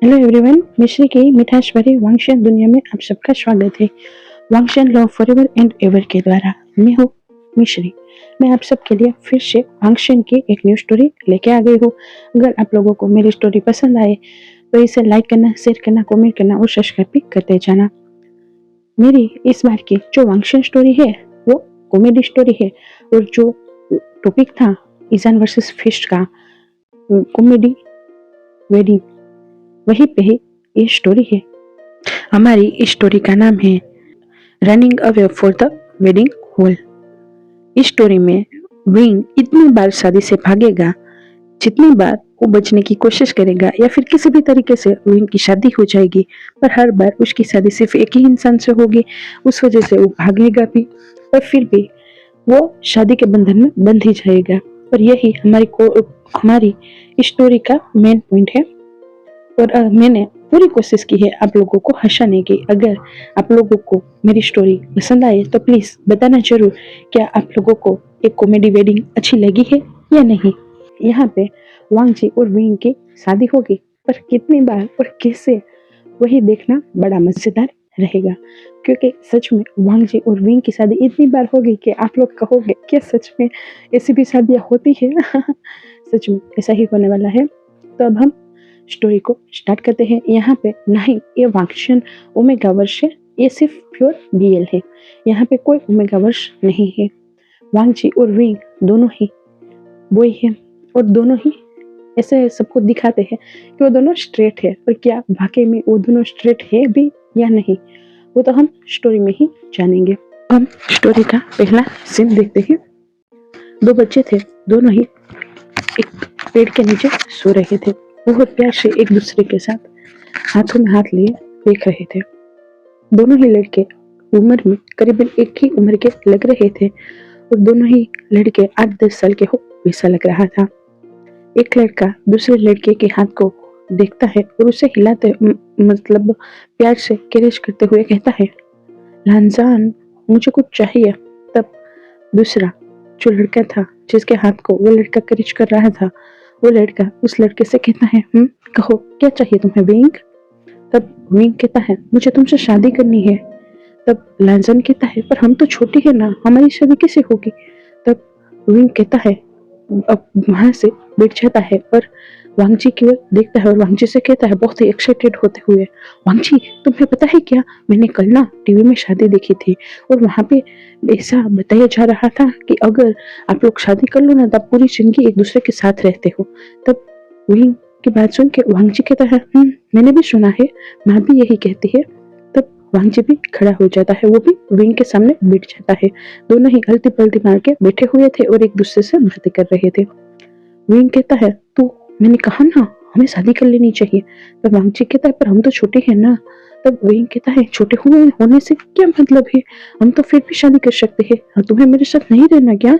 Hello everyone, मिश्री की मिठास भरी वांगशियन दुनिया में आप सबका स्वागत है। वांगशियन लव फॉरएवर एंड एवर के द्वारा मैं हूँ मिश्री। मैं आप सबके लिए फिर से वांगशियन की एक न्यू स्टोरी लेके आ गई हूँ। अगर आप लोगों को मेरी स्टोरी पसंद आए तो इसे लाइक करना, शेयर करना, कमेंट करना और सब्सक्राइब भी करते जाना। मेरी इस बार की जो वांगशियन स्टोरी है वो कॉमेडी स्टोरी है और जो टॉपिक था ईजान वर्सेस फिस्ट का कॉमेडी वेडिंग, वहीं पे ही ये स्टोरी है। हमारी इस स्टोरी का नाम है running away for the wedding hall. इस स्टोरी में विंग इतनी बार शादी से भागेगा जितनी बार वो बचने की कोशिश करेगा या फिर किसी भी तरीके से विंग की शादी हो जाएगी, पर हर बार उसकी शादी सिर्फ एक ही इंसान से होगी। उस वजह से वो भागेगा भी और फिर भी वो शादी के बंधन में बंध ही जाएगा। और यही हमारी स्टोरी का मेन पॉइंट है। और मैंने पूरी कोशिश की है आप लोगों को हंसाने की। अगर आप लोगों को मेरी स्टोरी पसंद आए तो प्लीज बताना जरूर, क्या आप लोगों को एक कॉमेडी वेडिंग अच्छी लगी है या नहीं। यहाँ पे वांग जी और विंग की शादी होगी, पर कितनी बार और कैसे, वही देखना बड़ा मजेदार रहेगा। क्योंकि सच में वांग जी और विंग की शादी इतनी बार होगी कि आप लोग कहोगे क्या सच में ऐसी भी शादियां होती है। सच में ऐसा ही होने वाला है। तो अब हम स्टोरी को स्टार्ट करते हैं। यहाँ पे नहीं, ये वांगशियन ओमेगा वर्ष है, ये सिर्फ प्योर बीएल है। यहाँ पे कोई ओमेगा वर्ष नहीं है। वांग जी और विंग दोनों ही बॉय है और दोनों ही ऐसे सबको दिखाते हैं कि वो दोनों स्ट्रेट है। और क्या वाकई में वो दोनों स्ट्रेट है भी या नहीं, वो तो हम स्टोरी में ही जानेंगे। हम स्टोरी का पहला सीन देखते हैं। दो बच्चे थे, दोनों ही एक पेड़ के नीचे सो रहे थे। बहुत प्यार से एक दूसरे के साथ हाथों में हाथ लिए देख रहे थे। दोनों ही लड़के उम्र में करीबन एक ही उम्र के लग रहे थे और दोनों ही लड़के 8-10 साल के हो वैसा लग रहा था। एक लड़का दूसरे लड़के के हाथ को देखता है और उसे हिलाते मतलब प्यार से कैरेज करते हुए कहता है, लांजान मुझे कुछ चाहिए। तब दूसरा जो लड़का था जिसके हाथ को वो लड़का कैरेज कर रहा था, वो लड़का उस लड़के से कहता है, कहो क्या चाहिए तुम्हें विंग। तब विंग कहता है, मुझे तुमसे शादी करनी है। तब लांजन कहता है, पर हम तो छोटे हैं ना, हमारी शादी कैसे होगी। तब विंग कहता है, अब वहां से बैठ जाता है और वांगजी की ओर देखता है और वांगजी से कहता है बहुत ही एक्साइटेड होते हुए, वांगजी तुम्हें पता है क्या, मैंने कल ना टीवी में शादी देखी थी और वहां पे ऐसा बताया जा रहा था कि अगर आप लोग शादी कर लो ना तब पूरी जिंदगी एक दूसरे के साथ रहते हो। तब विंग की बात सुन के वांगजी कहता है, मैंने भी सुना है, माँ भी यही कहती है। तब वांगजी भी खड़ा हो जाता है, वो भी विंग के सामने बैठ जाता है। दोनों ही हल्ती पलटी मार के बैठे हुए थे और एक दूसरे से बातें कर रहे थे। विंग कहता है, तू मैंने कहा ना हमें शादी कर लेनी चाहिए। तब वांगजी कहता है, पर हम तो छोटे हैं ना। तब विंग कहता है, छोटे हुए होने से क्या मतलब है, हम तो फिर भी शादी कर सकते हैं, तुम्हें मेरे साथ नहीं रहना क्या।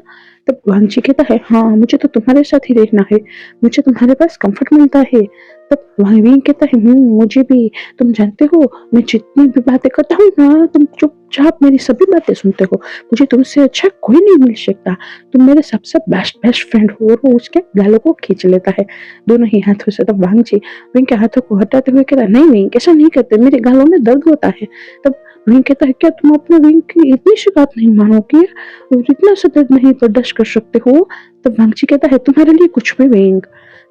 तब वांगजी कहता है, हाँ मुझे तो तुम्हारे साथ ही रहना है, मुझे तुम्हारे पास कंफर्ट मिलता है। तब विंग कहता है, मुझे भी, तुम जानते हो मैं जितनी भी बातें करता हूँ ना तुम चुपचाप मेरी सभी बातें सुनते हो, मुझे तुमसे अच्छा कोई नहीं मिल सकता, तुम मेरे सबसे बेस्ट बेस्ट फ्रेंड हो। और वो उसके गालों को खींच लेता है दोनों ही हाथों से। तब वांगजी विंग के हाथों को हटाते हुए कहता है, नहीं विंग ऐसा नहीं करते, मेरे गालों में दर्द होता है। तब विंग कहता है, क्या तुम अपने विंग की इतनी सी बात नहीं मानोगे और इतना सा दर्द नहीं बर्दाश्त कर सकते हो। तब वांगजी कहता है, तुम्हारे लिए कुछ भी विंग।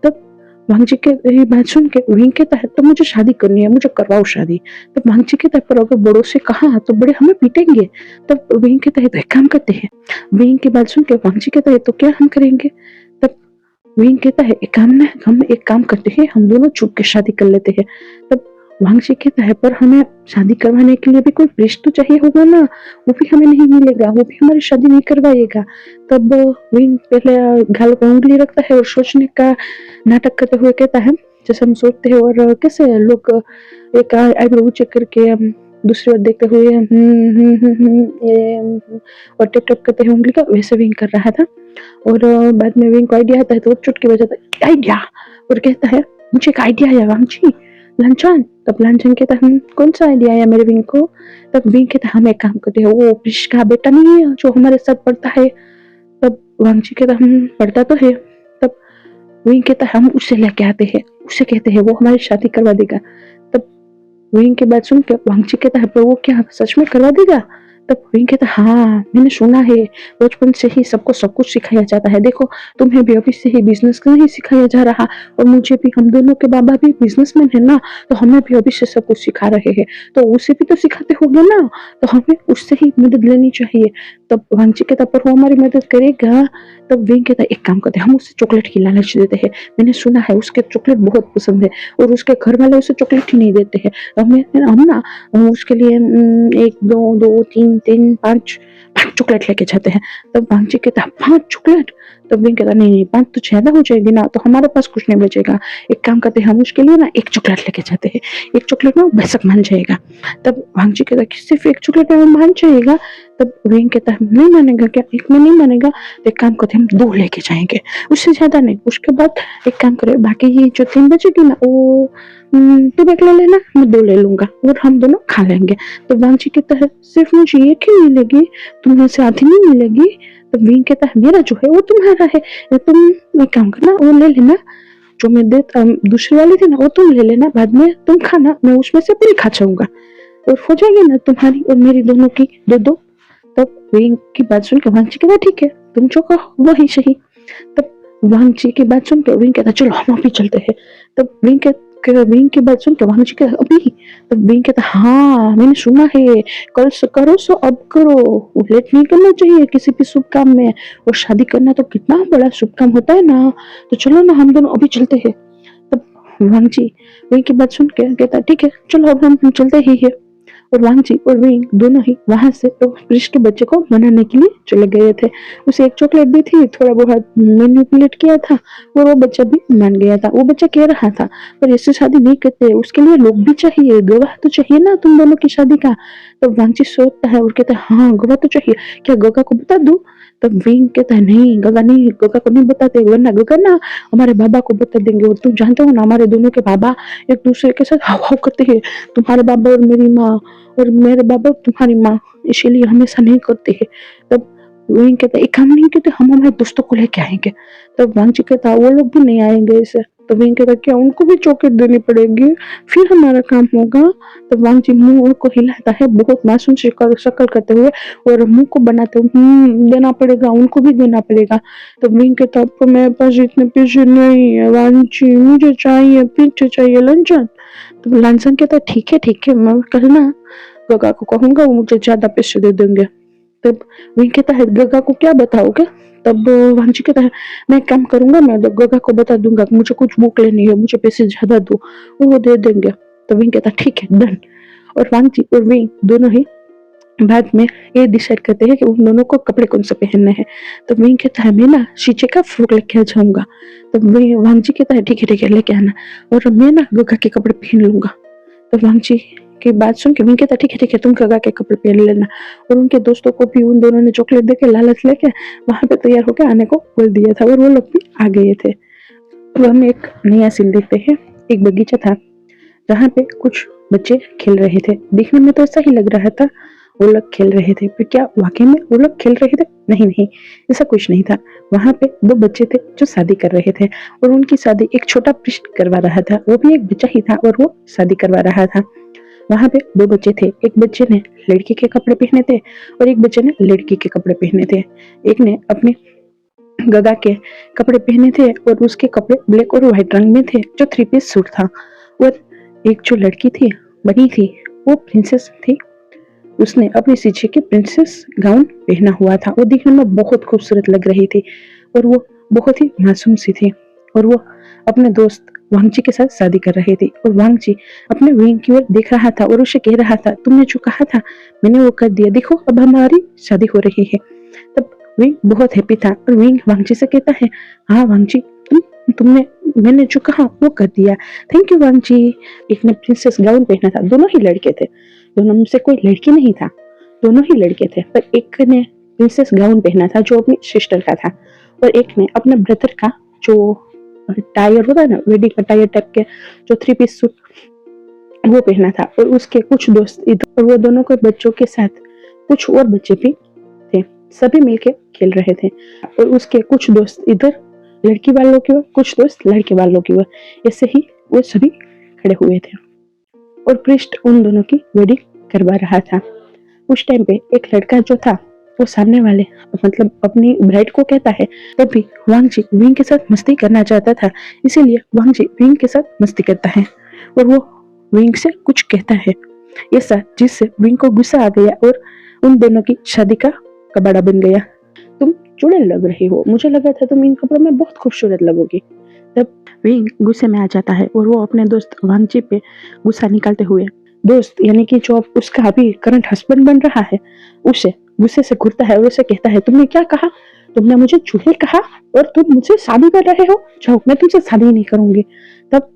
तब वांगजी के ये बात सुन के विंग कहता है, तो मुझे शादी करनी है, मुझे करवाओ शादी। तब वांगजी कहता है, पर अगर बड़ों से कहा तो बड़े हमें पीटेंगे। तब विंग कहता है, तो एक काम करते हैं। विंग की बात सुन के वांगजी कहता है, तो क्या हम करेंगे। तब विंग कहता है, हम एक काम करते हैं, हम दोनों छुप के शादी कर लेते हैं। तब वांगजी कहता है, पर हमें शादी करवाने के लिए भी कोई प्रीस्ट तो चाहिए होगा ना, वो भी हमें नहीं मिलेगा, वो भी हमारी शादी नहीं करवाएगा। तब विंग पहले गाल पर उंगली रखता है और सोचने का नाटक करते हुए कहता है, जैसे हम सोचते हैं और कैसे लोग एक आईब्रो ऊंचे करके दूसरी ओर देखते हुए और टिप टिप करते हुए उंगली का, वैसे विंग कर रहा था। और बाद में विंग को आइडिया आता है तो वो चुटकी बजाता है, आइडिया, और कहता है, मुझे एक आइडिया आया वांगजी, लांछन। तब लांछन कहता है, कौन सा आइडिया आया मेरे विंग को। तब विंग कहता है, हम एक काम करते हैं, वो कृष का बेटा नहीं है जो हमारे साथ पढ़ता है। तब वांगजी कहता, पढ़ता तो है। तब विंग कहता है हम उसे लेके आते हैं, उसे कहते हैं वो हमारी शादी करवा देगा। तब विंग की बात सुन के वांगची कहता है पर वो क्या सच में करवा देगा? तब विंग कहता है हाँ मैंने सुना है बचपन से ही सबको सब कुछ सिखाया जाता है, देखो तुम्हें भी अभी से ही बिजनेस नहीं सिखाया जा रहा, और मुझे भी, हम दोनों के बाबा भी बिजनेसमैन है ना, तो हमें भी अभी से सब कुछ सिखा रहे हैं, तो उसे भी तो सिखाते होंगे ना, तो हमें उससे ही मदद लेनी चाहिए। तब वांगची कहता पर वो हमारी मदद करेगा? तब विंग कहता एक काम करते हैं हम उसे चॉकलेट की लालच देते हैं, मैंने सुना है उसके चॉकलेट बहुत पसंद है और उसके घर वाले उसे चॉकलेट ही नहीं देते हैं, हमें हम ना उसके लिए 1 2 2 3 3 5 चॉकलेट लेके जाते हैं। तब वांगची कहता 5 चॉकलेट? तब विंग कहता नहीं नहीं 5 तो ज्यादा हो जाएगी ना, तो हमारे पास कुछ नहीं बचेगा, एक काम करते हैं हम उसके लिए ना 1 चॉकलेट लेके जाते हैं, 1 चॉकलेट में वो बेशक मान जाएगा। तब वांगची कहता कि सिर्फ 1 चॉकलेट में वो मान जाएगा? तब विंग कहता नहीं मानेगा क्या, 1 में नहीं मानेगा, तो एक काम करते हम 2 लेके जाएंगे, उससे ज्यादा नहीं। उसके बाद एक काम करे बाकी ये जो 3 बचेगी ना वो तुम 1 ले लेना, मैं 2 ले लूंगा और हम दोनों खा लेंगे। तो वांगची कहता है सिर्फ मुझे 1 ही मिलेगी, तुम्हें से आधी नहीं मिलेगी? तो विंग कहता है मेरा जो है वो तुम्हारा है, या तुम एक काम करना वो ले लेना, जो मैं दूसरी वाली थी ना वो तुम ले लेना, बाद में तुम खाना, मैं उसमें से पूरी खा जाऊंगा और हो जाएगी ना तुम्हारी और मेरी दोनों की 2 2। तब विंग की बात सुन के वांगची कहता ठीक है तुम जो कहो वही सही। तब वांगची की बात सुन के विंग कहता चलो हम अभी चलते हैं। तब विंग की बात सुन के वांगची कहता अभी? तब विंग कहता हाँ मैंने सुना है कल से करो सो अब करो, लेट नहीं करना चाहिए किसी भी शुभ काम में, और शादी करना तो कितना बड़ा शुभ काम होता है ना, तो चलो ना हम दोनों अभी चलते हैं। तब वांगची विंग की बात सुन के कहता ठीक है चलो अब हम चलते ही है, और वांगची और विंग दोनों ही वहां से तो प्रिंस के बच्चे को मनाने के लिए चले गए थे। उसे 1 चॉकलेट दी थी, थोड़ा बहुत मैनिपुलेट किया था और वो बच्चा भी मान गया था। वो बच्चा कह रहा था पर ऐसे शादी नहीं करते, उसके लिए लोग भी चाहिए, गवाह तो चाहिए ना तुम दोनों की शादी का। तो वांगची सोचता है और कहता है हाँ गवाह तो चाहिए, क्या गगा को बता दूं? तब विंग कहता है नहीं गगा नहीं, गगा को नहीं बताते, वरना गगा ना हमारे बाबा को बता देंगे, और तुम जानते हो ना हमारे दोनों के बाबा एक दूसरे के साथ हाव हाव करते हैं, तुम्हारे बाबा और मेरी माँ और मेरे बाबा तुम्हारी माँ, इसीलिए हमेशा नहीं करते हैं। तब विंग कहता एक काम नहीं करते हम हमारे दोस्तों को लेके आएंगे। तब वांगची कहता वो लोग भी नहीं आएंगे इसे। तो विंग कहता क्या उनको भी चॉकलेट देनी पड़ेगी फिर हमारा काम होगा? तब वांगची मुंह को हिलाता है बहुत मासूम शक्ल करते हुए और मुंह को बनाते हुए देना पड़ेगा, उनको भी देना पड़ेगा। तो विंग कहता अब मेरे पास इतने पैसे नहीं है वांगची, मुझे चाहिए पीछे चाहिए लंचन। तो लांसन कहता ठीक है मैं कल ना गगा को कहूंगा वो मुझे ज्यादा पैसे दे देंगे। तब विंग कहता है गगा को क्या बताओगे? तब वांगची कहता है मैं एक काम करूंगा, मैं गगा को बता दूंगा मुझे कुछ बुक लेनी है, मुझे पैसे ज्यादा दो, वो दे देंगे। तो विंग कहता ठीक है डन। और वांगची और विंग दोनों ही बाद में ये डिसाइड करते हैं कि उन दोनों को कपड़े कौन से पहनने हैं। तो विंग कहता है मैं ना शीशे का फ्रॉक लेके आ जाऊंगा। तो वांगची कहता है ठीक है लेके आना, और मैं ना गगा के कपड़े पहन लूंगा। तो वांगची की बात सुन के विंग कहता ठीक है तुम गगा के कपड़े पहन लेना, और उनके दोस्तों को भी उन दोनों ने चॉकलेट देके लालच लेके वहां पे तैयार होकर आने को बोल दिया था और वो लोग भी आ गए थे। तो हम एक नया सीन देखते हैं। एक बगीचा था जहाँ पे कुछ बच्चे खेल रहे थे, दिखने में तो ऐसा ही लग रहा था वो लोग खेल रहे थे, पर क्या वाकई में वो लोग खेल रहे थे? नहीं ऐसा कुछ नहीं था। वहां पे 2 बच्चे थे जो शादी कर रहे थे और उनकी शादी एक छोटा पृष्ठ करवा रहा था, वो भी एक बच्चा ही था और वो शादी करवा रहा था। वहां पे 2 बच्चे थे, एक बच्चे ने लड़के के कपड़े पहने थे और एक बच्चे ने लड़की के कपड़े पहने थे। एक ने अपने गगा के कपड़े पहने थे और उसके कपड़े ब्लैक और व्हाइट रंग में थे जो 3 पीस सूट था, और एक जो लड़की थी बनी थी वो प्रिंसेस थी, उसने अपनी शीशे के प्रिंसेस गाउन पहना हुआ था। वो दिखने में बहुत खूबसूरत लग रही थी और वो बहुत ही मासूम सी थी, और वो अपने दोस्त वांगची के साथ शादी कर रही थी। और वांगची अपने विंग की ओर देख रहा था और उसे कह रहा था तुमने जो कहा था मैंने वो कर दिया, देखो अब हमारी शादी हो रही है। तब विंग बहुत हैप्पी था और विंग वांगची से कहता है हाँ वांगची तुमने मैंने जो कहा वो कर दिया, थैंक यू वांगची। एक ने प्रिंसेस गाउन पहना था, दोनों ही लड़के थे, दोनों में से कोई लड़की नहीं था, दोनों ही लड़के थे, पर एक ने प्रिंसेस गाउन पहना था जो अपनी सिस्टर का था, और एक ने अपने ब्रदर का जो टायर होता है ना वेडिंग का टायर टाइप के जो 3 पीस सूट वो पहना था, और उसके कुछ दोस्त इधर, और वो दोनों के बच्चों के साथ कुछ और बच्चे भी थे, सभी मिलके खेल रहे थे। और उसके कुछ दोस्त इधर लड़की वालों की ओर, कुछ दोस्त लड़के वालों की ओर। ऐसे ही वो सभी खड़े हुए थे और पृष्ठ उन दोनों की वेडिंग करवा रहा था। उस टाइम पे एक लड़का जो था वो सामने वाले मतलब अपनी ब्राइड को कहता है, तभी वांगजी विंग के साथ मस्ती करना चाहता था, इसीलिए वांगजी विंग के साथ मस्ती करता है और वो विंग से कुछ कहता है ऐसा जिससे विंग को गुस्सा आ गया और उन दोनों की शादी का कबाड़ा बन गया। तुम चुड़ैल लग रही हो, मुझे लगा था तुम इन कपड़ों में बहुत खूबसूरत लगोगी। तब विंग गुस्से में आ जाता है और वो अपने दोस्त वांगजी पे गुस्सा निकालते हुए, दोस्त यानी कि जो उसका अभी करंट हस्बैंड बन रहा है, उसे गुस्से से घूरता है और उसे कहता है, तुमने क्या कहा? तुमने मुझे चुड़ैल कहा और तुम मुझसे शादी कर रहे हो? जाओ, मैं तुमसे शादी नहीं करूंगी। तब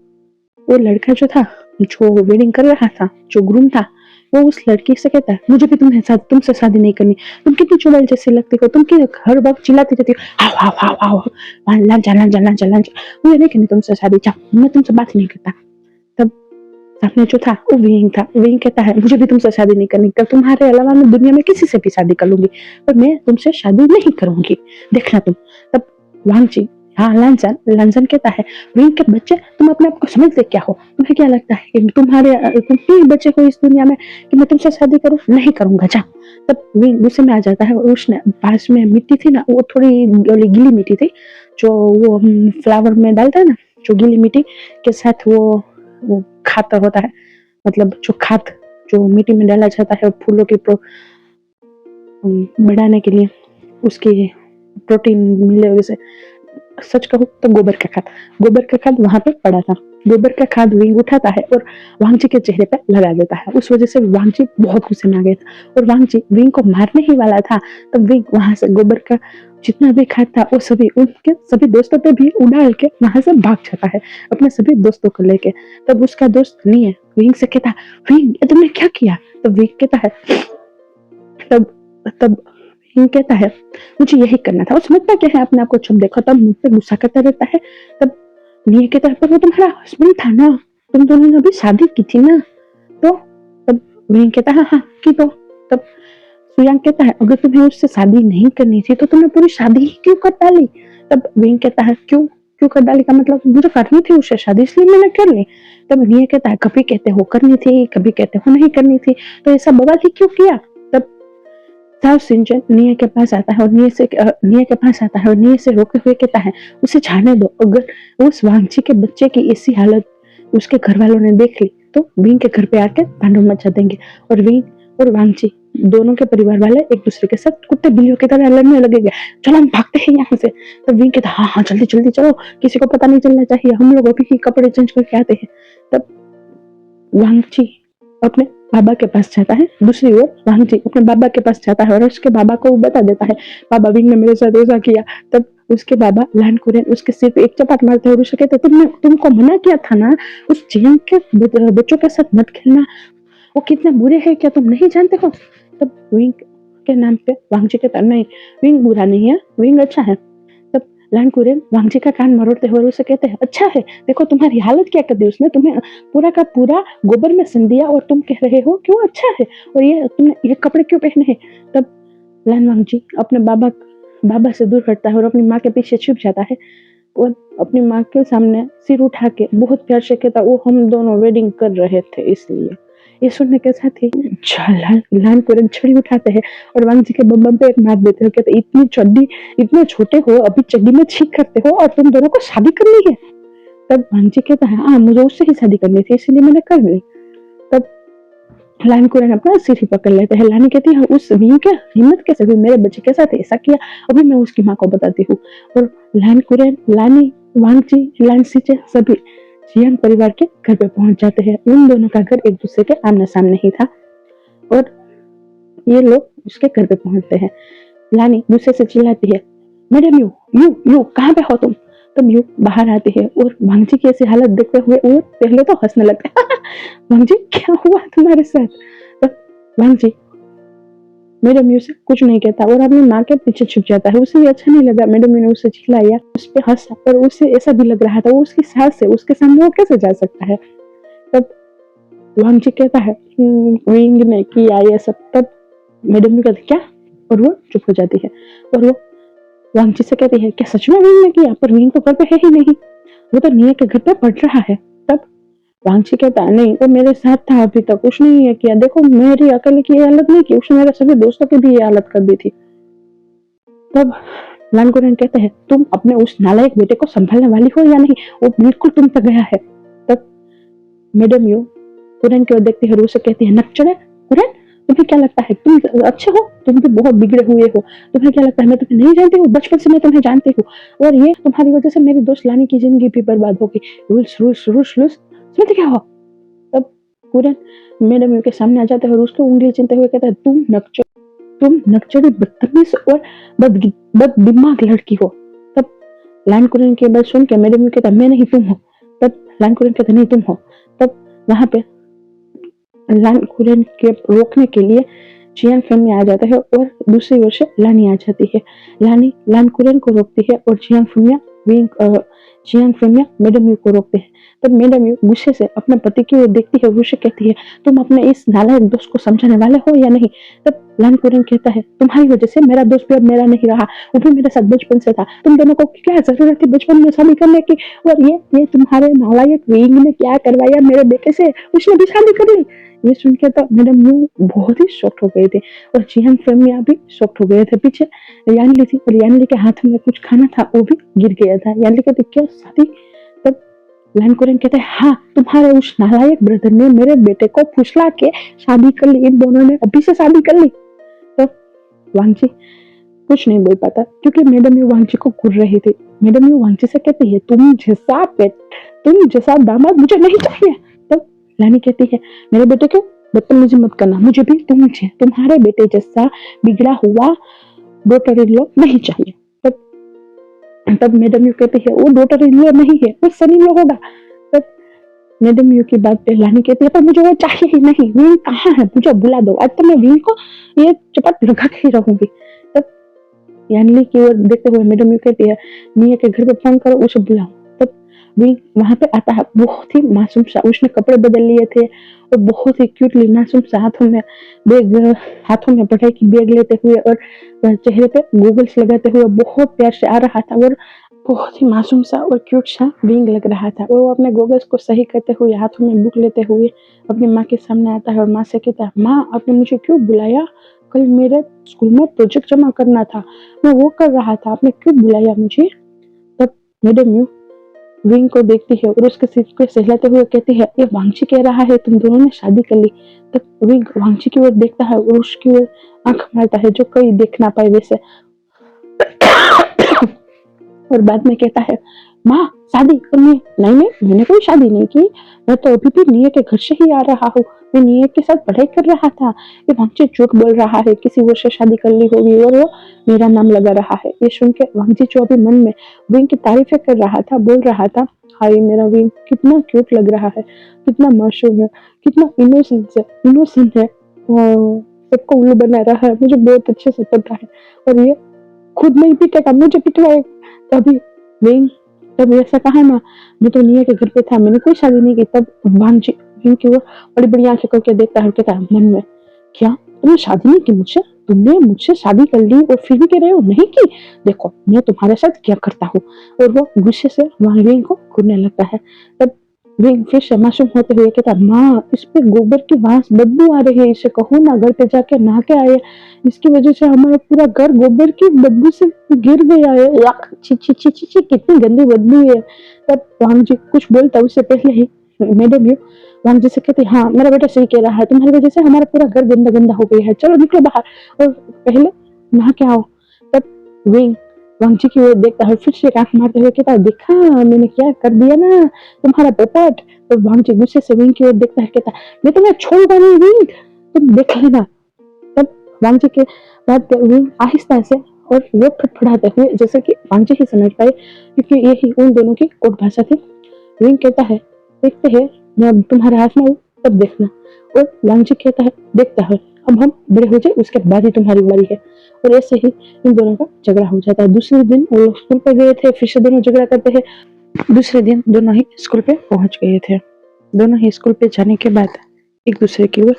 वो लड़का जो था, जो वेडिंग कर रहा था, जो ग्रूम था, वो उस लड़की से कहता है, मुझे भी तुमसे शादी नहीं करनी। तुम कितनी चुड़ैल जैसी लगती हो, तुम हर वक्त चिल्लाती रहती हो, आओ आओ आओ आओ, लांचा लांचा लांचा लांचा, मुझे नहीं करनी तुमसे शादी, जाओ, मैं तुमसे बात नहीं करता। तब सामने जो था वो विंग था। विंग कहता है, मुझे भी तुमसे शादी नहीं करनी, तुम्हारे अलावा मैं दुनिया में किसी से भी शादी कर लूंगी, पर मैं तुमसे शादी नहीं करूंगी, देखना तुम। तब वांगजी, हाँ लांचन, लांचन कहता है, विंग के बच्चे, तुम अपने आप को समझते क्या हो? तुम्हें क्या लगता है कि तुम ही बच्चे हो इस दुनिया में कि मैं तुमसे शादी करूं? नहीं करूंगा, जा। तब विंग गुस्से में आ जाता है और उसने पास में मिट्टी थी ना, वो थोड़ी गीली मिट्टी थी, जो वो फ्लावर में डालता है ना, जो गीली मिट्टी के साथ वो खाता होता है, मतलब जो खाद जो मिट्टी में डाला जाता है फूलों के बढ़ाने के लिए, उसकी प्रोटीन मिले वैसे, सच कहूँ तो गोबर का खाद वहां पे पड़ा था। गोबर का खाद विंग उठाता है और वांगजी के चेहरे पे लगा देता है। उस वजह से वांगजी बहुत गुस्से में आ गया था और वांगजी विंग को मारने ही वाला था। तब विंग वहां से गोबर का जितना भी खाद था वो सभी उनके सभी दोस्तों पे भी उड़ाल के वहां से भाग जाता है, अपने सभी दोस्तों को लेके। तब उसका दोस्त नहीं है विंग से कहता, विंग ये तुमने क्या किया? तब विंग कहता है, तब तब विंग कहता है, मुझे यही करना था। वो समझता क्या है अपने आप को, जब देखो तब मुझ पे गुस्सा करता रहता है। तब निये कहता है, पर वो तुम्हारा हस्बैंड था ना, तुम दोनों ने अभी शादी की थी ना। तो तब विंग कहता है, हाँ हाँ की तो। तब सुयांग कहता है, अगर तुम्हें उससे शादी नहीं करनी थी तो तुमने पूरी शादी ही क्यों कर डाली? तब विंग कहता है, क्यों क्यों कर डाली का मतलब, मुझे करनी थी उससे शादी इसलिए मैंने कर ली। तब निये कहता है, कभी कहते हो करनी थी, कभी कहते हो नहीं करनी थी, तो ऐसा बवाल ही क्यों किया? तब साव सिंचन निये के पास आता है और निये से रोकते हुए कहता है, उसे जाने दो, अगर उस वांगची के बच्चे की ऐसी हालत उसके घर वालों ने देख ली तो विंग के घर पे आके तांडव मचा देंगे और विंग और वांगची दोनों के परिवार वाले एक दूसरे के साथ कुत्ते बिल्लियों की तरह लड़ने लगेंगे। चलो हम भागते हैं यहाँ से। तब विंग कहता, हाँ हाँ जल्दी जल्दी चलो, किसी को पता नहीं चलना चाहिए, हम लोग अभी ही कपड़े चेंज करके आते हैं। तब वांगची अपने बाबा के पास जाता है, दूसरी ओर वांगजी अपने बाबा के पास जाता है और उसके बाबा को बता देता है, बाबा विंग ने मेरे साथ ऐसा किया। तब उसके बाबा लान कुरेन उसके सिर पे एक चपाट मारते हैं और उसे कहते, तुमको मना किया था ना उस जियांग के बच्चों के साथ मत खेलना, वो कितने बुरे हैं क्या तुम नहीं जानते हो? तब विंग के नाम पे वांगजी कहता, नहीं विंग बुरा नहीं है, विंग अच्छा है। तब लान कुरेन वांगजी का कान मरोड़ते हुए उसे कहते हैं, अच्छा है, देखो तुम्हारी हालत क्या कर दी उसने, तुम्हें पूरा का पूरा गोबर में सन दिया और तुम कह रहे हो क्यों अच्छा है, और ये तुमने ये कपड़े क्यों पहने हैं? तब लान वांगजी अपने बाबा से दूर हटता है और अपनी माँ के पीछे छुप जाता है और अपनी माँ के सामने सिर उठा के बहुत प्यार से कहता, वो हम दोनों वेडिंग कर रहे थे इसलिए। ये सुनने के साथ ही लान कुरेन छड़ी उठाते हैं और वांगजी के बम पे एक मार देते हो, कहते इतने छोटे हो, अभी चड्डी में छींक करते हो और तुम दोनों को शादी करनी है? तब वांगजी कहता है, हाँ मुझे उससे ही शादी करनी थी इसलिए मैंने कर ली। तब लान कुरेन अपना सिर ही पकड़ लेते हैं। लानी कहती है, उस विंग के हिम्मत कैसे हुई मेरे बच्चे के साथ ऐसा किया, अभी मैं उसकी माँ को बताती हूँ। और लान कुरेन, लानी, वांगजी, लान सीचे सभी जियांग परिवार के घर पे पहुंच जाते हैं। उन दोनों का घर एक दूसरे के आमने सामने ही था और ये लोग उसके घर पे पहुंचते हैं। लानी गुस्से से चिल्लाती है, मैडम यू कहाँ पे हो तुम? तब यू बाहर आती है और वांगजी की ऐसी हालत देखते हुए वो पहले तो हंसने लगते हैं वांगजी क्या हुआ तुम्हारे साथ? तब वांगजी मैडम यू से कुछ नहीं कहता और अपनी माँ के पीछे छुप जाता है। उसे अच्छा नहीं लगा मैडम यू ने उसे चिल्लाया, उस पर हंसा और उसे ऐसा भी लग रहा था वो उसकी सास है, उसके सामने वो कैसे जा सकता है। तब वांगजी कहता है, विंग ने किया ये सब। तब मैडम यू कहती क्या, और वो चुप हो जाती है और वो वांगची से कहती है, क्या सच में विंग ने किया? पर विंग तो घर पे है ही नहीं, वो तो निया के घर पे पढ़ रहा है। तब वांगची कहता है, नहीं वो मेरे साथ था अभी तक, उसने ये किया, देखो मेरी अकेले की ये हालत नहीं की, उसने मेरे सभी दोस्तों की भी ये हालत कर दी थी। तब लानकुरन कहते हैं, तुम अपने उस नालायक बेटे को संभालने वाली हो या नहीं, वो बिल्कुल तुम पे गया है। तब मैडम यू कुरन की ओर देखती है और उसे कहती है, नक्चड़े कुरन, तुम्हें क्या लगता है तुम अच्छे हो? तुम भी बहुत बिगड़े हुए हो। तुम्हें क्या लगता है मैं तुम्हें नहीं जानती हूँ? बचपन से मैं तुम्हें जानती हूँ, और ये तुम्हारी वजह से मेरी दोस्त लानी की जिंदगी भी बर्बाद होगी। रूल्स रूल्स रूल्स रूल्स, समझते क्या हो? तब कुरन मैडम यू के सामने आ जाता है और उसको उंगली चीनते हुए कहता है, तुम नक्चड़ी, बदतमीज और बद दिमाग लड़की हो। तब लाइन कुरन की बात सुन के मैडम यू कहता, मैं नहीं तुम हो। तब लाइन कुरन कहता, नहीं तुम हो। तब वहां पे लाइन कुरन के रोकने के लिए जियान फेमी आ जाता है और दूसरी ओर से लानी आ जाती है। लानी लाइन कुरन को रोकती है और जियान फेमिया मैडम यू को रोकते हैं। तब मैडम यू गुस्से से अपने पति की ओर देखती है और उसे कहती है, तुम अपने इस नालायक दोस्त को समझाने वाले हो या नहीं? तब लाइन कुरन कहता है, तुम्हारी वजह से मेरा दोस्त भी अब मेरा नहीं रहा, वो भी मेरे साथ बचपन से था, तुम दोनों को क्या जरूरत थी बचपन में शादी करने की? और ये तुम्हारे नालायक विंग ने क्या करवाया मेरे बेटे से, उसने भी शादी कर ली। ये सुन के तो मैडम यू बहुत ही शॉक्ड हो गए थे और जियान फेमिया भी शॉक्ड हो गए थे। पीछे यानली थी और यानली के हाथ में कुछ खाना था, वो भी गिर गया था। यानली कहती, क्या शादी? तब लाइन कुरन कहते हैं, हाँ तुम्हारे उस नालायक ब्रदर ने मेरे बेटे को फुसला के शादी कर ली, इन दोनों ने अभी से शादी कर ली। तो वांगची कुछ नहीं बोल पाता क्योंकि मैडम यू वांगची को घूर रही थी। मैडम यू वांगची से कहती है, तुम जैसा दामाद मुझे नहीं चाहिए। तब लानी कहती है, मेरे बेटे को बदतमीजी मत करना, मुझे भी तुम्हारे बेटे जैसा बिगड़ा हुआ डॉटर इन लॉ नहीं चाहिए। तब मैडम यू कहती है, वो डॉटर इन लॉ नहीं है, वो सन इन लॉ होगा। तब मैडम यू की बात पे लानी कहती है, पर मुझे वो चाहिए ही नहीं, विंग कहाँ है, मुझे बुला दो, आज तो मैं विंग को ये चपट लगा के ही रहूंगी। तब यानली की ओर देखते हुए मैडम यू कहती है, मिया के घर पे फोन करो, उसे बुलाओ। तब विंग वहां पे आता है, बहुत ही मासूम सा, उसने कपड़े बदल लिए थे और बहुत ही क्यूटली मासूम सा हाथों में पढ़ाई की बैग लेते हुए और चेहरे पे गूगल्स लगाते हुए बहुत प्यार से आ रहा था और बहुत ही मासूम सा और क्यूट सा विंग लग रहा था। वो अपने गॉगल्स को सही करते हुए हाथों में बुक लेते हुए अपनी माँ के सामने आता है और माँ से कहता है, माँ आपने मुझे क्यों बुलाया? कल मेरे स्कूल में प्रोजेक्ट जमा करना था, मैं वो कर रहा था, आपने क्यों बुलाया मुझे? तब मैडम यू विंग को देखती है और उसके सिर को सहलाते हुए कहती है, ये वांगची कह रहा है तुम दोनों ने शादी कर ली। तब विंग वांगची की ओर देखता है और उसकी ओर आंख मारता है जो कहीं देख ना पाए वैसे, और बाद में कहता है, माँ शादी करनी? नहीं मैंने कोई शादी नहीं की, मैं तो अभी भी निया के घर से ही आ रहा हूँ, मैं निया के साथ पढ़ाई कर रहा था। ये वांगची झूठ बोल रहा है, किसी और से शादी कर ली होगी और वो मेरा नाम लगा रहा है। ये सुन के वांगची जो अभी मन में विंग की तारीफें कर रहा था, बोल रहा था, हाय मेरा विंग कितना क्यूट लग रहा है, कितना मासूम है, कितना इनोसेंट है, सबको उल्लू बना रहा है, मुझे बहुत अच्छे से पता है, और ये खुद नहीं पीटेगा, मुझे पिटवाएगा। तभी विंग तब ऐसा कहा ना, मैं तो निया के घर पे था, मैंने कोई शादी नहीं की। तब वांगची विंग की वो बड़ी बड़ी आंखें करके देखता है, कहता है मन में, क्या तुमने शादी नहीं की मुझसे? तुमने मुझसे शादी कर ली और फिर भी कह रहे हो नहीं की? देखो मैं तुम्हारे साथ क्या करता हूँ। और वो गुस्से से विंग को घूरने लगता है। तब विंग फिर से मासूम होते हुए कहता, माँ इस पे गोबर की वास बदबू आ रही है, इसे कहो ना घर पे जाके नहा के आए, इसकी वजह से हमारा पूरा घर गोबर की बदबू से गिर गया है, याक छी छी छी छी छी, कितनी गंदी बदबू है। तब वांगजी कुछ बोलता उससे पहले ही मैडम यू वांगजी से कहती, हाँ मेरा बेटा सही कह रहा है, तुम्हारी वजह से हमारा पूरा घर गंदा गंदा हो गया है, चलो निकलो बाहर और पहले नहा के आओ। तब विंग वांगजी की ओर देखता है, फिर से आंख मारते हुए कहता है, देखा मैंने क्या कर दिया ना तुम्हारा पोपट। तो वांगजी गुस्से से विंग की ओर देखता है, कहता है, मैं तुम्हें छोड़ूंगा नहीं विंग, तुम देख लेना। तब वांगजी के बाद विंग आहिस्ता से और वो फटफड़ाते हुए, जैसे कि वांगजी ही समझ पाए क्योंकि ये ही उन दोनों की कोड भाषा थी, विंग कहता है, देखते हैं मैं तुम्हारे हाथ में हूँ तब देखना। और वांगजी कहता है, देखता है अब हम बड़े हो जाए उसके बाद ही तुम्हारी बारी है। और ऐसे ही इन दोनों का झगड़ा हो जाता है। दूसरे दिन वो लोग स्कूल पे गए थे, फिर से दोनों झगड़ा करते हैं। दूसरे दिन दोनों ही स्कूल पे पहुंच गए थे। दोनों ही स्कूल पे जाने के बाद एक दूसरे की ओर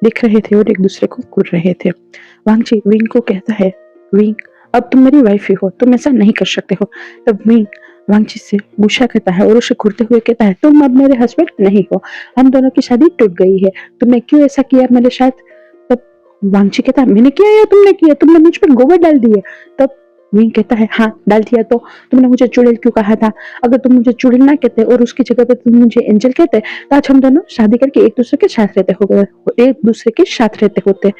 देख रहे थे और एक दूसरे को घूर रहे थे। वांगची विंग को कहता है, विंग अब तुम मेरी वाइफ ही हो, तुम ऐसा नहीं कर सकते हो। तब विंग वांगची से गुस्सा करता है और उसे घूरते हुए कहता है, तुम अब मेरे हस्बैंड नहीं हो, हम दोनों की शादी टूट गई है, तुमने क्यों ऐसा किया मेरे साथ। तब वांगची कहता है, मैंने किया या तुमने किया, तुमने मुझ पर गोबर डाल दिए। तब विंग कहता है, हाँ डाल दिया, तो तुमने मुझे चुड़ैल क्यों कहा था। अगर तुम मुझे चुड़ैल ना कहते और उसकी जगह पे तुम मुझे एंजल कहते तो आज हम दोनों शादी करके एक दूसरे के साथ रहते हो, एक दूसरे के साथ रहते होते।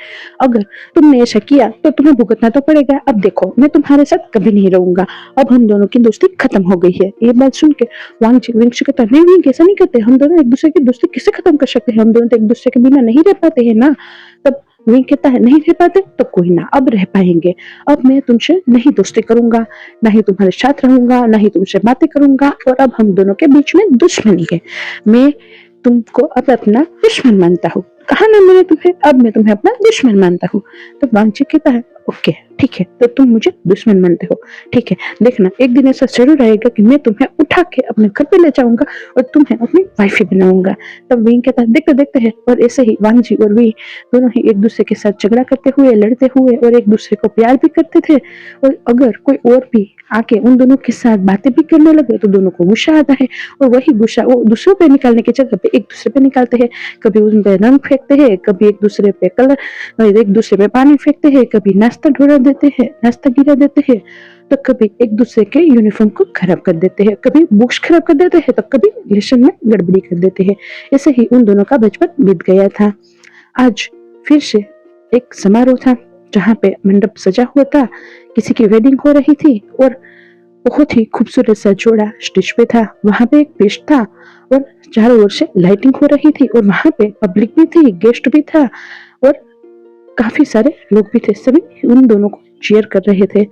अगर तुमने ऐसा किया तो तुम्हें भुगतना तो पड़ेगा। अब देखो, मैं तुम्हारे साथ कभी नहीं रहूंगा, अब हम दोनों की दोस्ती खत्म हो गई है। ये बात सुन के वांगची विंगची कहता है, नहीं नहीं कैसा नहीं करते, हम दोनों एक दूसरे की दोस्ती कैसे खत्म कर सकते हैं, हम दोनों तो एक दूसरे के बिना नहीं रह पाते हैं ना। तब विंग कहता है, नहीं रह पाते तो कोई ना, अब रह पाएंगे। अब मैं तुमसे नहीं दोस्ती करूंगा, ना ही तुम्हारे साथ रहूंगा, ना ही तुमसे बातें करूंगा, और अब हम दोनों के बीच में दुश्मनी है। मैं तुमको अब अपना दुश्मन मानता हूँ। कहा ना मैंने तुम्हें, अब मैं तुम्हें अपना दुश्मन मानता हूँ। तो वांगची कहता है, ओके ठीक है, तो तुम मुझे दुश्मन मानते हो, ठीक है, देखना एक दिन ऐसा जरूर आएगा कि मैं तुम्हें उठा के अपने घर पे ले जाऊंगा और तुम्हें अपनी वाइफ ही बनाऊंगा। तब विंग कहता है, देखते देखते हैं। और ऐसे ही वांगजी और वी दोनों ही एक दूसरे के साथ झगड़ा करते हुए, लड़ते हुए और एक दूसरे को प्यार भी करते थे। और अगर कोई और भी आके उन दोनों के साथ बातें भी करने लगे तो दोनों को गुस्सा आता है, और वही गुस्सा वो दूसरों पे निकालने की जगह पे एक दूसरे पे निकालते हैं। कभी उन पे रंग फेंकते हैं, कभी एक दूसरे पे कलर, एक दूसरे पे पानी फेंकते हैं, कभी नाश्ता ढोरा देते हैं, नाश्ता गिरा देते हैं, तो कभी एक दूसरे के यूनिफॉर्म को खराब कर देते हैं, कभी बुक्स खराब कर देते हैं, तो कभी लेसन में गड़बड़ी कर देते हैं। ऐसे ही उन दोनों का बचपन बीत गया था। आज फिर से एक समारोह था जहाँ पे मंडप सजा हुआ था, किसी की वेडिंग हो रही थी, और बहुत ही खूबसूरत सा जोड़ा स्टेज पे था। वहां पे एक पेस्ट था और चारों ओर से लाइटिंग हो रही थी, और वहां पे पब्लिक भी थी, गेस्ट भी था, और काफी सारे लोग भी थे। सभी उन दोनों को चीयर कर रहे थे।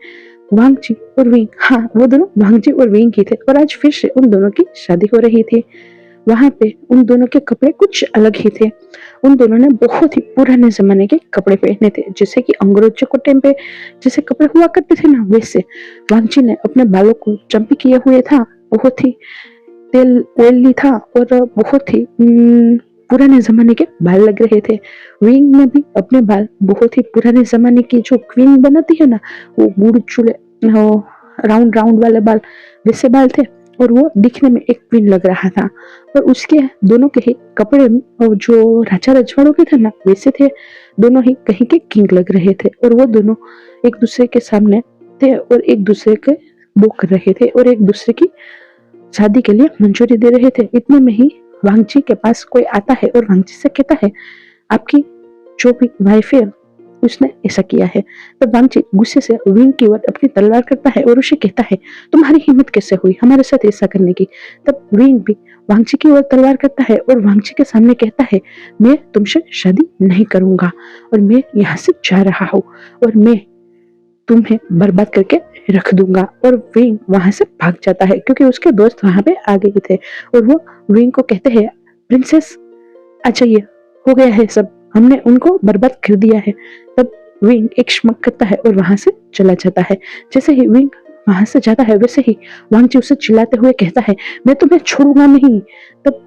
वांगजी और विंग, हाँ वो दोनों वांगजी और विंग की थे, और आज फिर से उन दोनों की शादी हो रही थी। वहां पे उन दोनों के कपड़े कुछ अलग ही थे। उन दोनों ने बहुत ही पुराने जमाने के कपड़े पहने थे, जैसे कि अंग्रेजों के टाइम पे जैसे कपड़े हुआ करते थे ना, वैसे। वांगजी ने अपने बालों को चंपी किए हुए था, बहुत ही तेल ऑयली था, और बहुत ही पुराने जमाने के बाल लग रहे थे। विंग ने भी अपने बाल बहुत ही पुराने जमाने की जो क्वीन बनाती है ना, वो बूढ़ चूड़े, राउंड राउंड वाले बाल, वैसे बाल थे, और वो दिखने में एक क्वीन लग रहा था। और उसके दोनों के ही कपड़े और जो राजा रजवाड़ों के थे ना, वैसे थे। दोनों ही कहीं के किंग लग रहे थे, और वो दोनों एक दूसरे के सामने थे और एक दूसरे के वो कर रहे थे, और एक दूसरे की शादी के लिए मंजूरी दे रहे थे। इतने में ही वांगची के पास कोई आता है और वांगची से कहता है, आपकी जो भी वाइफ है उसने ऐसा किया है। तब वांगची गुस्से से विंग की ओर अपनी तलवार करता है और उसे कहता है, तुम्हारी हिम्मत कैसे हुई हमारे साथ ऐसा करने की। तब विंग भी वांगची की ओर तलवार करता है और वांगची के सामने कहता है, मैं तुमसे शादी नहीं करूंगा, और मैं यहाँ से जा रहा हूँ, और मैं तुम्हें बर्बाद करके रख दूंगा। और विंग वहां से भाग जाता है, क्योंकि उसके दोस्त वहां पे आ गए थे, और वो विंग को कहते हैं, प्रिंसेस आ जाइए, हो गया है सब, हमने उनको बर्बाद कर दिया है। तब विंग एक श्मक करता है और वहां से चला जाता है। जैसे ही विंग वहां से जाता है, वैसे ही वांगजी उसे चिल्लाते हुए कहता है, मैं तुम्हें छोड़ूंगा नहीं। तब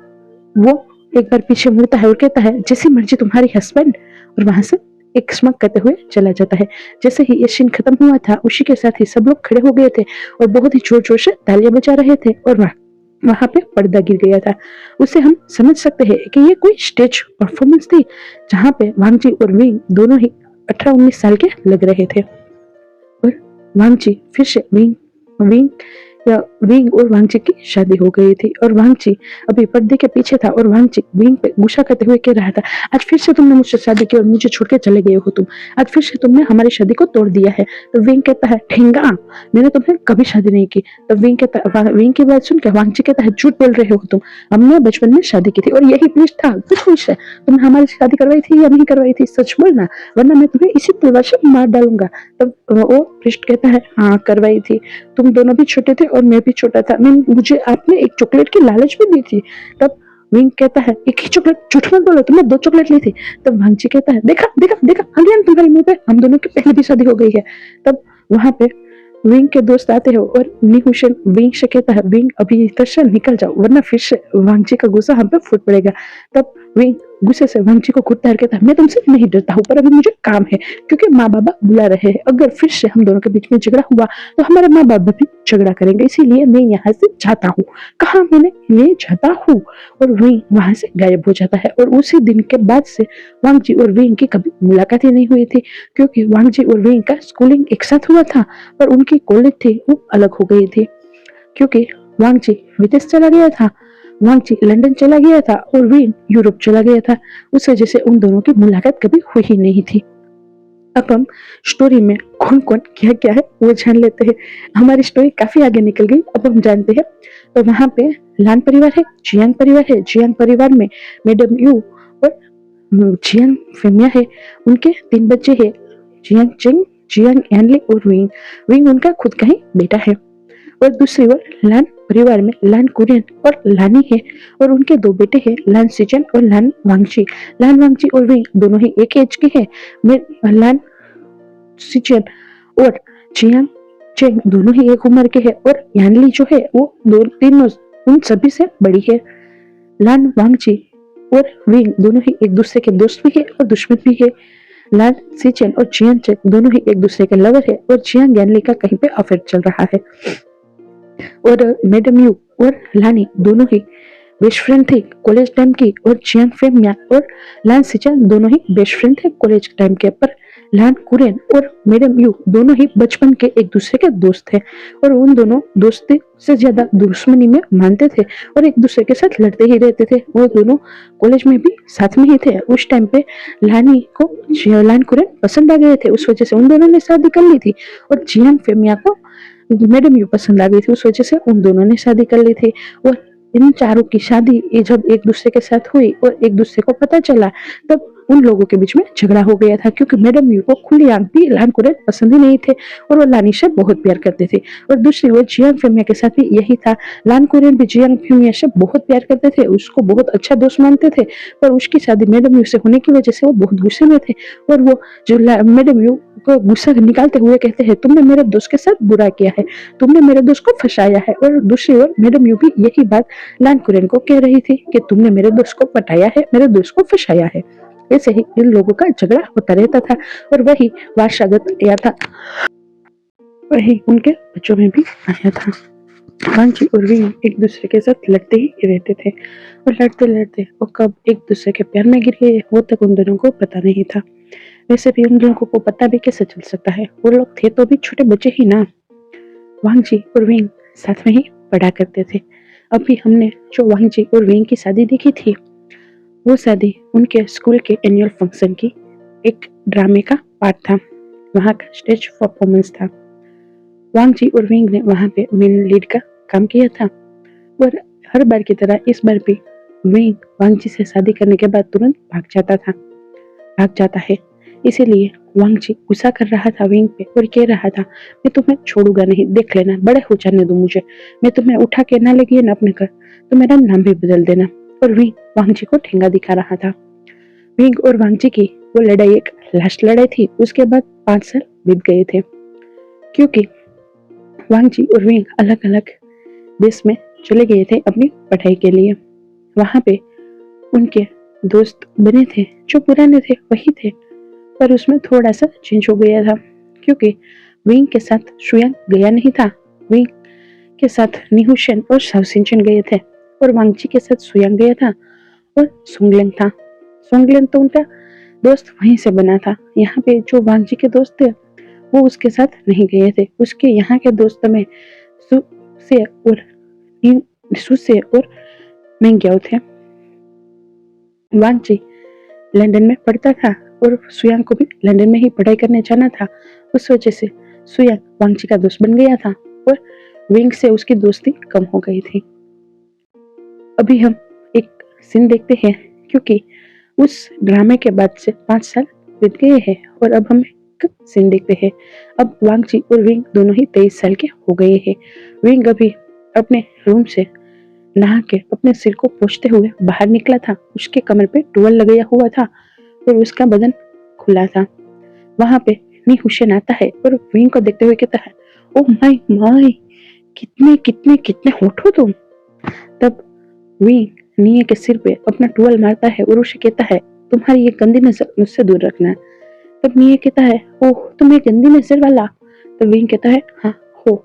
वो एक बार पीछे मुड़ता है और कहता है, जैसी मर्जी तुम्हारी हस्बैंड, और वहां से एक स्मक करते हुए चला जाता है। जैसे ही ये सीन खत्म हुआ था, उसी के साथ ही सब लोग खड़े हो गए थे और बहुत ही जोर जोर से तालियां बजा रहे थे, और वहां पे पर्दा गिर गया था। उससे हम समझ सकते हैं कि ये कोई स्टेज परफॉर्मेंस थी, जहाँ पे वांगजी और विंग दोनों ही 18-19 साल के लग रहे थे। और वांगजी फिर से विंग विंग और वांगची की शादी हो गई थी, और वांगची अभी पर्दे के पीछे था, और वांगची विंग पे गुस्सा करते हुए कह रहा था, आज फिर से तुमने मुझसे शादी की और मुझे छोड़ के चले गए हो तुम, आज फिर से तुमने हमारी शादी को तोड़ दिया है। तो विंग कहता है, ठेंगा, मैंने तुम्हें कभी शादी नहीं की। तो विंग की बात सुन के वांगची कहता है, झूठ बोल रहे हो तुम, हमने बचपन में शादी की थी और यही प्लीज था, कुछ खुश है, तुमने हमारी शादी करवाई थी या नहीं करवाई थी, सच बोलना, वरना मैं तुम्हें इसी तलवार से मार डालूंगा। तब वो पृष्ठ कहता है, हाँ करवाई थी, तुम दोनों भी छोटे थे और मैं भी छोटा था, मुझे आपने एक चॉकलेट की लालच भी दी थी। तब विंग कहता है, एक ही चॉकलेट, झूठ मत बोलो, तुमने 2 चॉकलेट ली थी। तब वांगची कहता है, देखा देखा देखा, अगेन तुम्हारे मुंह पे, हम दोनों की पहले भी शादी हो गई है। तब वहां पे विंग के दोस्त आते हो और निहुशन विंग से कहता है, विंग अभी इधर से निकल जाओ, वरना फिर से वांगची का गुस्सा हम पे फूट पड़ेगा। तब विंग गुस्से से वांगजी को घूरता है, कहता है मैं तुमसे नहीं डरता हूँ, पर अभी मुझे काम है क्योंकि माँ बाबा बुला रहे हैं। अगर फिर से हम दोनों के बीच में झगड़ा हुआ तो हमारे माँ बाबा भी झगड़ा करेंगे, इसीलिए मैं यहाँ से जाता हूँ। कहा मैंने मैं जाता हूँ, और वही वहां से गायब हो जाता है। और उसी दिन के बाद से वांगजी और वेंग की कभी मुलाकात ही नहीं हुई थी, क्योंकि वांगजी और वेंग का स्कूलिंग एक साथ हुआ था, पर उनकी कॉलेज थी वो अलग हो गई थी, क्योंकि वांगजी विदेश चला गया था, वांगजी लंदन चला गया था और वेंग यूरोप चला गया था। उस वजह से उन दोनों की मुलाकात कभी हुई ही नहीं थी। अब हम स्टोरी में कौन कौन क्या क्या है वो जान लेते हैं। हमारी स्टोरी काफी आगे निकल गई, अब हम जानते हैं। तो वहां पे लान परिवार है, जियांग परिवार है। जियांग परिवार में मैडम यू और जियांग फेमिया है। उनके 3 बच्चे हैं, जियांग चिंग, जियांग एनली और विंग। विंग उनका खुद का ही बेटा है। और दूसरी ओर लान परिवार में लान कुरियन और लानी है, और उनके 2 बेटे हैं, लान सिचन और लान वांगची। लान वांगची और विंग दोनों ही एक एज के हैं। लान सिचन और जियांग चेंग दोनों ही एक उम्र के हैं, और यानली जो है वो दो तीनों उन सभी से बड़ी है। लान वांगची और विंग दोनों ही एक दूसरे के दोस्त भी है और दुश्मन भी है। लान सिचन और जियांग चेंग दोनों ही एक दूसरे के लवर है, और जियांग यानली का कहीं पे अफेयर चल रहा है। और मैडम यू और लानी दोनों ही बेस्ट फ्रेंड थे कॉलेज टाइम की, और जियांग फेमिया और लान सिचन दोनों ही बेस्ट फ्रेंड थे कॉलेज टाइम के। पर लान कुरेन और मैडम यू दोनों ही बचपन के एक दूसरे के दोस्त थे, और उन दोनों दोस्ती से ज्यादा दुश्मनी में मानते थे और एक दूसरे के साथ लड़ते ही रहते थे। वो दोनों कॉलेज में भी साथ में ही थे। उस टाइम पे लानी को लान कुरेन पसंद आ गए थे, उस वजह से उन दोनों ने शादी कर ली थी। और जियांग फेमिया को मैडम यू पसंद आ गई थी, उस वजह से उन दोनों ने शादी कर ली थी। और इन चारों की शादी जब एक दूसरे के साथ हुई और एक दूसरे को पता चला, तब उन लोगों के बीच में झगड़ा हो गया था, क्योंकि मैडम यू को खुलेआम भी लान कुरेन पसंद ही नहीं थे और वो लानी से बहुत प्यार करते थे। और दूसरी ओर जियांग फेमिया के साथ भी यही था। लान कुरेन भी जियांग फेमिया से बहुत प्यार करते थे, उसको बहुत अच्छा दोस्त मानते थे, पर उसकी शादी मैडम यू से होने की वजह से वो बहुत गुस्से में थे। और वो जो मैडम यू को गुस्सा निकालते हुए कहते हैं, तुमने मेरे दोस्त के साथ बुरा किया है, तुमने मेरे दोस्त को फंसाया है। और दूसरी ओर मैडम यू भी यही बात लान कुरेन को कह रही थी कि तुमने मेरे दोस्त को पटाया है, मेरे दोस्त को फंसाया है। ऐसे ही इन लोगों का झगड़ा होता रहता था, और वही वारसागत आया था, वही उनके बच्चों में भी आया था। वांगजी और विंग एक दूसरे के साथ लड़ते ही रहते थे, और लड़ते लड़ते वो कब एक दूसरे के प्यार में गिर गए वो तक उन दोनों को पता नहीं था। वैसे भी उन लोगों को पता भी कैसे चल सकता है, वो लोग थे तो भी छोटे बच्चे ही ना। वांगजी और विंग साथ में ही पढ़ा करते थे। अभी हमने जो वांगजी और विंग की शादी देखी थी, वो शादी उनके स्कूल के एनुअल फंक्शन की एक ड्रामे का पार्ट था, वहाँ का स्टेज परफॉर्मेंस था। वांगजी और विंग ने वहाँ पे मेन लीड का काम किया था। और हर बार की तरह इस बार भी विंग वांगजी से शादी करने के बाद तुरंत भाग जाता है। इसीलिए वांगजी गुस्सा कर रहा था विंग पे और कह रहा था, मैं तुम्हें छोड़ूंगा नहीं, देख लेना, बड़े हो जाने दो मुझे, मैं तुम्हें उठा के ना ले गई ना अपने घर तो मेरा नाम भी बदल देना। और विंग वांगजी को ठेंगा दिखा रहा था। विंग और वांगजी की वो लड़ाई एक लास्ट लड़ाई थी, उसके बाद 5 साल बीत गए थे, क्योंकि वांगजी और विंग अलग अलग देश में चले गए थे अपनी पढ़ाई के लिए। वहां पे उनके दोस्त बने थे, जो पुराने थे वही थे, पर उसमें थोड़ा सा चेंज हो गया था, क्योंकि विंग के साथ शुयांग गया नहीं था, विंग के साथ निहुशन और शाओसिंचन गए थे, और वांगजी के साथ शुयांग गया था और सुंगलेंग था। सुंगलेंग तो उनका दोस्त वहीं से बना था। यहाँ पे जो वांगजी के दोस्त थे वो उसके साथ नहीं गए थे, उसके यहाँ के दोस्त में सुसे और मेंग्याओ थे। वांगजी लंदन में पढ़ता था और सुयांग को भी लंदन में ही पढ़ाई करने जाना था, उस वजह से सुयांग वांगजी का दोस्त बन गया था और विंग से उसकी दोस्ती कम हो गई थी। अभी हम एक सीन देखते हैं, क्योंकि उस ड्रामे के बाद से 5 साल बीत गए हैं, और अब हम एक सीन देखते हैं। अब वांगजी और विंग दोनों ही 23 साल के हो गए हैं। विंग अभी अपने रूम से नहा के अपने सिर को पोंछते हुए बाहर निकला था। उसके कमर पे टॉवल लगाया हुआ था और उसका बदन खुला था। वहां पे नी हुसैन आता है और विंग को देखते हुए कहता है, ओ माय माय, कितने कितने कितने होठ हो तुम। तब विंग निये के सिर पे अपना टुवल मारता है और उसे कहता है, तुम्हारी ये गंदी नजर मुझसे दूर रखना। तब निये कहता है, ओह तुम ये गंदी नजर वाला। तब विंग कहता है, हाँ हो।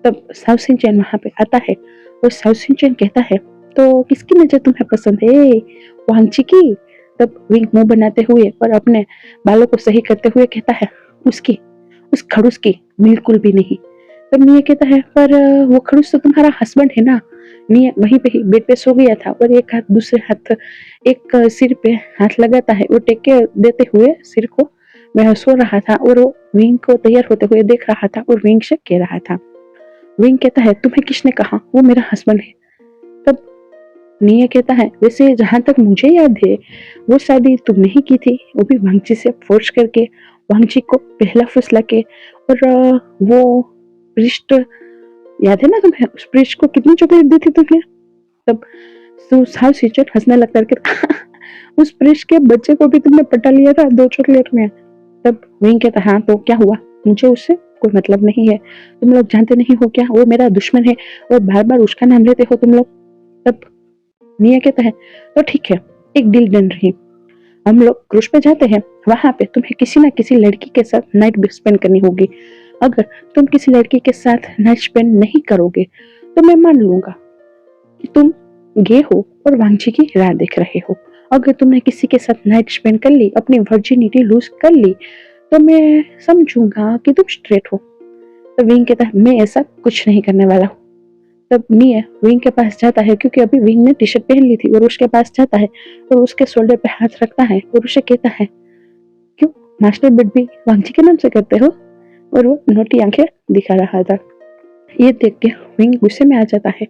तब साउथ सिंचन वहां पे आता है और साउथ सिंचन कहता है, तो किसकी नजर तुम्हें पसंद है, वांगची की। तब विंग मुंह बनाते हुए और अपने बालों को सही करते हुए कहता है, उसकी, उस खड़ूस की, बिल्कुल भी नहीं। तब निये कहता है, पर वो खड़ूस तो तुम्हारा हस्बैंड है ना। निये वहीं पे ही बेड पे सो गया था और एक हाथ दूसरे हाथ एक सिर पे हाथ लगाता है और टेके देते हुए सिर को वह सो रहा था और वो विंग को तैयार होते हुए देख रहा था और विंग से कह रहा था। विंग कहता है, तुम्हें किसने कहा वो मेरा हस्बैंड है। तब निये कहता है, वैसे जहां तक मुझे याद है वो शादी तुमने ही की थी, वो भी वांगची से फोर्स करके, वांगची को पहला फुसला के। और वो पृष्ठ याद है ना तुम्हें, उस पृष्ठ को कितनी चॉकलेट दी थी तुमने। तब साउथ सिंचन हंसने लगता है, उस पृष्ठ के बच्चे को भी तुमने पटा लिया था 2 चॉकलेट में। तब विंग कहता, हाँ तो क्या हुआ, मुझे उससे कोई मतलब नहीं है, तुम लोग जानते नहीं हो क्या, वो मेरा दुश्मन है और बार बार उसका नाम लेते हो तुम लोग। तब निया कहता है, तो ठीक है, एक डील डन रही, हम लोग क्रूज पे जाते हैं, वहां पे तुम्हें किसी ना किसी लड़की के साथ नाइट स्पेंड करनी होगी। अगर तुम किसी लड़की के साथ नाइट स्पेंड नहीं करोगे तो मैं मान लूंगा कि तुम गे हो और वांगची की राह देख रहे हो। अगर तुमने किसी के साथ नाइट स्पेंड कर ली, अपनी वर्जिनिटी लूज कर ली, तो मैं समझूंगा कि तुम स्ट्रेट हो। तो विंग कहता है, मैं ऐसा कुछ नहीं करने वाला हूँ। तब निये विंग के पास जाता है, क्योंकि अभी विंग ने टी शर्ट पहन ली थी, और उसके पास जाता है और उसके शोल्डर पे हाथ रखता है और उसे कहता है, क्यों मास्टर बेड भी वांगची के नाम से करते हो। और वो नोटी आंखें दिखा रहा था। ये देख के विंग गुस्से में आ जाता है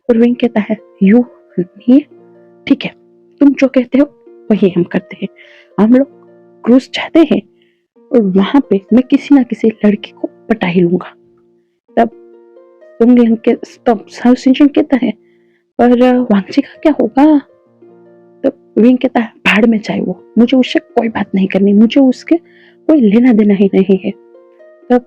और विंग कहता है, यू ये ठीक है, तुम जो कहते हो वही हम करते हैं, हम लोग क्रूज चाहते हैं और वहां पे मैं किसी ना किसी लड़की को पटा ही लूंगा। तब तुंगलिंग के तब साउथ सिंचन कहता है, पर वांगची का क्या होगा। तब विंग कहता है, भाड़ में जाए वो, मुझे उससे कोई बात नहीं करनी, मुझे उसके कोई लेना देना ही नहीं है। तब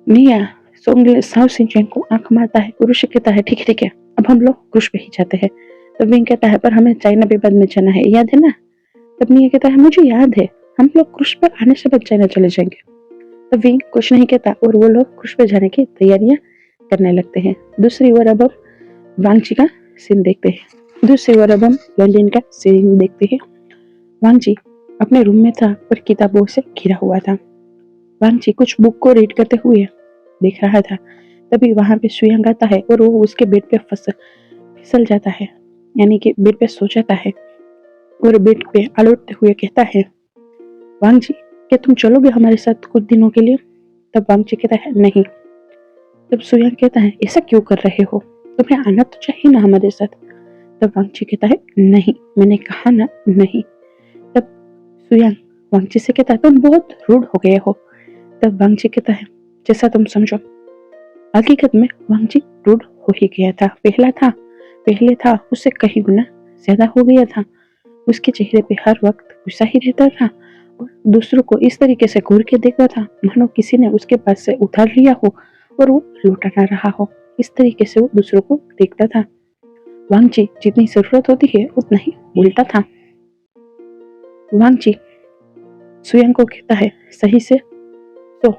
निया साउथ सिंचन को आंख मारता है और उसे कहता है, ठीक है, अब हम लोग क्रूज पे ही जाते हैं। तब विंग कहता है, पर हमें चाइना पे बाद में जाना है, याद है ना। तब निया कहता है, मुझे याद है, हम लोग क्रूज पर आने से बाद चाइना चले जाएंगे। तब विंग कुछ नहीं कहता और वो लोग क्रूज पे जाने की तैयारियां करने लगते हैं। दूसरी ओर अब हम वांगची का सीन देखते हैं। दूसरी ओर अब हम लंदन का सीन देखते हैं। वांगची अपने रूम में था और किताबों से घिरा हुआ था। वांगची कुछ बुक को रीड करते हुए देख रहा था। तभी वहां पे सुयांग आता है और वो उसके बेड पे फिसल जाता है, यानी कि बेड पे सो जाता है और बेड पे आलोटते हुए कहता है, वांगची क्या तुम चलोगे हमारे साथ कुछ दिनों के लिए। तब वांगची कहता है, नहीं। तब सुयांग कहता है, ऐसा क्यों कर रहे हो, तुम्हें आना तो चाहिए ना हमारे साथ। तब वांगची कहता है, नहीं, मैंने कहा ना नहीं। तब सुयांग वांगची से कहता है, तुम बहुत रूड हो गए हो। तब वांगची कहता है, जैसा तुम समझो। हकीकत में वांगची रूड हो ही गया था, पहले था उससे कहीं गुना ज्यादा हो गया था। उसके चेहरे पे हर वक्त गुस्सा ही रहता था और दूसरों को इस तरीके से घूर के देखता था मानो किसी ने उसके पास से उधार लिया हो और वो लौटा ना रहा हो। इस तरीके से वो दूसरों को देखता था। वांगची जितनी जरूरत होती है उतना ही बोलता था। वांगची सुयांग को कहता है, सही से तो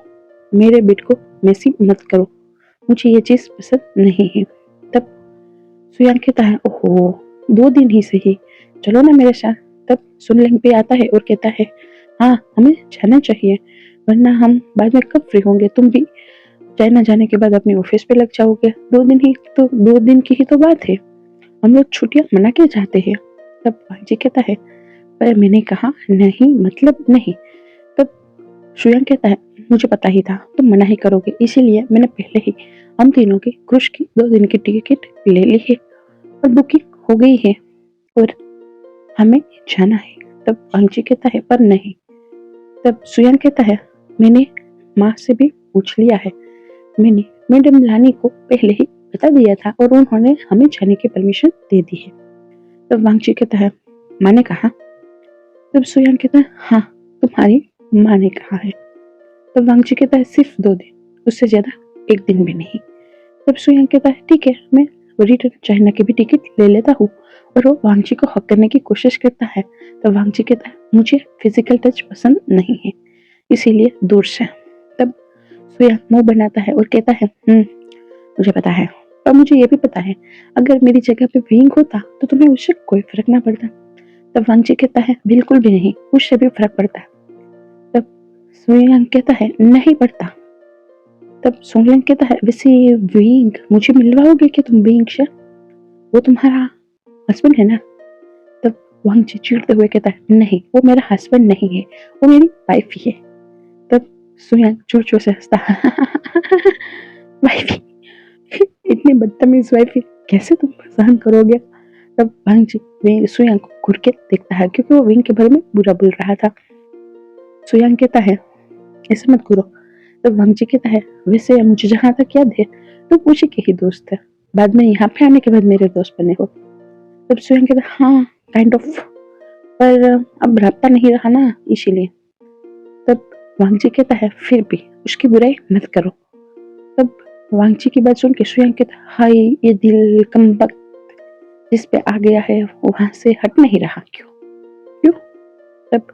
मेरे बेट को मैसी मत करो, मुझे ये चीज पसंद नहीं है। तब सुयांग कहता है, ओहो 2 दिन ही सही, चलो ना मेरे साथ। तब सुनलिंग पे आता है और कहता है, हाँ हमें जाना चाहिए, वरना हम बाद में कब फ्री होंगे, तुम भी चाइना जाने के बाद अपने ऑफिस पे लग जाओगे। 2 दिन की ही तो बात है, हम लोग छुट्टियां मना के जाते हैं। तब वांगची कहता है, पर मैंने कहा नहीं, मतलब नहीं। तब सुयांग कहता है, मुझे पता ही था तुम मना ही करोगे, इसीलिए मैंने पहले ही हम तीनों की क्रूज की 2 दिन की टिकट ले ली है और बुकिंग हो गई है और हमें जाना है। तब वांगची कहता है, पर नहीं। तब सुयांग कहता है, मैंने माँ से भी पूछ लिया है, मैंने मैडम लानी को पहले ही बता दिया था और उन्होंने हमें जाने की परमिशन दे दी है। तब वांगची कहता है, माँ ने कहा। तब सुयांग कहता है, हाँ तुम्हारी माँ ने कहा है। तब वांगची कहता है, सिर्फ 2 दिन, उससे ज्यादा 1 दिन भी नहीं। तब सुयांग कहता है, ठीक है, मैं वो रिटर्न चाइना की भी टिकट ले लेता हूँ और वो वांगची को हक करने की कोशिश करता है। तो वांगची कहता है मुझे फिजिकल टच पसंद नहीं है, इसीलिए दूर से। तब सुयांग मुंह बनाता है और कहता है मुझे पता है, और मुझे ये भी पता है अगर मेरी जगह पे विंग होता तो तुम्हें उससे कोई फर्क ना पड़ता। तब वांगची कहता है बिल्कुल भी नहीं, उससे भी फर्क पड़ता है। तब सुयांग कहता है नहीं पड़ता। तब सुंगलिंग कहता है वैसे विंग मुझे मिलवाओगे कि तुम विंग से, वो तुम्हारा हस्बैंड है ना। तब वांगची चिढ़ते हुए कहता है नहीं, वो मेरा हस्बैंड नहीं है, वो मेरी वाइफ ही है। तब सुयांग जोर जोर से हंसता है वाइफ, इतनी बदतमीज वाइफ कैसे तुम सहन करोगे। तब वांगची सुयांग को घूर के देखता है क्योंकि वो विंग के बारे में बुरा बोल रहा था। सुयांग कहता है ऐसे मत करो। तब वांगची कहता है वैसे मुझे जहाँ तक याद है तो उसी के ही दोस्त है, बाद में यहाँ पे आने के बाद मेरे दोस्त बने हो। तब सुयांग कहता है हाँ काइंड ऑफ, पर अब रास्ता नहीं रहा ना इसीलिए। तब वांगची कहता है फिर भी उसकी बुराई मत करो। तब वांगची की बात सुन के सुयांग कहता है हाय ये दिल कमबख्त जिस पे आ गया है वहां से हट नहीं रहा, क्यों क्यों। तब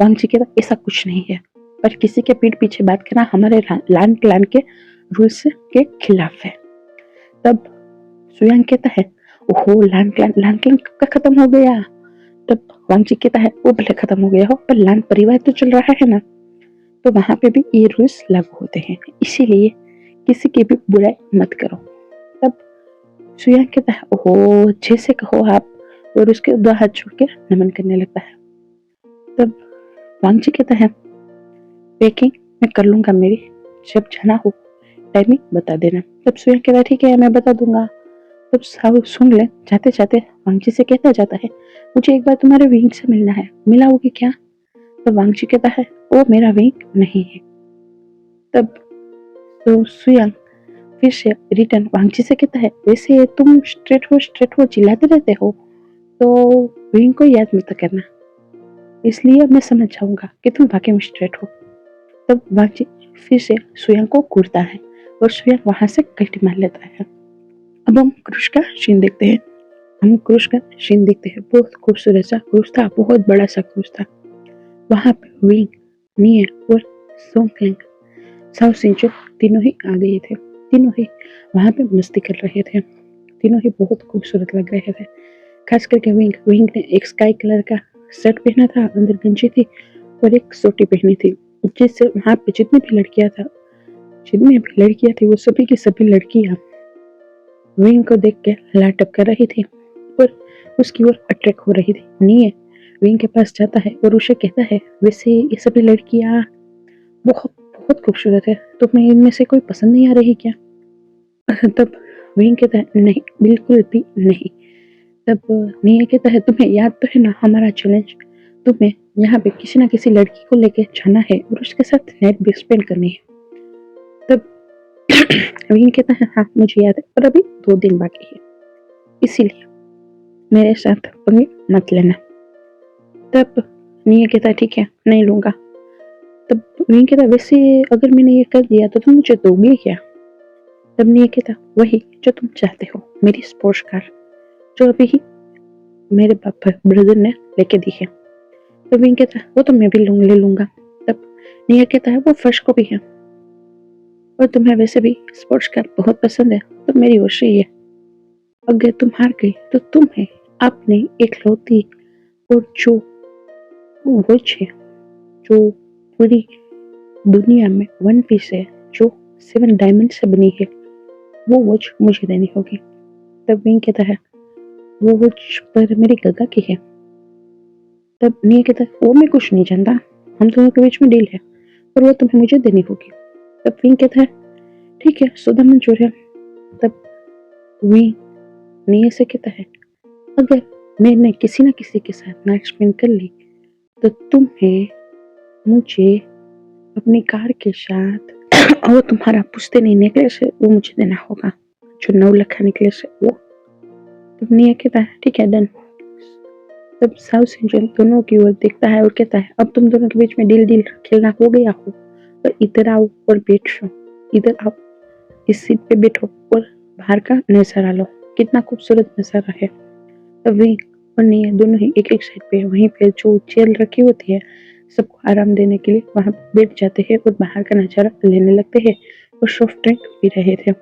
वांगची कहता ऐसा कुछ नहीं है, पर किसी के पीठ पीछे बात करना हमारे लान क्लान के रूल्स के खिलाफ है। तब सुयांग कहता है ओहो लान क्लान का खत्म हो गया। तब वांगची कहता है वो भले खत्म हो गया हो पर लान परिवार तो चल रहा है ना, तो वहां पे भी ये रूल्स लागू होते हैं, इसीलिए किसी की भी बुराई मत करो। तब सुयांग कहता है ओहो जैसे कहो आप, और उसके दो हाथ छोड़ के नमन करने लगता है। तब वांगची कहता है पैकिंग मैं कर लूंगा मेरी, जब जाना हो टाइमिंग बता देना। तब सुयांग कहता है ठीक है मैं बता दूंगा। तब साहु सुन ले जाते जाते वांगची से कहता जाता है मुझे एक बार तुम्हारे विंग से मिलना है, मिलाओगे क्या। तब वांगची कहता है वो मेरा विंग नहीं है। तब तो सुयांग फिर से रिटर्न वांगची से कहता है वैसे तुम स्ट्रेट हो चिल्लाते रहते हो, तो विंग को याद मत करना, इसलिए मैं समझ जाऊंगा कि तुम वाकई में स्ट्रेट हो। तब वांगची फिर से सुयांग को घूरता है और सुयांग वहां से गलती मार लेता है। अब हम क्रूज का सीन देखते हैं। बहुत खूबसूरत सा क्रूज था, बहुत बड़ा सा क्रूज था। वहां पे विंग, निये और सोंगलिंग साउथ सिंचो तीनों ही आ गए थे। तीनों ही वहां पे मस्ती कर रहे थे। तीनों ही बहुत खूबसूरत लग रहे थे। खास करके विंग ने एक स्काई कलर का शर्ट पहना था, अंदर गंजी थी और एक सोटी पहनी थी, जिससे वहां पे जितनी भी लड़कियां थी वो सभी की सभी लड़कियां विंग को देख के लाटप कर रही थी और उसकी ओर अट्रैक्ट हो रही थी। निये विंग के पास जाता है और उसे कहता है वैसे ये सभी लड़कियां बहुत बहुत खूबसूरत है, तुम्हें इनमें से कोई पसंद नहीं आ रही क्या। तब विंग कहता है नहीं बिल्कुल भी नहीं। तब निये कहता है तुम्हें याद तो है ना हमारा चैलेंज, तुम्हें यहाँ पे किसी ना किसी लड़की को लेके जाना है और उसके साथ नाइट भी स्पेंड करनी है। तब विंग कहता है हाँ मुझे याद है, पर अभी 2 दिन बाकी है, इसीलिए मेरे साथ पंगे मत लेना। तब निये कहता है ठीक है नहीं लूंगा। तब विंग कहता है वैसे अगर मैंने ये कर दिया तो तुम मुझे दोगे क्या। तब निये कहता वही जो तुम चाहते हो, मेरी स्पोर्ट्स कार जो अभी ही मेरे ब्रदर ने लेके दी है। तो विंग कहता है वो तो मैं भी ले लूंगा। तब निये कहता है वो फर्स्ट को भी है और तुम्हें वैसे भी स्पोर्ट्स कार बहुत पसंद है, तो मेरी ओर से ये, अगर तुम हार गई तो तुम्हें अपने इकलौती और जो वॉच है जो पूरी दुनिया में 1 पीस है, जो 7 डायमंड से बनी है, वो वॉच मुझे देनी होगी। तब विंग कहता है वो वॉच पर मेरी गगा की है। तब निये कहता है वो मैं कुछ नहीं जानता, हम दोनों के बीच में डील है और वो तुम्हें मुझे देनी होगी। तब विंग कहता है ठीक है सौदा मंजूर है। तब विंग निये से कहता है अगर मैंने किसी ना किसी के साथ नाइट स्पेंड कर ली तो तुम्हें मुझे अपनी कार के साथ और तुम्हारा पुश्ते नहीं नेकलेस है वो मुझे देना होगा, जो 9 लाख का नेकलेस है वो। तब निये कहता है ठीक है डन। तब साउथ सिंचन दोनों की ओर देखता है और कहता है अब तुम दोनों के बीच में डील खेलना हो गया हो तो इधर आओ और बैठो, इधर आओ इस सीट पे बैठो और बाहर का नजारा लो, कितना खूबसूरत नजारा है। तभी और नहीं दोनों ही एक एक साइड पे वहीं पे जो चेयर रखी होती है सबको आराम देने के लिए वहां बैठ जाते हैं और बाहर का नजारा लेने लगते हैं और सॉफ्ट ड्रिंक पी रहे थे।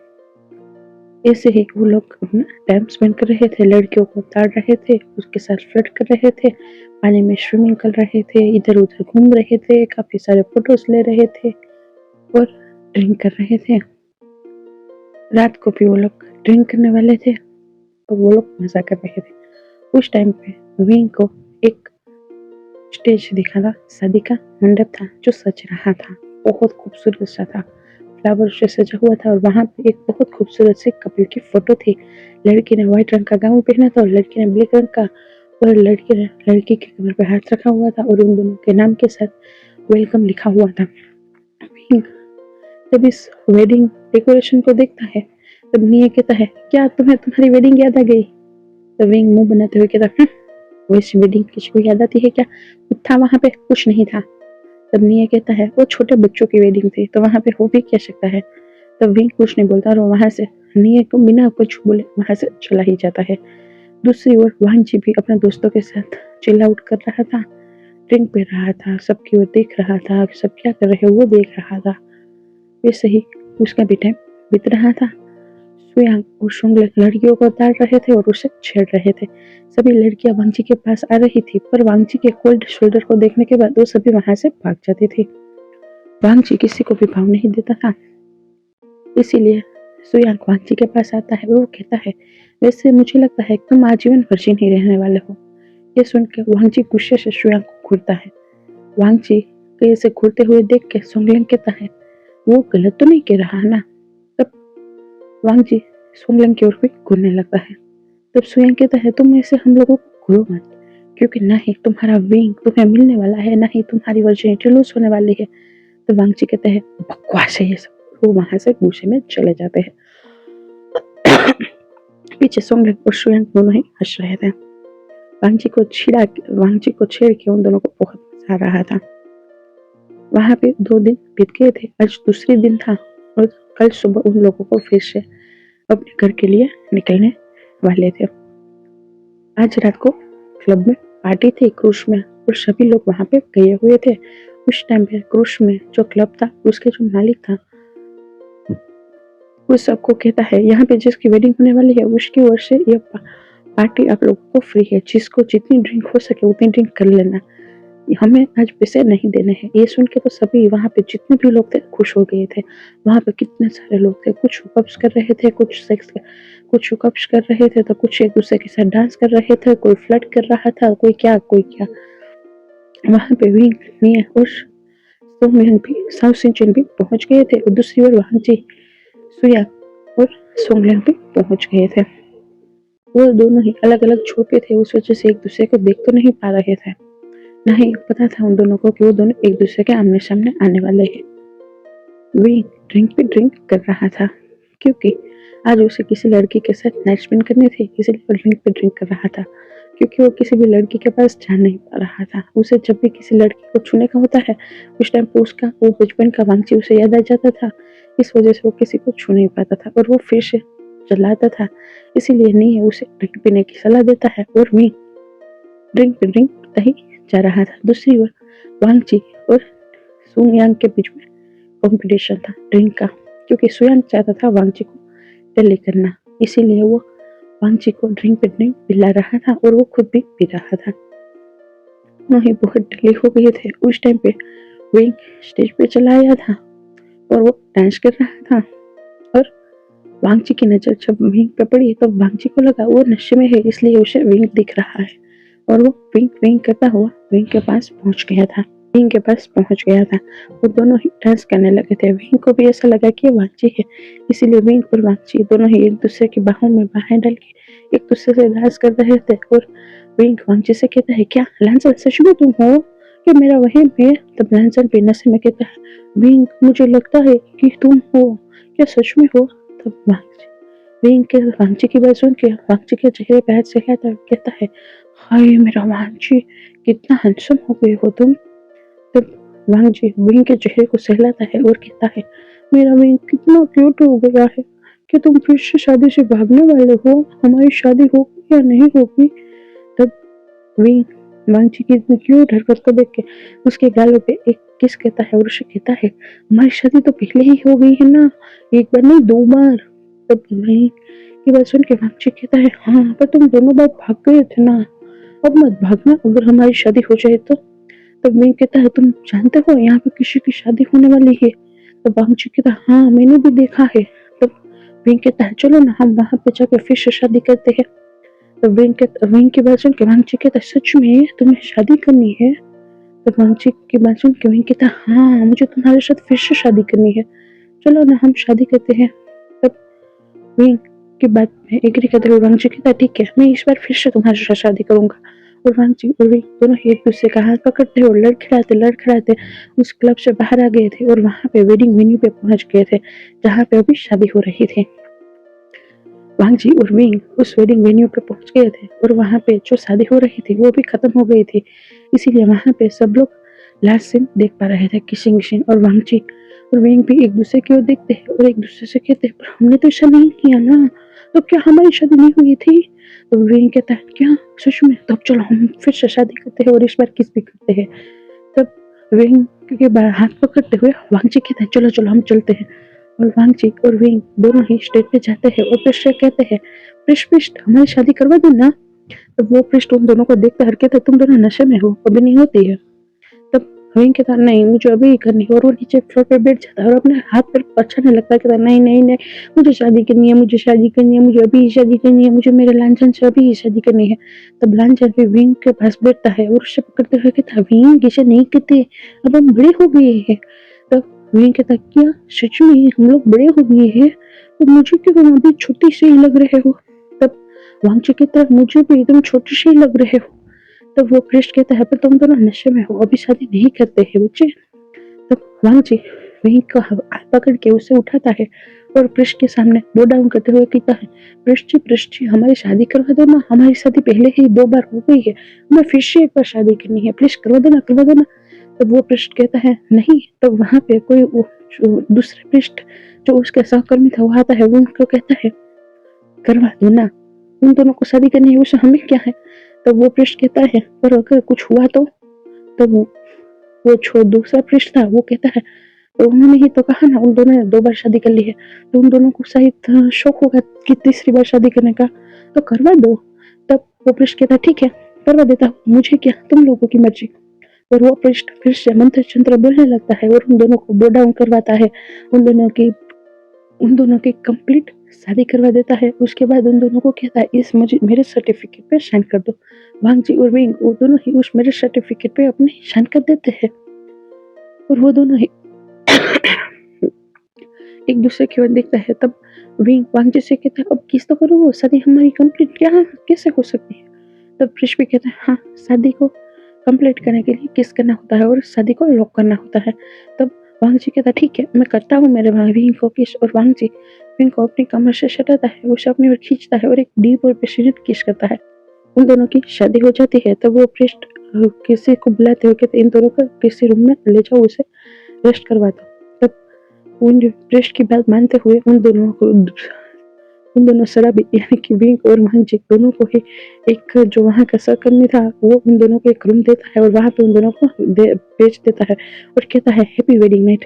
ऐसे ही वो लोग अपना टाइम स्पेंड कर रहे थे, लड़कियों को ताड़ रहे थे, उसके साथ फ्लर्ट कर रहे थे, पानी में स्विमिंग कर रहे थे, इधर उधर घूम रहे थे, काफी सारे फोटोज ले रहे थे और ड्रिंक कर रहे थे। रात को भी वो लोग ड्रिंक करने वाले थे और वो लोग मजा कर रहे थे। उस टाइम पे विंग को एक स्टेज दिखा था, शादी का मंडप था जो सज रहा था, बहुत खूबसूरत सा था, फ्लावर से सजा हुआ था और वहां पे एक बहुत खूबसूरत सी कपल की फोटो थी। लड़की ने व्हाइट रंग का गाउन पहना था और लड़की ने ब्लैक रंग का, और लड़की ने लड़की के कमर पे हाथ रखा हुआ था और उन दोनों के नाम के साथ वेलकम लिखा हुआ था। विंग जब इस वेडिंग डेकोरेशन को देखता है तब निया कहता है, क्या तुम्हें तुम्हारी वेडिंग याद आ गई? तो विंग मुंह बनाते हुए कहता, वैसी वेडिंग किसी को याद आती है क्या? कुछ था वहां पे? कुछ नहीं था। तब निया कहता है, वो छोटे बच्चों की वेडिंग थी तो वहां पे हो भी क्या सकता है। तब विंग कुछ नहीं बोलता और वो वहां से निया को बिना कुछ बोले वहां से चला ही जाता है। दूसरी ओर वांग जी भी अपने दोस्तों के साथ चिल आउट कर रहा था, ड्रिंक पी रहा था, सबकी ओर देख रहा था, सब क्या कर रहे वो देख रहा था। वैसे ही उसका भी टाइम बीत रहा था। सुयांग और शुंगल लड़कियों को ताड़ रहे थे और उसे छेड़ रहे थे। सभी लड़कियां वांगजी के पास आ रही थी पर वांगजी के कोल्ड शोल्डर को देखने के बाद वो सभी वहां से भाग जाती थी। वांगजी किसी को भी भाव नहीं देता था, इसीलिए सुयांग वांगजी के पास आता है और वो कहता है, वैसे मुझे लगता है तुम आजीवन वर्जिन ही रहने वाले हो। ये सुनकर वांगजी गुस्से से सुयांग को घूरता है। वांगजी को ऐसे घूरते हुए देख के सोंगलेंग कहता है, वो गलत तो नहीं कह रहा ना। तब वांगजी सोंगलेंग की ओर भी घूरने लगता है। तब सुयांग कहता है, तुम ऐसे हम लोगों को घूरो मत, क्योंकि ना ही तुम्हारा विंग तुम्हें मिलने वाला है, ना ही तुम्हारी वर्जिनिटी लूज होने वाली है। तो वांगजी कहते हैं, बकवास है ये सब। वो वहां से गुस्से में चले जाते हैं। पीछे सोंगलेंग और सुयांग दोनों ही हंस रहे थे। वांगजी को छेड़ के उन दोनों को बहुत मजा आ रहा था। वहां पे 2 दिन बीत गए थे, आज दूसरे दिन था और कल सुबह उन लोगों को फिर से अपने घर के लिए निकलने वाले थे। आज रात को क्लब में पार्टी थी क्रूज में और सभी लोग वहां पे गए हुए थे। उस टाइम पे क्रूज में जो क्लब था उसके जो मालिक था वो सबको कहता है, यहाँ पे जिसकी वेडिंग होने वाली है उसकी ओर से ये पार्टी आप लोगों को फ्री है, जिसको जितनी ड्रिंक हो सके उतनी ड्रिंक कर लेना, हमें आज पैसे नहीं देने हैं। ये सुन के तो सभी वहां पे जितने भी लोग थे खुश हो गए थे। वहां पे कितने सारे लोग थे, कुछ हुकअप्स कर रहे थे, कुछ हुकअप्स कर रहे थे तो कुछ एक दूसरे के साथ डांस कर रहे थे, कोई फ्लर्ट कर रहा था, कोई क्या कोई क्या। वहां पे विंग निया और सोंगलिंग भी साउथ सिंचन भी पहुंच गए थे और दूसरी ओर वहां जी सुया और सोंगलिंग भी पहुंच गए थे। वो दोनों ही अलग अलग छुपे थे, उस वजह से एक दूसरे को देख तो नहीं पा रहे थे, नहीं पता था उन दोनों को कि वो दोनों एक दूसरे के आमने सामने आने वाले हैं। वे ड्रिंक पे ड्रिंक कर रहा था क्योंकि आज उसे किसी लड़की के साथ नाइट स्पेंड करनी थी, इसलिए वो ड्रिंक पे ड्रिंक कर रहा था। क्योंकि वो किसी भी लड़की के पास जा नहीं पा रहा था, उसे जब भी किसी लड़की को छूने का होता है उस टाइम पे उसका वो बचपन का वांगची उसे याद आ जाता था। इस वजह से वो किसी को छू नहीं पाता था और वो फिर से चलाता था, इसीलिए नहीं उसे ड्रिंक पीने की सलाह देता है और मैं ड्रिंक पे ड्रिंक पीता ही जा रहा था। दूसरी ओर वांगची और सुयांग के बीच में कंपटीशन था ड्रिंक का, क्योंकि सुयांग चाहता था वांगची को टैली करना, इसीलिए वो वांगची को ड्रिंक पे ड्रिंक पिला रहा था और वो खुद भी पी रहा था। दोनों बहुत ढीले हो गए थे। उस टाइम पे विंग स्टेज पे चला आया था और वो डांस कर रहा था और वांगची की नजर जब विंग पे पड़ी तो वांगची को लगा वो नशे में है, इसलिए उसे विंग दिख रहा है और वो विंग विंग करता हुआ विंग के पास पहुंच गया था। वो दोनों ही डांस करने लगे थे। विंग को भी ऐसा लगा कि वांगची है, इसीलिए विंग और वांगची दोनों ही एक दूसरे की बाहों में बाहें डाल के एक दूसरे से डांस कर रहे थे और विंग वांगची से कहता है, क्या लांसल सच में तुम हो क्या मेरा वही है? तब लांसल भी नशे में कहता है, विंग मुझे लगता है कि तुम हो, क्या सच में हो? तब विंग के वांगची की बात सुन के वांगची के चेहरे पे हाथ से कहता है, हाय मेरा वांगची, कितना हैंडसम हो गए हो तुम। तब वांगजी विंग के चेहरे को सहलाता है और कहता है, मेरा विंग कितना क्यूट हो गया है, कि तुम फिर से शादी से भागने वाले हो, हमारी शादी होगी या नहीं होगी। तब विंग वांगची की इतनी क्यूट हरकत को देख के उसके गालों पे एक किस कहता है और उसे कहता है हमारी शादी तो पहले ही हो गई है ना, एक बार नहीं 2 बार। तब विंग की बात सुन के वांगची कहता है हाँ पर तुम दोनों बार भाग गए थे ना, अब मत भागना अगर हमारी शादी हो जाए तो। तब विंग कहता है तुम जानते हो यहाँ पे किसी की शादी होने वाली है। तब वांगची कहता है हाँ मैंने भी देखा है। तब विंग कहता है चलो ना हम वहां पे जाके फिर से शादी करते हैं। तो विंग की बात सुन के वांगची कहता है सच में तुम्हें शादी करनी है। तो वांगची की बात सुन के विंग कहता है हाँ मुझे तुम्हारे साथ फिर से शादी करनी है, चलो ना हम शादी करते हैं। तब विंग की बात में एग्री करते हुए वांगची कहता है ठीक है मैं इस बार फिर से तुम्हारे साथ शादी करूंगा। और वांगची और विंग दोनों एक दूसरे का हाथ पकड़ते और लड़खड़ाते उस क्लब से बाहर आ गए थे और वहां पे वेडिंग वेन्यू पे पहुंच गए थे जहाँ पे अभी शादी हो रही थी। वांगजी और विंग उस वेडिंग वेन्यू पे पहुंच गए थे और वहां पे जो शादी हो रही थी वो भी खत्म हो गई थी, इसीलिए वहां पे सब लोग लास्ट सीन देख पा रहे थे किसिंग सीन। और वांगजी और विंग भी एक दूसरे की ओर देखते हैं और एक दूसरे से कहते हैं पर हमने तो ऐसा नहीं किया ना, तो क्या हमारी शादी नहीं हुई थी। तो विंग कहता है क्या सच में, तब चलो हम फिर से शादी करते हैं और इस बार किस भी करते हैं। तब विंग के हाथ पकड़ते हुए वांगजी कहते हैं चलो चलो हम चलते हैं। और वांगची और विंग दोनों ही स्टेज पे जाते हैं और पृष्ठ से कहते हैं पृष्ठ हमारी शादी करवा दो ना। तो वो पृष्ठ उन दोनों को देखते हर कहते तुम दोनों नशे में हो अभी नहीं होती है। तब विंग कहता नहीं मुझे अभी ही करनी है और वो नीचे फ्लोर पे बैठ जाता है और अपने हाथ पर अच्छा नहीं लगता, कहता नहीं नहीं नहीं मुझे शादी करनी है, मुझे शादी करनी है, मुझे अभी ही शादी करनी है, मुझे मेरे लांछन से अभी ही शादी करनी है। तब लांछन भी विंग के पास बैठता है और उससे पकड़ते हुए कहता विंग ऐसे नहीं कहते, अब हम बड़े हो गए हैं। तब विंग कहता क्या सच में हम लोग बड़े हो गए हैं, तो मुझे क्यों तुम अभी छोटी सी ही लग रहे हो। तब वांगची की तरफ मुझे भी एकदम छोटी सी ही लग रहे हो। तब वो पृष्ठ कहता है पर तुम दोनों नशे में हो अभी शादी नहीं करते हैं बच्चे। तब वांगजी वहीं का हाथ पकड़ के उसे उठाता है और पृष्ठ के सामने बो डाउन करते हुए कहता है पृष्ठ जी हमारी शादी करवा दो ना, हमारी शादी पहले ही 2 बार हो गई है, हमें फिर से एक बार शादी करनी है, प्लीज करवा देना करवा देना। तब वो पृष्ठ कहता है नहीं। तब वहां पे कोई दूसरे पृष्ठ जो उसका सहकर्मी था वो आता है, वो उनको कहता है करवा दो ना, उन दोनों को शादी करनी है उससे हमें क्या है। तब वो पृष्ठ कहता है पर अगर कुछ हुआ तो। तब वो जो दूसरा पृष्ठ था वो कहता है तो उन्होंने ही तो कहा ना उन दोनों ने 2 बार शादी कर ली है, तो उन दोनों को शायद शौक होगा कि तीसरी बार शादी करने का, तो करवा दो। तब वो पृष्ठ कहता ठीक है करवा देता हूँ, मुझे क्या तुम लोगों की मर्जी। और वो पृष्ठ फिर से मंत्र चंत्र बोलने लगता है और उन दोनों को बो डाउन करवाता है, उन दोनों की कंप्लीट शादी करवा देता है। उसके बाद उन दोनों को कहता है इस मुझे मेरे सर्टिफिकेट पे साइन कर दो। वांगजी और विंग वो दोनों ही उस मेरे सर्टिफिकेट पे अपने साइन कर देते हैं और वो दोनों ही एक दूसरे की ओर देखता है। तब विंग वांगजी से कहता है अब किस तो करो, वो शादी हमारी कंप्लीट क्या कैसे हो सकती है। तब पृष्ठ भी कहता है हाँ शादी को कंप्लीट करने के लिए किस करना होता है और शादी को लॉक करना होता है। तब वांगजी कहता ठीक है मैं करता हूँ मेरे विंग को किस। और वांगजी विंग को अपनी कमर से सटाता है, उसे अपनी ओर खींचता है और एक डीप और पैशनेट किस करता है। उन दोनों की शादी हो जाती है। तब वो पृष्ठ किसी को बुलाते हुए कहते इन दोनों को किसी रूम में ले जाओ, उसे रेस्ट करवा दो। तब उन पृष्ठ की बात मानते हुए उन दोनों शराबी यानी कि विंग और वांगजी दोनों को ही एक जो वहाँ का सहकर्मी था वो उन दोनों को एक रूम देता है और वहाँ पे उन दोनों को बेच देता है और कहता है हैप्पी वेडिंग नाइट।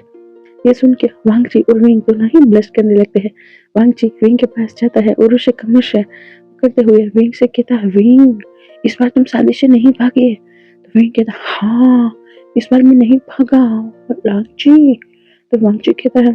ये सुन के वांगजी और विंग दोनों ही ब्लश करने लगते हैं। वांगजी विंग के पास जाता है और उसे कमर से करते हुए विंग से कहता है विंग इस बार तुम शादी से नहीं भागे। तो विंग कहता हाँ इस बार मैं नहीं भागा वांगजी। तो वांगजी कहता है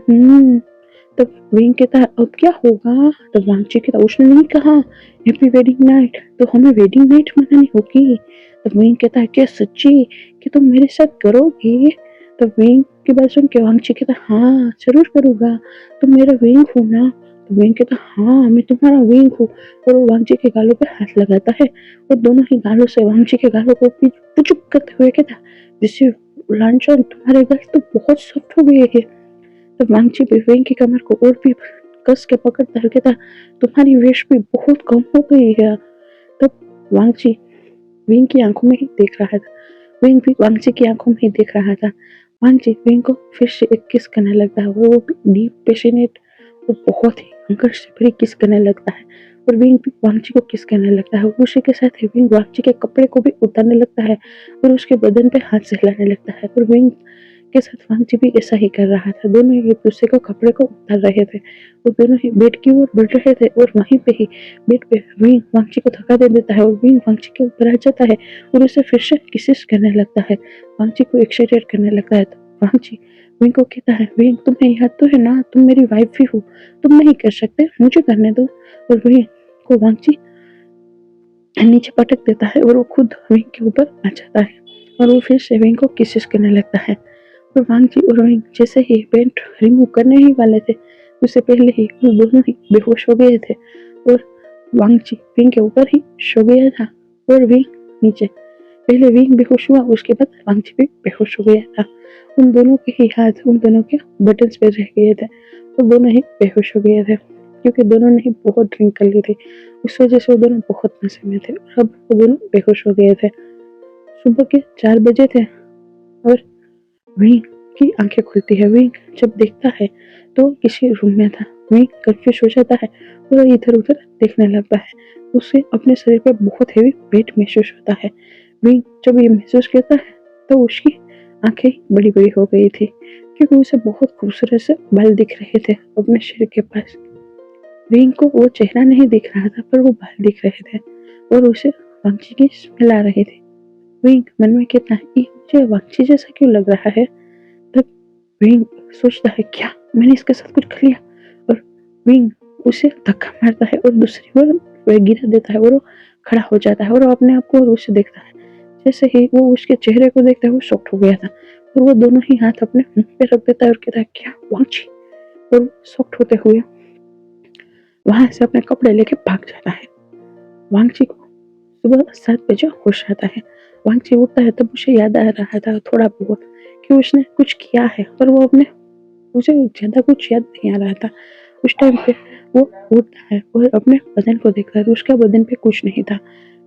तब विंग कहता है अब क्या होगा। तो वांगजी कहता उसने नहीं कहा हैप्पी वेडिंग नाइट, तो हमें वेडिंग नाइट मनानी होगी। तो विंग कहता है क्या सच्ची कि तुम मेरे साथ करोगे। तो विंग की बात सुन के वांगजी कहता हाँ जरूर करूँगा, तुम मेरा विंग हो ना। तो विंग कहता हाँ मैं तुम्हारा विंग हूँ। और वो वांगजी के गालों पे हाथ लगाता है और दोनों ही गालों से वांगजी के गालों को पुचुक करते हुए कहता जिससे लांछन तुम्हारे गाल तो बहुत सॉफ्ट हो गए हैं। तब वांगची भी विंग की कमर को और भी कस के पकड़ता है, कहता तुम्हारी वेश भी बहुत कम हो गई है। तब वांगची विंग की आंखों में ही देख रहा था, विंग भी वांगची की आंखों में ही देख रहा था। वांगची विंग को फिर से एक किस करने लगता है और वो भी डीप पैशनेट और बहुत ही अंकल से फिर किस करने लगता है और विंग भी वांगची को किस करने लगता है और उसी के साथ ही विंग वांगची के कपड़े को भी उतारने लगता है और उसके बदन पे हाथ से हिलाने लगता है और विंग के साथ वांगची भी ऐसा ही कर रहा था। दोनों एक दूसरे को कपड़े को उतार रहे थे और दोनों ही बेड की ओर बढ़ रहे थे और वहीं पे ही बेड पे विंग वांगची को धक्का दे देता है और विंग वांगची के ऊपर आ जाता है और उसे फिर से किसेस करने लगता है, वांगची को एक्साइटेड करने लगता है। तो वांगची विंग को कहता है, विंग तुम्हें याद तो है ना, तुम मेरी वाइफ भी हो, तुम नहीं कर सकते, मुझे करने दो। और विंग को वांगची नीचे पटक देता है और वो खुद विंग के ऊपर आ जाता है और वो फिर से विंग को किसेस करने लगता है। और वांगची और विंग जैसे ही पेंट रिमूव करने ही वाले थे उससे पहले ही वो दोनों ही बेहोश हो गए थे और वांगची विंग के ऊपर ही सो गया था और विंग नीचे। पहले विंग बेहोश हुआ, उसके बाद वांगची भी बेहोश हो गया था। उन दोनों के ही हाथ उन दोनों के बटन्स पे रह गए थे और दोनों ही बेहोश हो गए थे क्योंकि दोनों ने ही बहुत ड्रिंक कर ली थी। उस वजह से वो दोनों बहुत नशे में थे और अब वो दोनों बेहोश हो गए थे। सुबह के 4 बजे थे और विंग की आंखें खुलती है। विंग जब देखता है तो किसी रूम में था। विंग कंफ्यूज हो जाता है और इधर उधर देखने लगता है। उसे अपने शरीर पे बहुत हेवी वेट महसूस होता है। विंग जब ये महसूस करता है तो उसकी आंखें बड़ी बड़ी हो गई थी क्योंकि उसे बहुत खूबसूरत से बाल दिख रहे थे अपने शरीर के पास। विंग को वो चेहरा नहीं दिख रहा था पर वो बाल दिख रहे थे और उसे वांगची की स्मेल आ रही थी। विंग मन में कहता है, ये मुझे वांगची जैसा क्यों लग रहा है। तब विंग सोचता है, क्या मैंने इसके साथ कुछ कर लिया, और विंग उसे धक्का मारता है और दूसरी ओर वह गिरा देता है और वो खड़ा हो जाता है और वो अपने आप को और उसे देखता है। जैसे ही वो उसके चेहरे को देखता है वो शॉक्ड हो गया था और वो दोनों ही हाथ अपने मुंह पे रख देता है और कहता है, क्या वांगची, और शॉक्ड होते हुए वहां से अपने कपड़े लेके भाग जाता है। वांगची को सुबह 7 बजे होश आता है। वांगची उठता है तब उसे याद आ रहा था थोड़ा बहुत कि उसने कुछ किया है पर वो अपने उसे ज्यादा कुछ याद नहीं आ रहा था। उस टाइम पे वो उठता है और अपने बदन को देखता है तो उसका बदन पे कुछ नहीं था,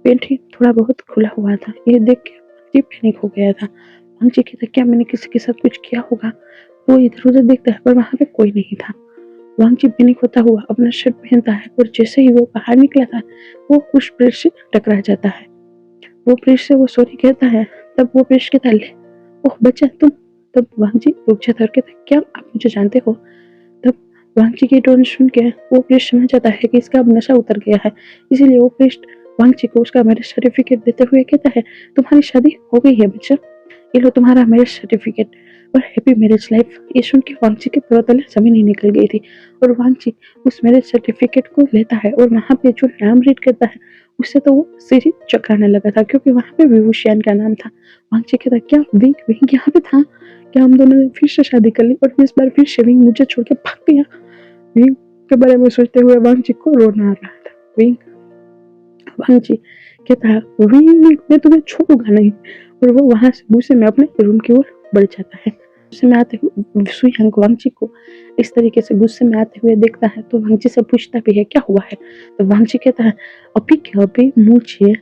पेट ही थोड़ा बहुत खुला हुआ था। ये देख के वांगची पैनिक हो गया था। वांगची कहता, क्या मैंने किसी के साथ कुछ किया होगा। वो इधर उधर देखता है पर वहां पे कोई नहीं था। वांगची पैनिक होता हुआ अपना शर्ट पहनता है और जैसे ही वो बाहर निकला था वो उस ब्रिज से टकरा जाता है। वो ब्रिज से वो सॉरी कहता है तब वो ब्रिज कहता, ले ओह बच्चा तुम। तब वांगची रुक जाता है और कहता, क्या आप मुझे जानते हो। तब वांगची की टोन सुन के वो प्रिस्ट समझ जाता है कि इसका अब नशा उतर गया है, इसीलिए वो प्रिस्ट वांगची को उसका मैरिज सर्टिफिकेट देते हुए कहता है, तुम्हारी शादी हो गई है बच्चा, ये लो तुम्हारा मैरिज सर्टिफिकेट और हैप्पी मैरिज लाइफ। ये सुन के वांगची के पैरों तले जमीन ही निकल गई थी और वांगची उस मैरिज सर्टिफिकेट को लेता है और वहां पे जो नाम रीड करता है उससे तो वो सिर ही चकराने लगा था क्योंकि वहां पे विभूषण का नाम था। वांगची कहता, क्या विंग विंग यहाँ पे था, क्या हम दोनों ने फिर से शादी कर ली और इस बार फिर से विंग मुझे छोड़ के भाग गया। विंग के बारे में सोचते हुए वांगची को रोना आ रहा था। विंग वांगची कहता, विंग मैं तुम्हें छोड़ूंगा नहीं, और वो वहां से गुस्से में अपने रूम की ओर बढ़ जाता है। गुस्से में आते हुए सुयांग वांगची को इस तरीके से गुस्से में आते हुए देखता है तो वांगची से पूछता भी है, क्या हुआ है। तो वांगची कहता है, अभी के अभी मुझे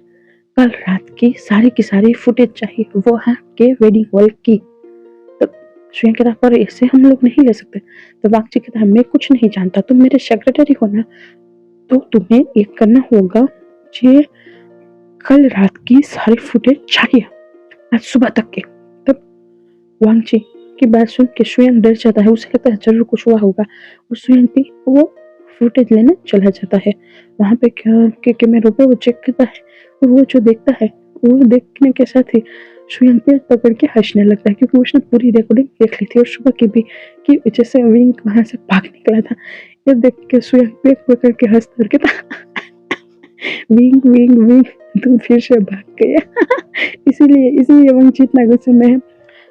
कल रात की सारी फुटेज चाहिए, वो है के वेडिंग हॉल की। तो सुयांग कहता, पर ऐसे हम लोग नहीं ले सकते। तो वांगची कहता है, मैं कुछ नहीं जानता, तुम मेरे सेक्रेटरी हो ना, तो तुम्हें एक करना होगा, मुझे कल रात की सारी फुटेज चाहिए आज सुबह तक के। तब वांगची की बात सुन के सुयांग डर जाता है, उसे लगता है जरूर कुछ हुआ होगा और सुयांग भी वो फुटेज लेने चला जाता है। वहां पे के कैमरों पे वो चेक करता है और वो जो देखता है वो देखने के साथ ही सुयांग पेड़ पकड़ के हंसने लगता है क्योंकि उसने पूरी रिकॉर्डिंग देख ली थी और सुबह की भी कि जैसे विंग वहां से भाग निकला था। ये देख के सुयांग पेड़ पकड़ के हंसता और कहता, विंग विंग विंग तुम फिर से भाग गया। इसीलिए इसीलिए वांगची इतना गुस्से में है।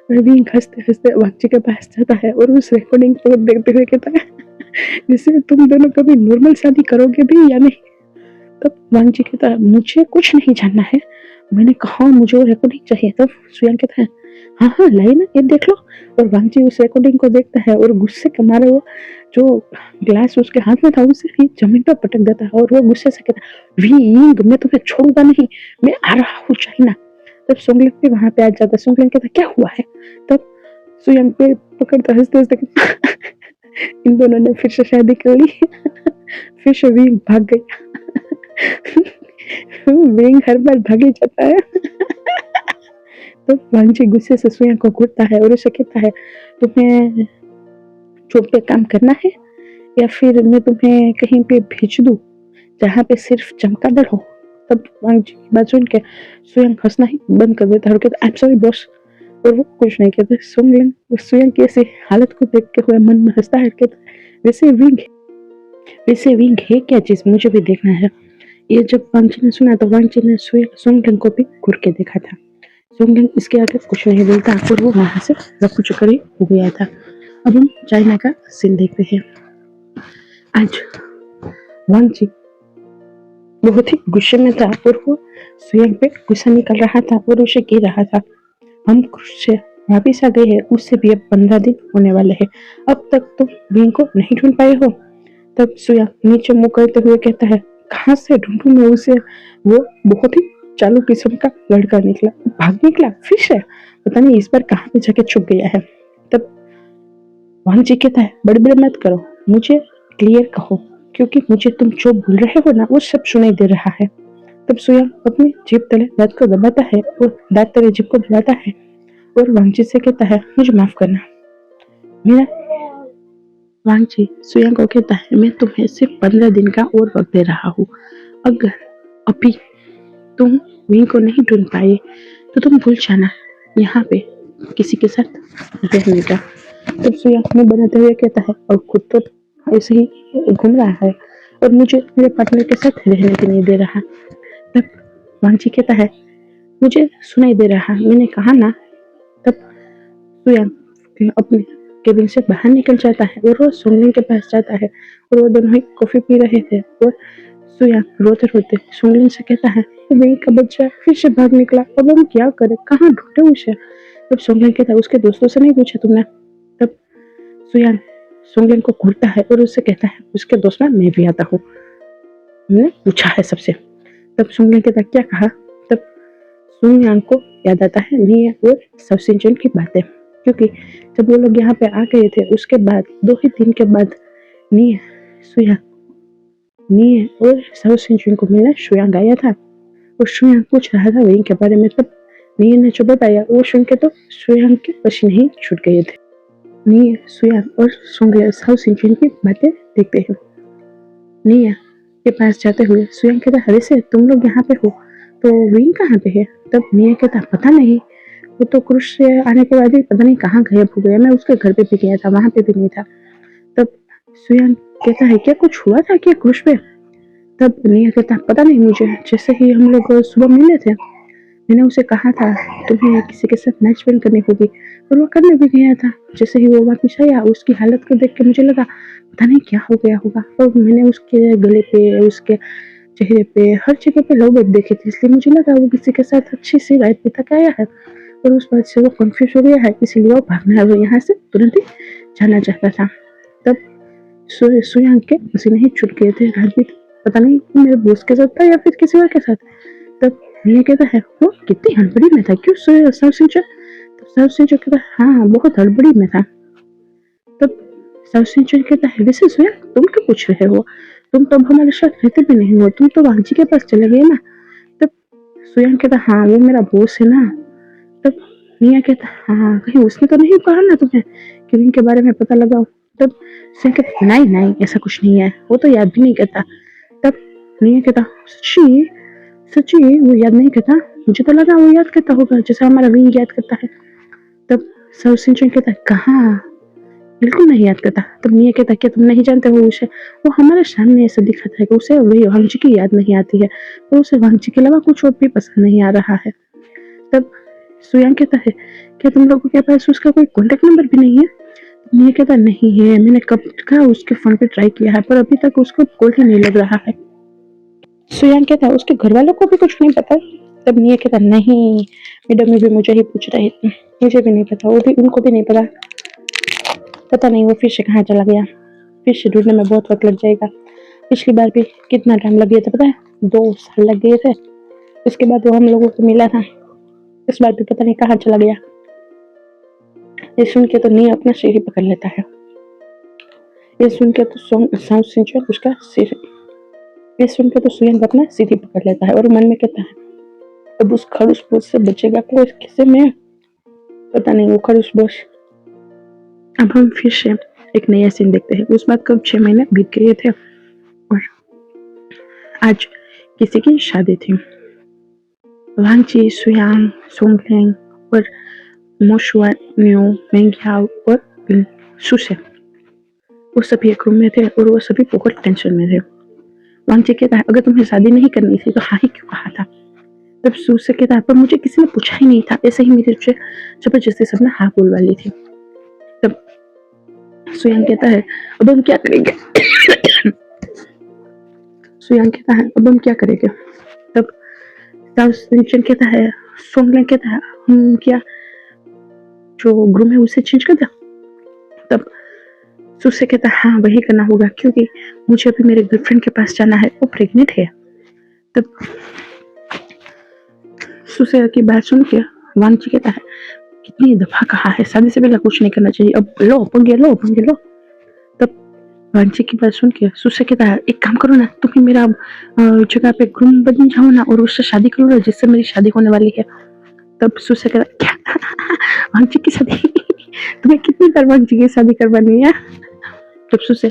विंग हंसते हंसते वांगची के पास जाता है और उस रिकॉर्डिंग को देखते हुए कहता है, जैसे तुम दोनों कभी नॉर्मल शादी करोगे भी या नहीं। तब वांगची कहता है, मुझे कुछ नहीं जानना है, मैंने कहा मुझे रिकॉर्डिंग चाहिए। तब सुयांग कहता है, हाँ हाँ लाई ना, ये देख लो। और वांगची उस रिकॉर्डिंग को देखता है और गुस्से के मारे वो जो ग्लास उसके हाथ में था उसे ही जमीन पर पटक देता है और वो गुस्से से कहता है, विंग मैं तुम्हें छोड़ूंगा नहीं, मैं आ रहा हूँ चाइना। तब सोंगलिंग भी वहां पे आ जाता है। सोंगलिंग कहता, क्या हुआ है। तब सुयांग पे पकड़ता हंसते हंसते इन दोनों ने फिर से शादी कर ली। फिर से विंग भाग गई। विंग हर बार भाग ही जाता है। तो वांगजी गुस्से से सुयांग को घूरता है और उसे कहता है, तुम्हें जॉब पे काम करना है या फिर मैं तुम्हें कहीं पे भेज दूं जहाँ पे सिर्फ चमगादड़ हो। तब वांगजी की बात सुन के सुयांग हंसना ही बंद कर देता है और कहता, आई एम सॉरी बॉस। और वो कुछ नहीं कहते। सुयांग की ऐसी हालत को देखते हुए मन में हंसता है, कहता वैसे विंग है क्या चीज, मुझे भी देखना है। ये जब वांगजी ने सुना तो वांगजी ने सोंगलिंग को भी घूर के देखा था। सोंगलिंग इसके आगे कुछ नहीं बोलता और वो वहां से रफू चक्कर हो गया था। अब हम चाइना का सीन देखते हैं। आज वांगजी बहुत ही गुस्से में था और वो सुयांग पे गुस्सा निकल रहा था और उसे कह रहा था, हम क्रूज से वापिस आ गए हैं, उससे भी अब 15 दिन होने वाले हैं, अब तक तुम विंग को नहीं ढूंढ पाए हो। तब सुयांग नीचे मुंह करते हुए कहता है, कहाँ से ढूंढूं मैं उसे, वो बहुत ही चालू किस्म का लड़का निकला, भाग निकला फिर से, पता नहीं इस बार कहाँ पे जाके छुप गया है। तब वांगजी कहता है, बड़बड़ मत करो, मुझे क्लियर कहो, क्योंकि मुझे तुम जो बोल रहे हो ना वो सब सुनाई दे रहा है। तब सुयांग अपनी जीभ तले दांत को दबाता है और दांत तले जीभ को दबाता है और वांगजी से कहता है, मुझे माफ करना। मेरा वांगजी सुयांग को कहता है, मैं तुम्हें सिर्फ 15 दिन का और वक्त दे रहा हूँ। अगर अभी तुम विंग को नहीं ढूंढ पाए तो तुम भूल जाना यहाँ पे किसी के साथ रहने का। तब सुयांग मुंह बनाते हुए कहता है, और खुद तो ऐसे ही घूम रहा है और मुझे मेरे पार्टनर के साथ रहने भी नहीं दे रहा। तब वांगजी कहता है, मुझे सुनाई दे रहा, मैंने कहा ना। तब सुयांग अपने केबिन से बाहर निकल जाता है और वो सोंगलिंग के पास जाता है और वो दोनों ही कॉफी पी रहे थे और सुयांग रोते रोते सोंगलिंग से कहता है, वही का बच्चा फिर से भाग निकला, अब हम क्या करें, कहाँ ढूंढे उसे। तब सोंगलिंग कहता है, उसके दोस्तों से नहीं पूछा तुमने। तब सुयांग सोंगलिंग को घूरता है और उससे कहता है, उसके दोस्त में मैं भी आता हूँ, मैंने पूछा है सबसे। तब सोंगलिंग कहता है, क्या कहा। तब सुयांग को याद आता है निये और सबसिंचन की बातें, क्योंकि जब वो लोग यहाँ पे आ गए थे उसके बाद 2 ही दिन के बाद निये और सबसिंचन को मिलने सुयांग आया था और सुयांग पूछ रहा था विंग के बारे में। तब निये ने जो बताया वो सुन के तो सुयांग के पसीने ही छूट गए थे। निये सुयांग और सबसिंचन की बातें देखते हैं। निया के पास जाते हुए सुयांग कहता, अरे से तुम लोग यहाँ पे हो तो विंग कहाँ पे है। तब निया कहता, पता नहीं, वो तो क्रूज से आने के बाद ही पता नहीं कहाँ गायब हो गया, मैं उसके घर पे भी गया था, वहां पे भी नहीं था। तब सुयांग कहता है, क्या कुछ हुआ था क्या क्रूज पे। तब निया कहता, पता नहीं मुझे, जैसे ही हम लोग सुबह मिले थे मैंने उसे कहा था तुम्हें किसी के साथ मैच विन करनी होगी और वो करने भी गया था। जैसे ही वो वापिस आया उसकी हालत को देख के मुझे लगा पता नहीं क्या हो गया होगा, और मैंने उसके गले पे, उसके चेहरे पे, हर जगह पे लव बर्ड देखे थे, इसलिए मुझे लगा वो किसी के साथ अच्छी सी रात बिता के आया है और उस बात से वो कंफ्यूज हो गया है, इसीलिए वो भागना है, वो यहाँ से तुरंत ही जाना चाहता था। तब सुयांग के पसीने ही छूट गए थे, रात भी पता नहीं मेरे बॉस के साथ था या फिर किसी और के साथ। तब ये कहता है, वो कितनी हड़बड़ी में था, क्यों सबसिंचर। तब सबसिंचर कहता है, हाँ बहुत हड़बड़ी में था। तब सबसिंचर कहता है, वैसे सुयांग तुम क्यों पूछ रहे हो, तुम तो हमारे साथ रहते भी नहीं हो, तुम तो वांगजी के पास चले गए ना। तब सुयांग कहता, हाँ वो मेरा बॉस है ना। तब मियाँ कहता, हाँ कहीं उसने तो नहीं कहा ना तुम्हें कि इनके बारे में पता लगाओ। तब सुयांग कहता, नहीं नहीं ऐसा कुछ नहीं है, वो तो याद भी नहीं करता। तब मियाँ कहता, सच्ची सच्ची वो याद नहीं करता, मुझे तो लगा वो याद करता होगा जैसा हमारा विंग याद करता है। तब सबसिंचन कहता, कहाँ, बिल्कुल नहीं याद करता। तब मियाँ कहता, क्या तुम नहीं जानते हो उसे, वो हमारे सामने ऐसा दिखा था कि उसे वही वांगजी की याद नहीं आती है और उसे वांगजी के अलावा कुछ और भी पसंद नहीं आ रहा है। तब सुयांग कहता है, क्या तुम लोगों के पास उसका कोई कॉन्टेक्ट नंबर भी नहीं है। मियाँ कहता, नहीं है, मैंने कब का उसके फोन पे ट्राई किया है पर अभी तक उसको कॉल ही नहीं लग रहा है। सुयांग कहता, उसके घर वालों को भी कुछ नहीं पता। तब मियाँ कहता, नहीं मैडम भी मुझे ही पूछ रहे थे, मुझे भी नहीं पता, वो भी उनको भी नहीं पता, पता नहीं वो फिर से कहाँ चला गया, फिर से ढूंढने में बहुत वक्त लग जाएगा। पिछली बार भी कितना टाइम लग गया था पता है, 2 साल लग गए थे, उसके बाद वो हम लोगों को मिला था, इस बार भी पता नहीं कहाँ चला गया। ये सुन के तो नहीं अपना सिर ही पकड़ लेता है। ये सुन के तो साउथ सिंचुअल उसका सिर, ये सुन के तो सुयंग अपना सिर ही पकड़ लेता है और मन में कहता है अब उस खड़ूस बोझ से बचेगा कोई किसे में, पता नहीं वो खड़ूस बोझ। अब हम फिर से एक नया सीन देखते हैं। उस बात को 6 महीने बीत गए थे और आज किसी की शादी थी। वांगची, सुयांग, सोंगलेंग और मोशुआ, न्यू, मेंग्याओ और सुसे वो सभी एक रूम में थे और वो सभी बहुत टेंशन में थे। वांगची कहता है अगर तुम्हें शादी नहीं करनी थी तो हाँ ही क्यों कहा था। तब सुसे कहता है पर मुझे किसी ने पूछा ही नहीं था, ऐसे ही मेरी जबरदस्ती सबने हाँ बोलवा ली थी। तब सुयांग कहता है अब हम क्या करेंगे। सुयांग कहता है अब हम क्या करेंगे। तब ताउसेंचन कहता है, सोंगलेंग कहता है हम क्या जो ग्रूम है उसे चेंज कर दे। तब सुसे कहता है हाँ वही करना होगा क्योंकि मुझे अभी मेरे गर्लफ्रेंड के पास जाना है, वो प्रेग्नेंट है। तब सुसे की बात सुन के वांगची कहता है कितनी दफा कहा है शादी से पहले कुछ नहीं करना चाहिए, अब लो पंगे लो पंगे लो। तब वांगची की बात सुन के सुसे कहता है एक काम करो ना, तुम ही मेरा जगह पे ग्रूम बन जाओ ना और उससे शादी करो ना जिससे मेरी शादी होने वाली है। तब सुसे कहता क्या वांगची की शादी तुम्हें कितनी बार वांगची की शादी करवानी है। तब सुसे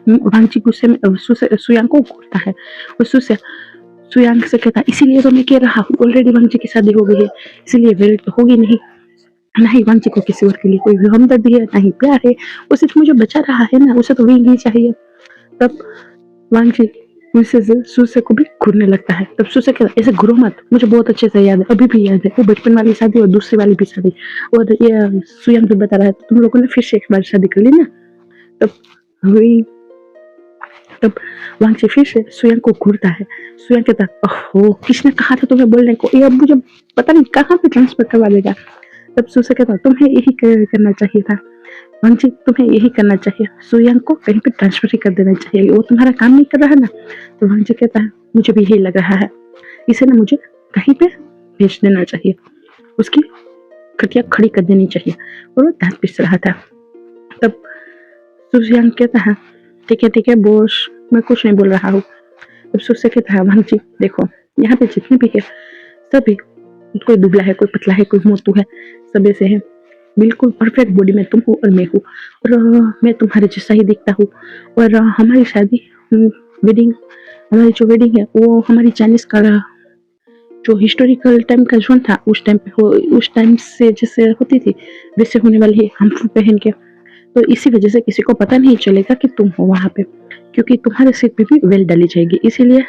वांगची गुस्से में सुसे सुयांग को घूरता है और सुसे सुयांग से कहता है इसीलिए तो मैं कह रहा हूँ ऑलरेडी वांगची की शादी हो गई है इसीलिए वेल तो होगी नहीं, ना ही वांगची को किसी और के लिए कोई हमदर्दी है ना ही प्यार है, वो सिर्फ मुझे बचा रहा है ना, उसे तो विंग ही चाहिए। तब वांगची सुसे को भी घूरने लगता है। तब सुसे कहता है ऐसे घूरो मत, मुझे बहुत अच्छे से याद है, अभी भी याद है वो बचपन वाली शादी और दूसरी वाली भी शादी, और ये सुयांग भी बता रहा है तुम लोगों ने फिर से एक बार शादी कर ली ना। तब हुई तब वांगची फिर से सुयांग को घूरता है। सुयांग कहता ओहो किसने कहा था तुम्हें बोलने को, ये अब मुझे पता नहीं कहाँ पे ट्रांसफर करवा देगा। तब सुसे कहता तुम्हें यही करना चाहिए था वांगची, तुम्हें यही करना चाहिए, सुयांग को कहीं पे ट्रांसफर ही कर देना चाहिए, वो तुम्हारा काम नहीं कर रहा ना। तो वांगची कहता है मुझे भी यही लग रहा है, इसे ना मुझे कहीं पे भेज देना चाहिए, उसकी खटिया खड़ी कर देनी चाहिए। और वो दांत पिस रहा था। तब सुयांग कहता है ठीक है बोस मैं कुछ नहीं बोल रहा हूँ। तब सुसे कहता है वांगची देखो यहाँ पे जितने भी है सभी, कोई दुबला है कोई पतला है कोई मोटू है, सब ऐसे है बिल्कुल परफेक्ट बॉडी में तुम हो और मैं हूँ और मैं तुम्हारे जैसा ही दिखता हूँ और हमारी शादी वेडिंग हमारी जो वेडिंग है वो हमारी चाइनीज का जो हिस्टोरिकल टाइम का जोन था उस टाइम से जैसे होती थी वैसे होने वाली है हम पहन के, तो इसी वजह से किसी को पता नहीं चलेगा कि तुम हो वहाँ पे क्योंकि तुम्हारे सिर पे भी वेल डाली जाएगी, इसीलिए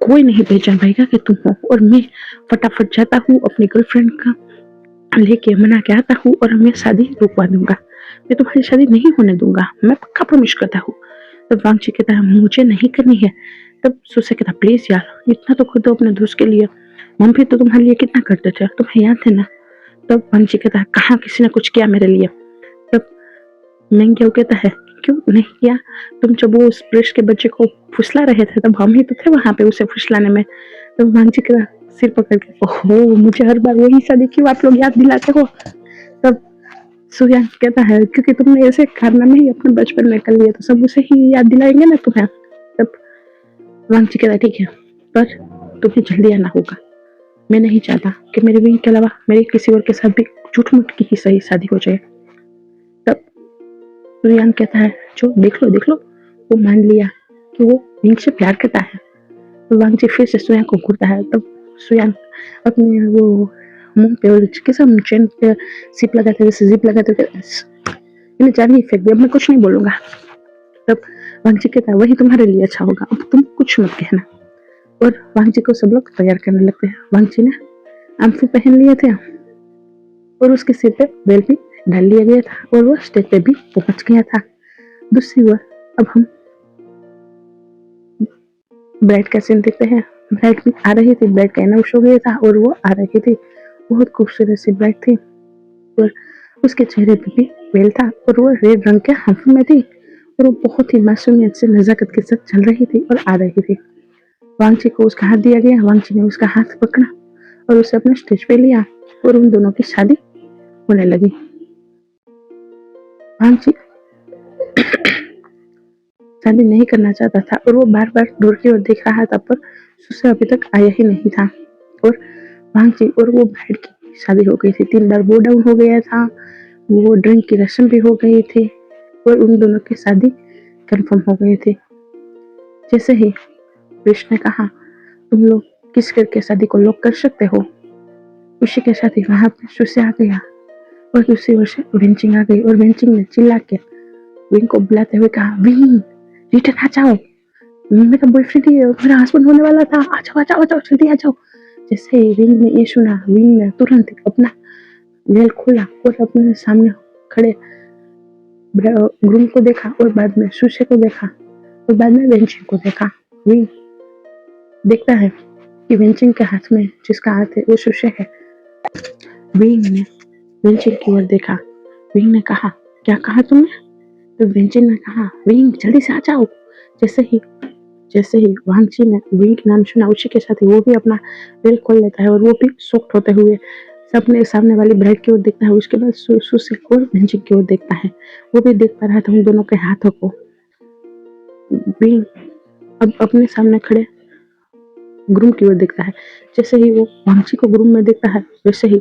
कोई नहीं पहचान पाएगा कि तुम हो। और मैं फटाफट जाता हूँ अपनी गर्लफ्रेंड का लेके मना के आता हूँ और मैं शादी रुकवा दूंगा, मैं तुम्हारी शादी नहीं होने दूंगा, मैं पक्का प्रॉमिस करता हूँ। तब वांगची कहता है मुझे नहीं करनी है। तब सुसे कहता प्लीज यार इतना तो कर दो अपने दोस्त के लिए, हम भी तो तुम्हारे लिए कितना करते थे तुम्हें याद है ना। तब वांगची कहता है कहाँ किसी ने कुछ किया मेरे लिए। तब मेंग्याओ कहता है क्यों नहीं किया, तुम जब वो स्प्रेश के बच्चे को फुसला रहे थे तब हम ही तो थे वहां पे उसे फुसलाने में। तब वांगची का सिर पकड़ के ओहो मुझे हर बार वही शादी क्यों आप लोग याद दिलाते हो। तब सुयांग कहता है क्योंकि तुमने ऐसे कारनामे ही अपने बचपन में कर लिए तो सब उसे ही याद दिलाएंगे ना तुम्हें। तब वांगची कहता है ठीक है पर तुम्हें जल्दी आना होगा, मैं नहीं चाहता कि मेरे विंग के अलावा मेरे किसी और के साथ भी झूठ मूठ की ही सही शादी हो जाए। तब सुयांग कहता है जो देख लो वो मान लिया कि वो विंग से प्यार करता है। तो वांगची फिर से सुयांग को घूरता है। तब सुयांग अपने वो मुंह पे और कैसे हम चेन पे जिप लगाते जैसे जिप लगाते मैंने जान ही फेंक दिया, अब मैं कुछ नहीं बोलूंगा। तब वांगची कहता है वही तुम्हारे लिए अच्छा होगा, अब तुम कुछ मत कहना। और वांगची को सब लोग तैयार करने लगते हैं। वांगची ने आंफू पहन लिए थे और उसके सिर पे बेल भी डाल लिया गया था और वो स्टेज पे भी पहुंच गया था। दूसरी ओर अब हम ब्राइड का सीन देखते हैं। ब्राइड भी आ रही थी, ब्राइड का अनाउंस हो गया था और वो आ रही थी, बहुत खूबसूरत सी ब्राइड थी और उसके चेहरे पे भी वेल था और वो रेड रंग के हाथों में थी और वो बहुत ही मासूमियत से नजाकत के साथ चल रही थी और आ रही थी। वांगची को उसका हाथ दिया गया, वांगची ने उसका हाथ पकड़ा और उसे अपने स्टेज पे लिया और उन दोनों की शादी होने लगी। वांगची शादी नहीं करना चाहता था और वो बार बार डोर की ओर देख रहा था, पर सुसे अभी तक आया ही नहीं था। और वांगची और वो ब्राइड की शादी हो गई थी। 3 बार बो डाउन हो गया था, वो ड्रिंक की रस्म भी हो गई थी और उन दोनों की शादी कंफर्म हो गई थी। जैसे ही विश ने कहा, तुम लोग किस करके शादी को लॉक कर सकते हो, उसी के साथ ही वहां पे सुसे आ गया और दूसरी ओर से वेंचिंग आ गई और वेंचिंग ने चिल्ला के विंग को बुलाते हुए कहा, विंग रिटर्न आ जाओ, मेरा बॉयफ्रेंड ही मेरा हस्बैंड होने वाला था, आ जाओ आ जाओ आ जाओ, जल्दी आ जाओ। जैसे ही विंग ने ये सुना, विंग ने तुरंत अपना वेल खोला और अपने सामने खड़े ग्रूम को देखा और बाद में सुसे को देखा और बाद में वेंचिंग को देखा। विंग देखता है कि वेंचिंग के हाथ में जिसका हाथ है वो सुसे है। विंग ने वेंचिंग की ओर देखा। विंग ने कहा, क्या कहा तुमने? तो वेंचिंग ने कहा, विंग जल्दी से आ जाओ। जैसे ही वांगची ने विंग नाम सुना, उसी के साथ ही वो भी अपना वेल खोल लेता है और वो भी शॉक्ड होते हुए सबने सामने वाली ब्राइड की ओर देखता है। उसके बाद सुसे और वेंचिंग की ओर देखता है। वो भी देख पा रहा था उन दोनों के हाथों को। विंग अब अपने सामने खड़े ग्रूम की ओर देखता है। जैसे ही वो वांगची को ग्रूम में देखता है, वैसे ही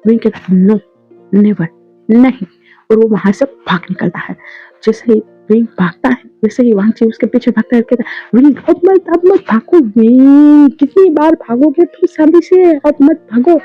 विंग कहता है, नो नेवर, नहीं, और वो वहां से भाग निकलता है। जैसे ही विंग भागता है, वैसे ही वांगची उसके पीछे भागता है, कहता है, विंग अब मत भागो, विंग कितनी बार भागोगे तुम शादी से, अब मत भागो।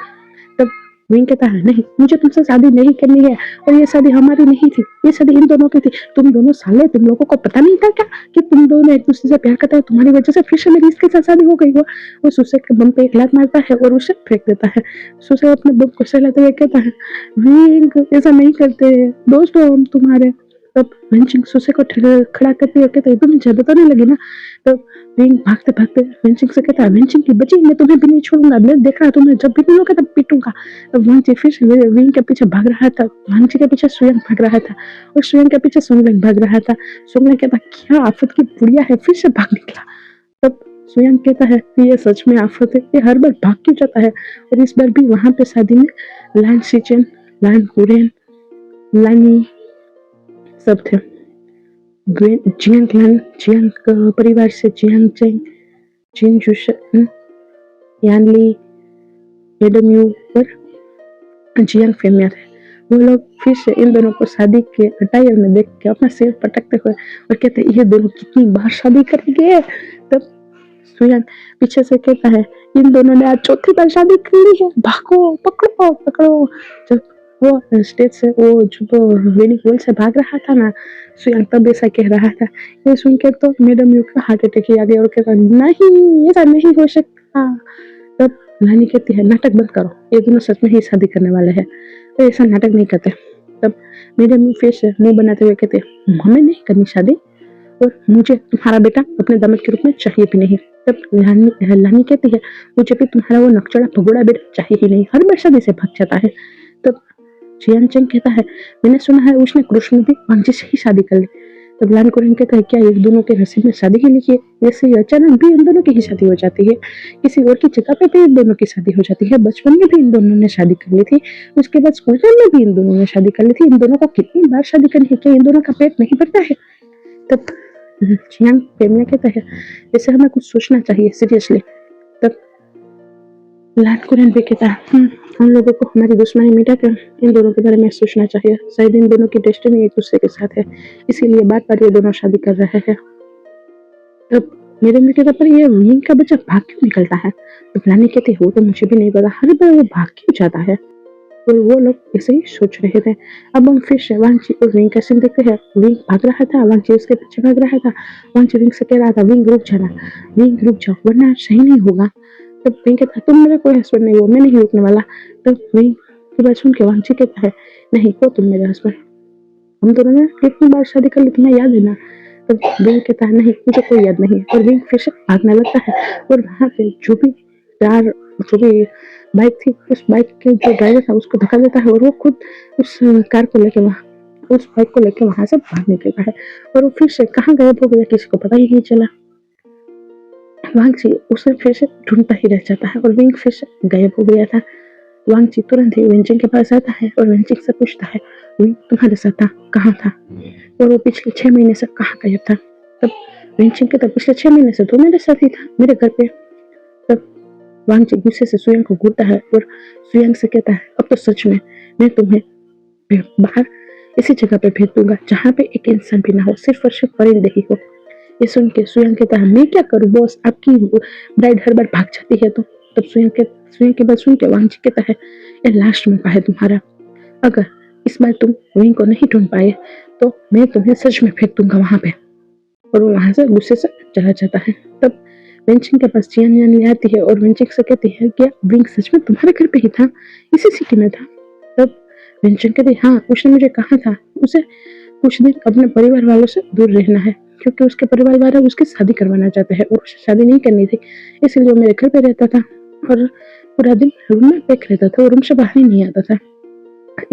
तब विंग कहता है, नहीं, मुझे तुमसे शादी नहीं करनी है और ये शादी हमारी नहीं थी, ये शादी इन दोनों की थी। तुम दोनों साले, तुम लोगों को पता नहीं था क्या कि तुम दोनों एक दूसरे से प्यार करते हो? तुम्हारी वजह से फिर से मेरी इसके साथ शादी हो गई हो। वो सुसे के बम पे एक लात मारता है और उसे फेंक देता है। सुसे अपने बम को सहलाते हुए कहता है, विंग ऐसा नहीं करते, दोस्त हो हम तुम्हारे। तब वेंचिंग सुसे को खड़ा करती है और कहता है, तुम्हें ज्यादा तो नहीं लगी ना? तब विंग भागते भागते वेंचिंग से कहता है, वेंचिंग की बची, मैं तुम्हें भी नहीं छोड़ूंगा, मैं देख रहा तुम्हें जब भी मिलोगे तब पीटूंगा। तब वांगची फिर से विंग के पीछे भाग रहा था। वांगची के पीछे सुयंग भाग रहा था और सुयंग के पीछे सोंगलेंग भाग रहा था। सोंगलेंग कहता, क्या आफत की बुढ़िया है, फिर से भाग निकला। तब सुयंग कहता है, ये सच में आफत है, ये हर बार भाग क्यों जाता है? और इस बार भी वहां पे शादी में लान सिचेन, लान हुरेन, लानी सब थे। जियांग परिवार से Jiang Cheng, Jin Zixuan, Yanli, Adam Yu और जियांग फेमिया थे। वो लोग फिर से इन दोनों को शादी के अटायर में देख के अपना सिर पटकते हुए और कहते, ये दोनों कितनी बार शादी करेंगे? तब सुयंग पीछे से कहता है, इन दोनों ने आज चौथी बार शादी कर ली है, भागो, पकड़ो पकड़ो। जब वो स्टेज से वो जब वेडिंग हॉल से भाग रहा था ना, सुयंग तब ऐसा कह रहा था। ये सुन के तो मैडम यू का हार्ट अटैक ही आ गया और कहता, नहीं ऐसा नहीं हो सकता। तब नानी कहती है, नाटक बंद करो, ये दोनों सच में ही शादी करने वाले हैं, तो ऐसा नाटक नहीं करते। तब मैडम यू फिर से मुंह बनाते हुए कहते, हमें नहीं करनी शादी और मुझे तुम्हारा बेटा अपने दामाद के रूप में चाहिए भी नहीं। तब लानी कहती है, मुझे भी तुम्हारा वो नकचड़ा भगोड़ा बेटा चाहिए ही नहीं, हर बार शादी से भाग जाता है। तब जियान चेंग कहता है, मैंने सुना है उसने कृष्ण भी वांगची से ही शादी कर ली। तब लान कुरेन कहता है, क्या एक दोनों के नसीब में शादी ही लिखी है? वैसे ही अचानक भी इन दोनों की ही शादी हो जाती है, किसी और की जगह पे भी इन दोनों की शादी हो जाती है। बचपन में भी इन दोनों ने शादी कर ली थी, उसके बाद स्कूल टाइम में भी इन दोनों ने शादी कर ली थी। इन दोनों को कितनी बार शादी करनी है, क्या इन दोनों का पेट नहीं भरता है? तब जियांग फेमिया कहता है, जैसे हमें कुछ सोचना चाहिए सीरियसली। तब लान कुरेन भी कहता है, हम लोगों को हमारी दुश्मनी मिटा कर इन दोनों के बारे में सोचना चाहिए, शायद इन दोनों की डेस्टिनी एक दूसरे के साथ है, इसीलिए बार बार ये दोनों शादी कर रहे हैं। तब मेरे में कहता, पर ये विंग का बच्चा भाग क्यों निकलता है? तो लानी कहती, वो तो मुझे भी नहीं पता, हर बार वो भाग क्यों जाता है। और वो लोग ऐसे ही सोच रहे थे। अब हम फिर से वांगची और विंग का सीन देखते हैं। विंग भाग रहा था, वांगची उसके पीछे भाग रहा था। वांगची विंग से कह रहा था, विंग रुक जाना, विंग रुक जाओ वरना सही नहीं होगा। तब विंग कहता, तुम मेरा कोई हस्बैंड नहीं हो, मैं नहीं रुकने वाला। तब विंग की बात सुन के वांगची कहता है, नहीं हो तुम मेरा हस्बैंड, हम दोनों ने कितनी बार शादी कर ली, तुम्हें याद है ना? तब विंग कहता है, नहीं मुझे कोई याद नहीं है। और विंग फिर से भागने लगता है और वहां पे जो भी बाइक थी, उस बाइक के जो ड्राइवर था उसको धक्का देता है और वो खुद उस कार को लेके उस बाइक को लेके वहां से भाग निकलता है। और वो फिर से कहाँ गायब हो गया किसी को पता ही नहीं चला। वांगची उसे फिर से ढूंढता ही रह जाता है और विंग फिर से गायब हो गया था। वांगची तुरंत ही वेंचिंग के पास आता है और वेंचिंग से पूछता है, विंग तुम्हारे साथ था, कहाँ था? और वो पिछले 6 महीने से कहाँ गायब था? तब वेंचिंग कहता पिछले 6 महीने से तो मेरे साथ ही था मेरे घर पे। तब वांगची गुस्से से सुयांग को घूरता है और सुयांग से कहता है अब तो सच में मैं तुम्हें बाहर इसी जगह पे भेज दूंगा जहाँ पे एक इंसान भी ना हो, सिर्फ और सिर्फ परिंदे ही हो। ये सुन के सुयांग कहता है मैं क्या करूँ बॉस, आपकी ब्राइड हर बार भाग जाती है तो। तब सुयांग के बात सुन के वांगची कहता है ये लास्ट मौका है तुम्हारा, अगर इस बार तुम विंग को नहीं ढूंढ पाए तो मैं तुम्हें सच में फेंक दूंगा वहां पे। और वो वहां से गुस्से से चला जाता है। तब वेंचिंग के पास जियान यान आती है और वेंचिंग से कहती है कि विंग सच में तुम्हारे घर पे ही था, इसी सिटी में था। तब वेंचिंग कहती हाँ उसने मुझे कहा था उसे कुछ दिन अपने परिवार वालों से दूर रहना है क्योंकि उसके परिवार वाले उसकी शादी करवाना चाहते हैं और उसे शादी नहीं करनी थी, इसलिए वो मेरे घर पे रहता था और पूरा दिन रूम में पैक रहता था और रूम से बाहर ही नहीं आता था।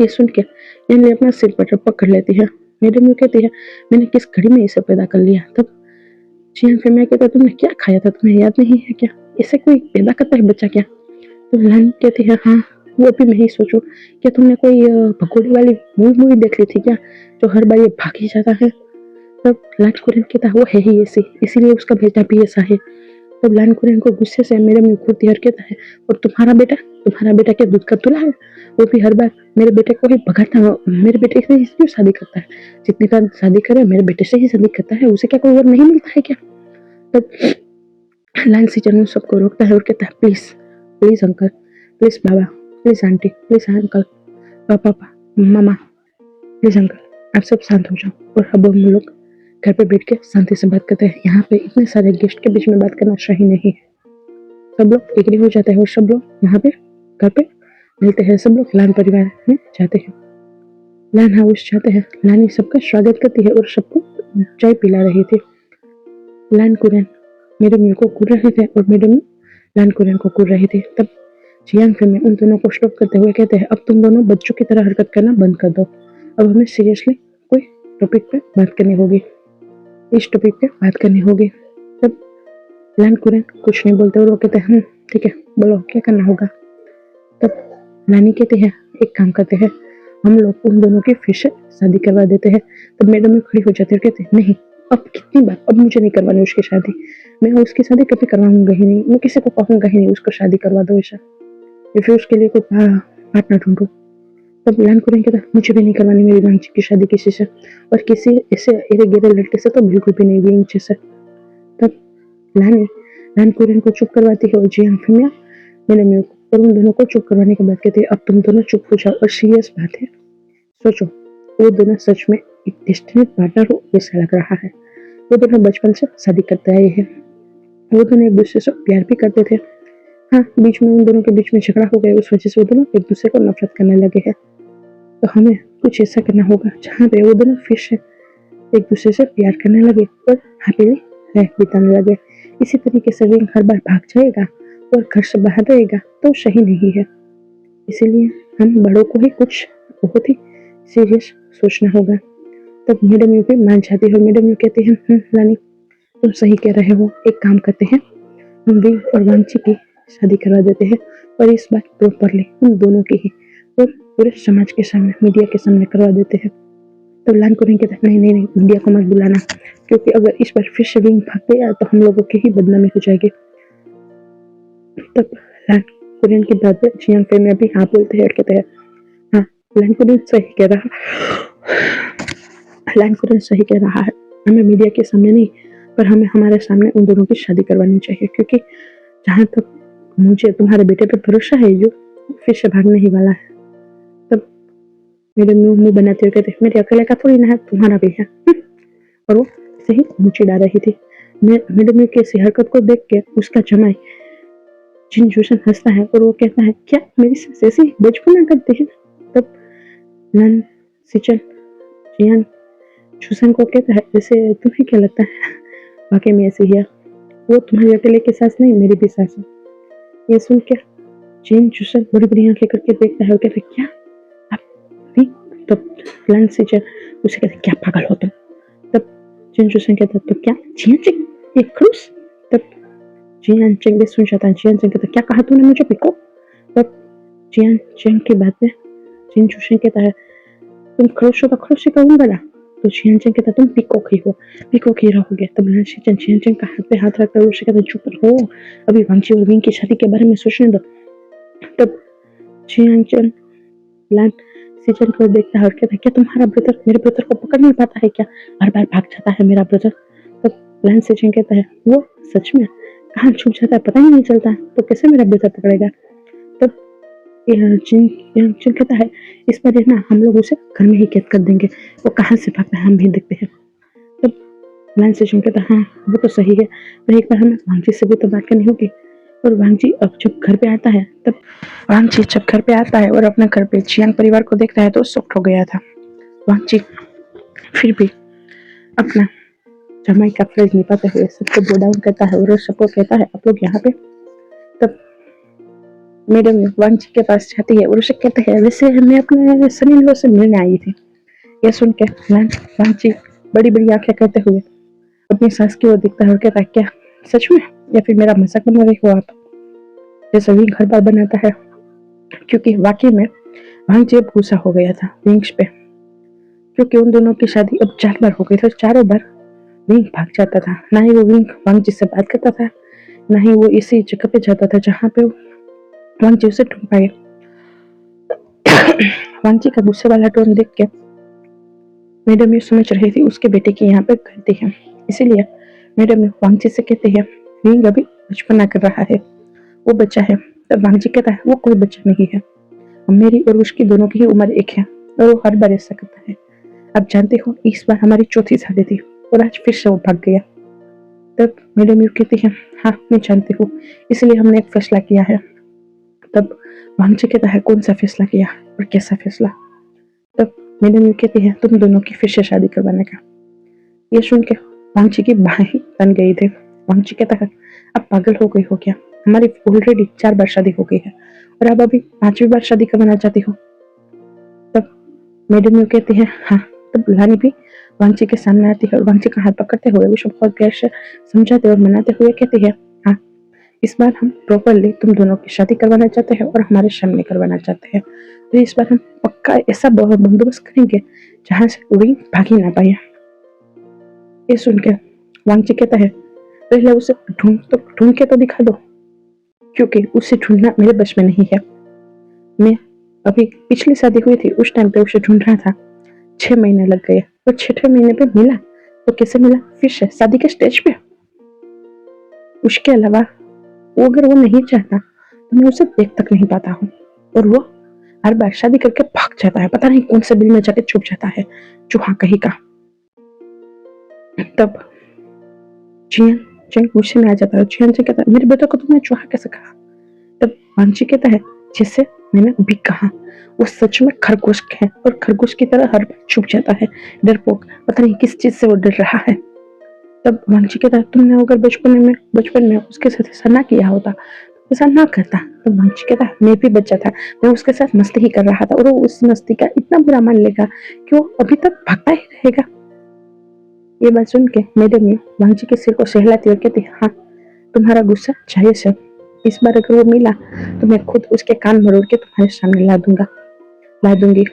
ये सुन के यानी अपना सिर पर पकड़ लेती है। मेरे मुंह कहती है मैंने किस घड़ी में इसे पैदा कर लिया। तब जियान फिर मैं कहता तुमने क्या खाया था, तुम्हें याद नहीं है क्या, इसे कोई पैदा करता है बच्चा क्या। तो लान कहती है हाँ वो भी मैं ही सोचूं क्या तुमने कोई भगोड़ी वाली मूवी देख ली थी क्या जो हर बार ये भाग ही जाता है। तब लान कुरन कहता वो है ही ऐसी, इसीलिए उसका बेटा भी ऐसा है। तब लान कुरन को गुस्से से मेरे मुंह घूरती है और कहता है और तुम्हारा बेटा क्या दूध का तुला है, वो भी हर बार मेरे बेटे को ही भगाता है, मेरे बेटे से क्यों शादी करता है, जितनी बार शादी करे मेरे बेटे से ही शादी करता है, उसे क्या कोई और नहीं मिलता है क्या। तब लाइन सीचर उन सबको रोकता है और कहता है please please uncle, please Baba, please aunty, please uncle, पापा, मामा, प्लीज अंकल आप सब शांत हो जाओ और अब हम लोग घर पे बैठ के शांति से बात करते हैं, यहाँ पे इतने सारे गेस्ट के बीच में बात करना सही नहीं है। सब लोग एग्री हो जाते हैं और सब लोग यहाँ पे घर पे मिलते हैं, सब लोग लान परिवार में जाते हैं, लान हाउस जाते हैं। लानी सबका स्वागत करती है और सबको चाय पिला रही थी। लान कुरन मेरे मुंह को घूर रहे थे और मेरे मुंह लान कुरन को घूर रही थी। तब जियांग फिल्म उन दोनों को स्टॉप करते हुए कहते हैं अब तुम दोनों बच्चों की तरह हरकत करना बंद कर दो, अब हमें सीरियसली कोई टॉपिक पे बात करनी होगी, इस टॉपिक पे बात करनी होगी। तब लान कुरन कुछ नहीं बोलते और वो कहते हैं ठीक है बोलो क्या करना होगा। तब नानी कहती है एक काम करते हैं हम लोग उन दोनों की फिर से शादी करवा देते हैं। तब मैडम में खड़ी हो जाती है और कहते हैं नहीं अब कितनी बार, अब मुझे नहीं करवानी उसकी शादी, मैं उसकी शादी कभी करवाऊंगा ही नहीं, मैं किसी को कहूंगा ही नहीं उसको शादी करवा दो ऐसा, या फिर उसके लिए कोई पार्टनर ढूंढो। तब लान कुरन कहता मुझे भी नहीं करवानी मेरी वांची की शादी किसी से, और किसी ऐसे एरे गिरे लड़के से तो बिल्कुल भी नहीं विंची से। तब लान कुरन को चुप करवाती है और जियांग फिल्म मैंने मेरे को और उन दोनों को चुप करवाने के बाद कहती है अब तुम दोनों चुप हो जाओ और सीरियस बात है सोचो, वो दोनों सच में एक डेस्टिनेट पार्टनर हो ऐसा लग रहा है। वो दोनों बचपन से शादी करते आए हैं, वो दोनों एक दूसरे से प्यार भी करते थे। हाँ बीच में उन दोनों के बीच में झगड़ा हो गया, उस वजह से वो दोनों एक दूसरे को नफरत करने लगे हैं। तो हमें कुछ ऐसा करना होगा जहाँ पे वो दोनों फिर से एक दूसरे से प्यार करने लगे और हैप्पीली लाइफ बिताने लगे। इसी तरीके से रिंग हर बार भाग जाएगा और घर से बाहर रहेगा तो सही नहीं है, इसीलिए हम बड़ों को ही कुछ बहुत ही सीरियस सोचना होगा। तब मैडम यू भी मान जाती है और मैडम यू कहती है रानी तुम सही कह रहे हो, एक काम करते हैं हम विंग और वांची की शादी करवा देते हैं और इस बार प्रॉपरली उन दोनों की ही और पूरे समाज के सामने मीडिया के सामने करवा देते हैं। तो लान को नहीं कहता नहीं नहीं नहीं मीडिया को मत बुलाना, क्योंकि अगर इस बार फिर से विंग भाग गया तो हम लोगों की ही बदनामी हो जाएगी। तब लान कुरियन की बात पे जियांग फिल्म भी हाँ बोलते हैं और कहते हैं हाँ लान कुरियन सही कह रहा लान कुरियन सही कह रहा है, हमें मीडिया के सामने नहीं पर हमें हमारे सामने उन दोनों की शादी करवानी चाहिए, क्योंकि जहाँ तक मुझे तुम्हारे बेटे पे भरोसा है जो फिर से भागने ही वाला है। तब मेरे मुंह बनाते हुए कहते मेरे अकेले का थोड़ी ना है तुम्हारा भी है। और वो ऐसे ही मुँह डाल रही थी। मैडम की ऐसी हरकत को देख के उसका जमाई जिन जूसन हंसता है और वो कहता है क्या मेरी सास ऐसी बचपना करती है। तब लन सिचन जियान जूसन को कहता है जैसे तुम्हें क्या लगता है वाकई में ऐसी है, वो तुम्हारी अकेले की सास नहीं मेरी भी सास है। ये सुन के जिन जूसन बड़ी बड़ी आंखें करके देखता है और कहता है क्या आप भी। तब लन सिचन उसे कहता है क्या पागल हो तुम। तब जिन जूसन कहता है तो क्या जियान चिंग ये खड़ूस। तब जियान चिंग भी सुन जाता है। जियान चिंग कहता क्या कहा तूने मुझे पिको। तब जियान चिंग की बात में जिन जूसन कहता है तुम खड़ूस हो तो खड़ूस ही कहूंगा ना, तो छियानचंग कहता तुम पीकॉक ही हो, पीकॉक ही रहोगे। तब लान सीचन छियानचंग का हाथ पे हाथ रखकर उसे कहता चुप रहो, अभी वांगची और विंग की शादी के बारे में सोचने दो। तब छियानचंग लान सीचन को देखता है और कहता है क्या तुम्हारा ब्रदर मेरे ब्रदर को पकड़ नहीं पाता है क्या, हर बार भाग जाता है मेरा ब्रदर। तब लान सीचन कहता है वो सच में कहाँ छुप जाता है पता ही नहीं चलता, तो कैसे मेरा ब्रदर पकड़ेगा। तब चिन कहता है इस बार ना हम लोग उसे घर में ही कैद कर देंगे, वो कहाँ से भागता है हम भी देखते हैं। तब लाइन से चिन कहता है हाँ वो तो सही है, पर एक बार हमें वांगजी से भी तो बात करनी होगी। और वांगजी अब जब घर पे आता है तब वांगजी जब घर पे आता है और अपने घर पे चियांग परिवार को देखता है तो शॉक्ड हो गया था। वांगजी फिर भी अपना जमाई का फर्ज निभाते हुए सबको बो डाउन करता है और सबको कहता है आप लोग यहाँ पे। तब मैडम वांगजी के पास जाती है और उसे कहते हैं वैसे मैं अपने सनी इन लॉ से मिलने आई थी। यह सुन के वांगजी बड़ी बड़ी आंखें करते हुए अपनी सास की ओर दिखता है और कहता है क्या सच में, या फिर मेरा मजाक बना रही हो आप। जैसे विंग हर बार बनाता है, क्योंकि वाकई में वांगजी अब गुस्सा हो गया था विंग्स पे, क्योंकि उन दोनों की शादी अब 4 बार हो गई थी। चारों बार विंग भाग जाता था, ना ही वो विंग वांगजी से बात करता था, ना ही वो इसी जगह पे जाता था जहाँ पे वांगजी उसे ढूंढ पाए। वांगजी का गुस्से वाला टोन देख के मैडम ये समझ रही थी उसके बेटे की यहाँ पे गलती है, इसीलिए मैडम वांगजी से कहते हैं विंग अभी बचपना कर रहा है, वो बच्चा है। तब वांगजी कहता है वो कोई बच्चा नहीं है, मेरी और उसकी दोनों की ही उम्र एक है और वो हर बार ऐसा करता है। आप जानते हो इस बार हमारी चौथी शादी थी और आज फिर से वो भाग गया। तब मैडम यू कहती है हाँ मैं जानती हूँ, इसलिए हमने एक फैसला किया है। तब वांगजी कहता है कौन सा फैसला किया और कैसा फैसला। तब मैडम यू कहती है तुम दोनों की फिर से शादी करवाने का। ये सुन के वांगजी की बाहें ही बन गई थी। वांगजी कहता है अब पागल हो गई हो क्या, हमारी ऑलरेडी 4 बार शादी हो गई है और अब अभी 5वीं बार शादी करवाना चाहती हो। तब मैडम यू कहती है हाँ। तब लानी भी वांगजी के सामने आती है और वांगजी का हाथ पकड़ते हुए उसे बहुत प्यार से समझाते और मनाते हुए कहती है हाँ इस बार हम प्रॉपरली तुम दोनों की शादी करवाना चाहते हैं और हमारे सामने करवाना चाहते हैं, तो इस बार हम पक्का ऐसा बंदोबस्त करेंगे जहां से विंग भाग ही ना पाए। ये सुन के वांगजी कहता है पहले उसे ढूंढ के तो दिखा दो, क्योंकि उसे ढूंढना मेरे बस में नहीं है। मैं अभी पिछली शादी हुई थी उस टाइम पे उसे ढूंढ रहा था, 6 महीने लग गए और 6ठे महीने पे मिला तो कैसे मिला, फिर से शादी के स्टेज पे। उसके अलावा वो अगर वो नहीं चाहता तो मैं उसे देख तक नहीं पाता हूँ, और वो हर बार शादी करके भाग जाता है, पता नहीं कौन से बिल में जाके छुप जाता है चूहा कहीं का। तब चियांग गुस्से में आ जाता है। चियांग कहता है मेरे बेटे को तुमने चूहा कैसे कहा। तब वांगजी कहता है जैसे मैंने अभी कहा, वो सच में खरगोश है और खरगोश की तरह हर बार छुप जाता है, डरपोक, पता नहीं किस चीज से वो डर रहा है। तब वांगजी कहता है तुमने अगर बचपन में उसके साथ ऐसा ना किया होता तो ऐसा ना करता। तब वांगजी कहता है मैं भी बच्चा था, मैं उसके साथ मस्ती ही कर रहा था और वो उस मस्ती का इतना बुरा मान लेगा कि वो अभी तक भागता ही रहेगा। ये बात सुन के मैडम ने वांगजी के सिर को सहलाती और कहती हाँ तुम्हारा गुस्सा जायज है, इस बार अगर वो मिला तो मैं खुद उसके कान मरोड़ के तुम्हारे सामने ला दूंगी।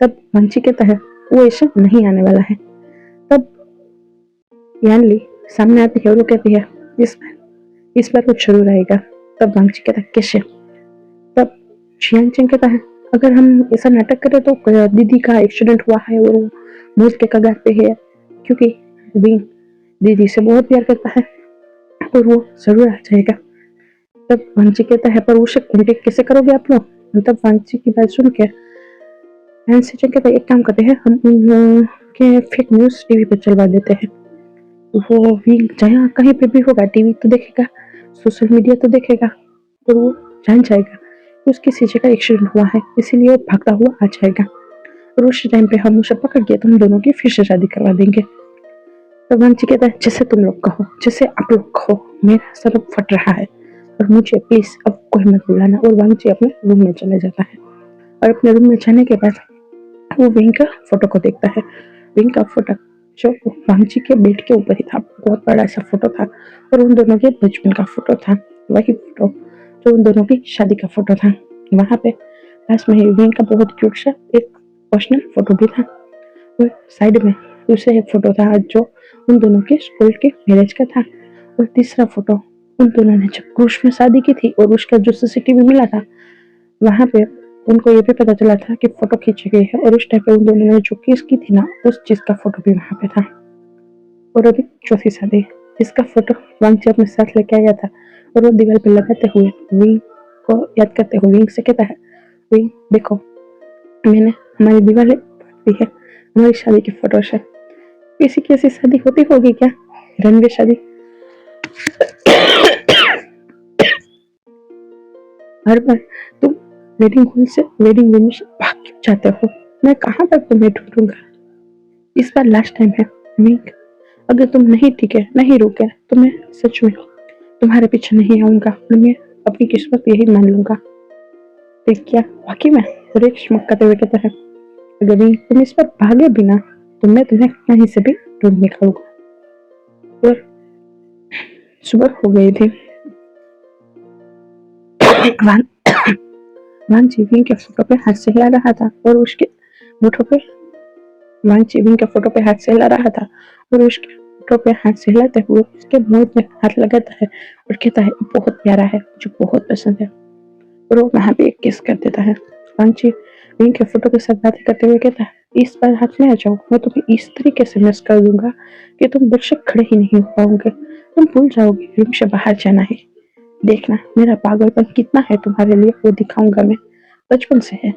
तब वांगजी कहता है वो ऐसे नहीं आने वाला है। तब यानली सामने आती है और वो कहती है इस बार वो जरूर आएगा। तब वांगजी कहता है कैसे। तब छियांगचेंग कहता है अगर हम ऐसा नाटक करें तो दीदी का एक्सीडेंट हुआ है और वो मौत के कगार पे है, क्योंकि विंग दीदी से बहुत प्यार करता है और वो जरूर आ जाएगा। तब वांगजी कहता है पर उसे कॉन्टेक्ट कैसे करोगे आप लोग। तब वांगजी की बात सुन के कहता है एक काम करते हैं हम उनके फेक न्यूज टीवी पे चलवा देते हैं, वो विंग जहाँ कहीं पे भी होगा टीवी तो देखेगा, सोशल मीडिया तो देखेगा और वो जान जाएगा कि उसकी किसी जगह एक्सीडेंट हुआ है, इसीलिए वो भागता हुआ आ जाएगा और उस टाइम पे हम उसे पकड़ के तुम दोनों की फिर से शादी करवा देंगे। तो वांगजी कहता है जैसे तुम लोग कहो, जैसे आप लोग कहो, मेरा सर अब फट रहा है और मुझे प्लीज अब कोई मत बुलाना। और वांगजी अपने रूम में चले जाता है और अपने रूम में जाने के बाद वो विंग का फोटो को देखता है। विंग का फोटो जो वांगजी के बेड के ऊपर ही था, बहुत बड़ा सा फोटो था और उन दोनों के बचपन का फोटो था, वही फोटो जो उन दोनों की शादी का फोटो था। वहां पे पास में ही विंग का बहुत क्यूट सा एक पर्सनल फोटो भी था। और साइड में दूसरा एक फोटो था जो उन दोनों के स्कूल के मैरिज का था। और तीसरा फोटो उन दोनों ने जब क्रूज में शादी की थी और उसका जो सीसीटीवी मिला था वहां पे उनको ये भी पता चला था कि फोटो खींची गई है और उस टाइम पे उन दोनों ने जो किस की थी ना उस चीज का फोटो भी वहां पे था। और अभी चौथी शादी जिसका फोटो वांगची अपने साथ लेके आया था और वो दीवार पे लगाते हुए विंग को याद करते हुए विंग से कहता है, विंग देखो मैंने हमारी दीवारें दी है हमारी शादी की फोटो से। किसी की ऐसी शादी होती होगी क्या, रणवीर शादी? हर बार तुम वेडिंग हॉल से वेडिंग रूम से भाग क्यों जाते हो? मैं कहाँ तक तुम्हें ढूंढूंगा? इस बार लास्ट टाइम है विंग, अगर तुम नहीं टिके नहीं रुके तो मैं सच में तुम्हारे पीछे नहीं आऊंगा और मैं अपनी किस्मत यही मान लूंगा। फिर क्या वाकई में? रेख चमकाते हुए कहता है, अगर विंग तुम इस पर भागे बिना तो मैं तुम्हें कहीं से भी ढूंढ निकालूंगा। और सुबह हो गई थी। वान चीविंग के फोटो पे हाथ से हिला रहा था और उसके होठों पे वान चीविंग के फोटो पे हाथ से हिला रहा था और उसके होठों पे हाथ से हिलाते हुए उसके मुंह में हाथ लगाता है और कहता है बहुत प्यारा है मुझे बहुत पसंद है। और वो वहां पे एक किस कर देता है। वान चीविंग के फोटो के साथ बातें करते हुए कहता है, इस बार हाथ में आ जाओ, मैं तुम्हें इस तरीके से मिस कर दूंगा कि तुम बेशक खड़े ही नहीं हो पाओगे, तुम भूल जाओगे रूम से बाहर जाना है। देखना मेरा पागलपन कितना है तुम्हारे लिए वो दिखाऊंगा मैं, बचपन से है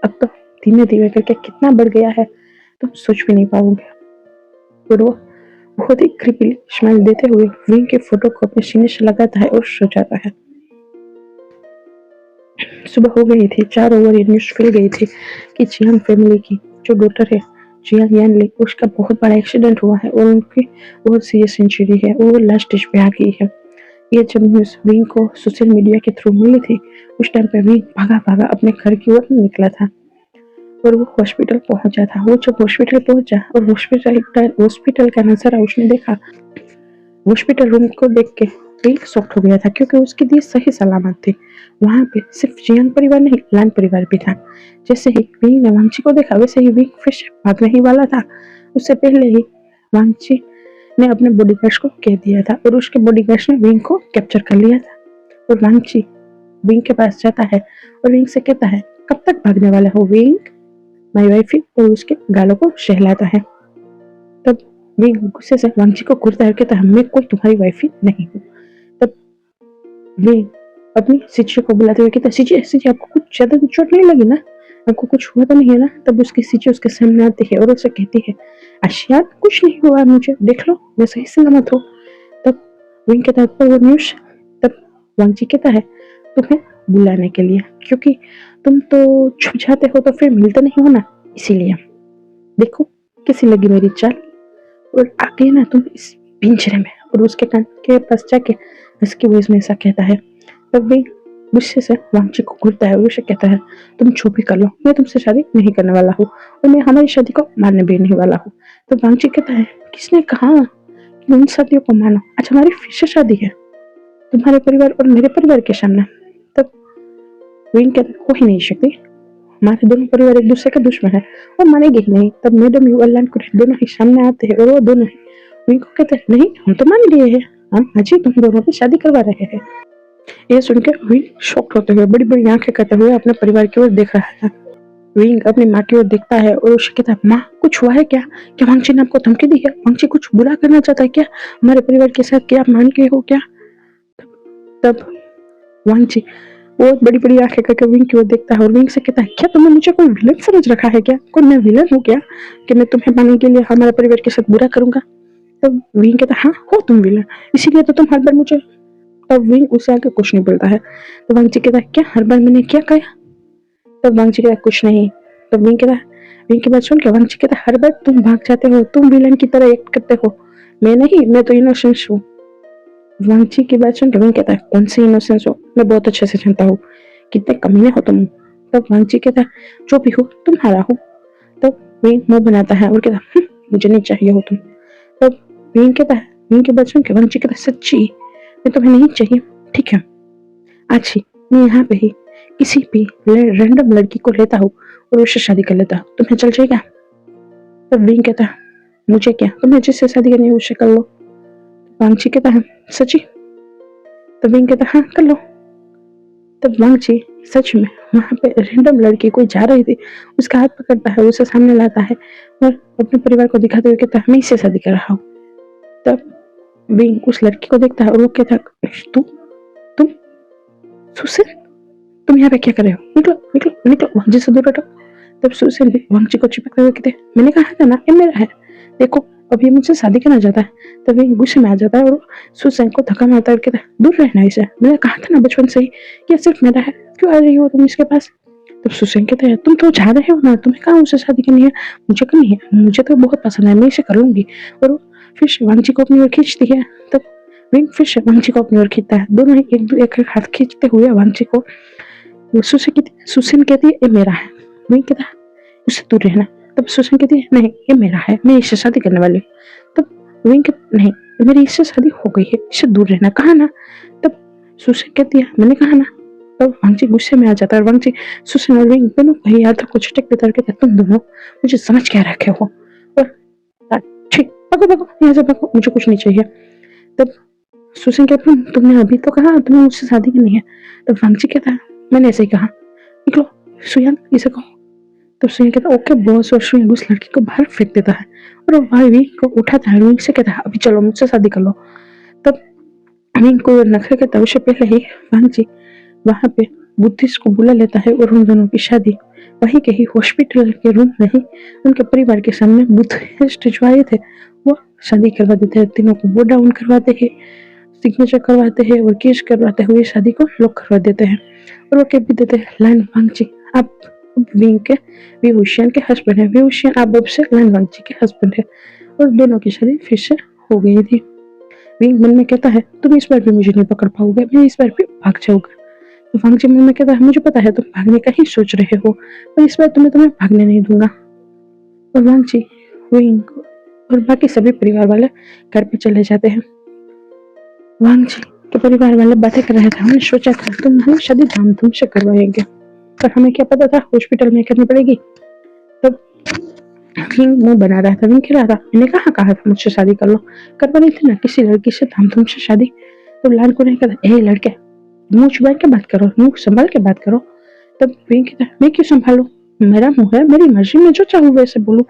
अब तो धीमे धीमे करके कितना बढ़ गया है तुम सोच भी नहीं पाओगे। और वो बहुत ही क्रिपली स्माइल देते हुए विंग के फोटो को अपने सीने से लगाता है और सो जाता है। सुबह हो गई थी, चारों ओर ये न्यूज फैल गई थी कि जियांग फैमिली की जो डॉटर है जियांग यानली उसका बहुत बड़ा एक्सीडेंट हुआ है और उनकी बहुत सीरियस इंजरी है, वो लास्ट स्टेज पे आ गई है। ये जब न्यूज विंग को सोशल मीडिया के थ्रू मिली थी उस टाइम पे विंग भागा भागा अपने घर की ओर निकला था और वो हॉस्पिटल पहुंचा था। वो जब हॉस्पिटल पहुंचा और हॉस्पिटल का नजारा उसने देखा, हॉस्पिटल रूम को देख के विंग शॉक्ड हो गया था क्योंकि उसकी दी सही सलामत थी। वहां पे सिर्फ जियांग परिवार नहीं लान परिवार भी था। जैसे ही विंग ने वांगची को देखा वैसे ही विंग फिर से भागने ही वाला था। उससे पहले ही वांगची ने अपने बॉडीगार्ड्स को कह दिया था और उसके बॉडीगार्ड्स ने विंग को कैप्चर कर लिया था। और वांगची विंग के पास जाता है और विंग से कहता है, कब तक भागने वाला हो विंग, माय वाइफ, और उसके गालों को सहलाता है। तब विंग गुस्से से वांगची को घूरता है, कहता है मैं कोई तुम्हारी वाइफ नहीं हूँ। तब विंग अपनी सिची को बुलाते हुए कहता है, सिची आपको कुछ ज्यादा चोट नहीं लगी ना, आपको कुछ हुआ तो नहीं है ना? तब उसकी सिची उसके सामने आती है और उसे कहती है, आशियान कुछ नहीं हुआ मुझे, देख लो मैं सही सलामत हूँ। तब विंग कहता है पर वो न्यूज, तब वांगची कहता है तुम्हें बुलाने के लिए, क्योंकि तुम तो छुप जाते हो तो फिर मिलते नहीं हो ना, इसीलिए। देखो कैसी लगी मेरी चाल, और आ गए ना तुम इस पिंजरे में। और उसके कान के पास जाके हस्की वॉइस में ऐसा कहता है। तब भी गुस्से से वांगची को घूरता है और उसे कहता है, तुम चुप ही कर लो, मैं तुमसे शादी नहीं करने वाला हूँ और मैं हमारी शादी को मानने भी नहीं वाला हूँ। तो वांगची कहता है, किसने कहा कि उन शादियों को मानो, आज हमारी फिर से शादी है तुम्हारे परिवार और मेरे परिवार के सामने। तब विंग कहता हो ही नहीं सकती, हमारे दोनों परिवार एक दूसरे के दुश्मन है और मानेंगे ही नहीं। तब मैडम यू अल्लाह को दोनों ही सामने आते हैं और वो दोनों ही विंग को कहते हैं, नहीं हम तो मान लिए हैं, हम आज ही तुम दोनों की शादी करवा रहे हैं। ये सुनकर विंग शॉक्ड होते हुए बड़ी बड़ी आंखें करते हुए अपने परिवार की ओर देख रहा था। विंग अपनी माँ की ओर देखता है और उसे कहता है, माँ कुछ हुआ है क्या? क्या वांगची ने आपको धमकी दी है? वांगची कुछ बुरा करना चाहता है क्या हमारे परिवार के साथ? क्या आप मान के हो क्या? तब वांगची बहुत बड़ी बड़ी आंखें करके विंग की ओर देखता है और विंग से कहता है, क्या तुमने मुझे कोई विलन समझ रखा है क्या? कोई मैं विलन हूँ क्या कि मैं तुम्हें पाने के लिए हमारे परिवार के साथ बुरा करूंगा? तब विंग कहता है, हाँ हो तुम विलन, इसीलिए तो तुम हर बार मुझे। तब विंग उसे आके कुछ नहीं बोलता है। तो वांगची कहता है, क्या हर बार मैंने क्या कहा? तब वांगची कहता है, कुछ नहीं। तब विंग कहता है, विंग की बात सुन के वांगची कहता है, हर बार तुम भाग जाते हो, तुम विलन की तरह एक्ट करते हो, मैं नहीं, मैं तो इनोसेंस हूँ। वांगची की बात सुन के विंग कहता है, कौन सी इनोसेंस हो, मैं बहुत अच्छे से जानता हूँ, कितने कमीने हो तुम। तब वांगची कहता है, जो भी हो तुम्हारा हो। तब विंग मुंह बनाता है और कहता है, मुझे नहीं चाहिए हो तुम। तब विंग कहता है, विंग की बात सुन के वांगची कहता है, सच्ची मैं तुम्हें नहीं चाहिए, ठीक है आज ही मैं यहाँ पे ही किसी भी रैंडम लड़की को लेता हूँ और उससे शादी कर लेता हूँ, तुम्हें चल जाएगा? तब विंग कहता है मुझे क्या, तुम्हें जिससे शादी करनी है उससे कर लो। वांगची कहता है सची? तब विंग कहता है हाँ कर लो। तब वांगची सच में वहां पे रैंडम लड़की कोई जा रही थी, उसका हाथ पकड़ता है, उसे सामने लाता है और अपने परिवार को दिखाते हुए कहता है मैं इससे शादी कर रहा हूँ। तब विंग उस लड़की को देखता है और वो कहता है तुम सुसेन, तुम यहाँ पे क्या कर रहे हो, निकलो निकलो निकलो वांगची से दूर हटो। तब सुसेन भी वांगची को चिपकते हुए कहते मैंने कहा था ना ये मेरा है, देखो अब ये मुझसे शादी करना चाहता है। तब विंग गुस्से में आ जाता है और सुसेन को धक्का मारता है और कहता है दूर रहना इसे, मैंने कहा था ना बचपन से ही कि ये सिर्फ मेरा है, क्यों आ रही हो तुम इसके पास। तब सुसेन कहता है तुम तो जा रहे हो ना, तुम्हें कहाँ उससे शादी करनी है, मुझे करनी है, मुझे तो बहुत पसंद है, मैं इसे कर लूंगी। और वो फिर से वांगची को अपनी ओर खींचती है। तब विंग फिर से वांगची को अपनी ओर खींचता है, दोनों ही एक हाथ खींचते हुए वांगची को सुसेन कहती है ये मेरा है। विंग कहता है उससे दूर रहना। तब सुसेन कहती है नहीं ये मेरा है, मैं इससे शादी करने वाली हूँ। तब विंग कहती नहीं मेरी इससे शादी हो गई है, इससे दूर रहना, कहा ना। तब सुसेन कहती है मैंने कहा ना। तब वांगची गुस्से में आ जाता है और वांगची सुसेन और विंग दोनों को याद को झटक देता है, कहता तुम दोनों मुझे समझ क्या रखे हो, और ठीक भागो भागो यहाँ से भागो, मुझे कुछ नहीं चाहिए। तब सुसेन कहता है तुमने अभी तो कहा तुम्हें मुझसे शादी करनी है। तब वांगची कहता है मैंने ऐसे ही कहा, निकलो सुयान इसे कहो। तब सुयन कहता ओके बॉस, और सुयन उस लड़की को बाहर फेंक देता है और वो विंग को उठाता है, विंग से कहता है अभी चलो मुझसे शादी कर लो। तब विंग को नखरे करता है, उससे पहले ही वांगची वहां पे बुद्धिस्ट को बुला लेता है और उन दोनों की शादी वही के ही हॉस्पिटल के रूम में ही उनके परिवार के सामने बुद्धिस्ट जो आए थे वो शादी करवा देते हैं, तीनों को बो डाउन करवाते हैं, सिग्नेचर करवाते हैं और केस करवाते हुए शादी को लॉक करवा देते हैं। और वो कह भी देते हैं लाइन वांगची आप विंग के विभूषण के हस्बैंड है, विभूषण आप अब से लाइन वांगची के हस्बैंड है। और दोनों की शादी फिर से हो गई थी। विंग मन में कहता है तुम इस बार भी मुझे नहीं पकड़ पाओगे, मैं इस बार भी भाग जाऊंगा। तो वांगची मन में कहता है मुझे पता है तुम भागने का ही सोच रहे हो, पर इस बार तुम्हें भागने नहीं दूंगा। और वांगची विंग और बाकी सभी परिवार वाले घर पे चले जाते हैं। वांगची के परिवार वाले बातें कर रहे थे, हमने सोचा था तुम हमें शादी धामधूम से करवाएंगे, पर हमें क्या पता था हॉस्पिटल में करनी पड़ेगी। तब विंग मुंह बना रहा था, विंग कह रहा था मैंने कहा था मुझसे शादी कर लो, करवा रही थी ना किसी लड़की से धामधूम से शादी। तो लाल को नहीं कहता लड़के मुंह छुपा के बात करो, मुंह संभाल के बात करो। तब विंग कहता मैं क्यों संभालू, मेरा मुंह है, मेरी मर्जी, में जो चाहूँ वैसे बोलूं।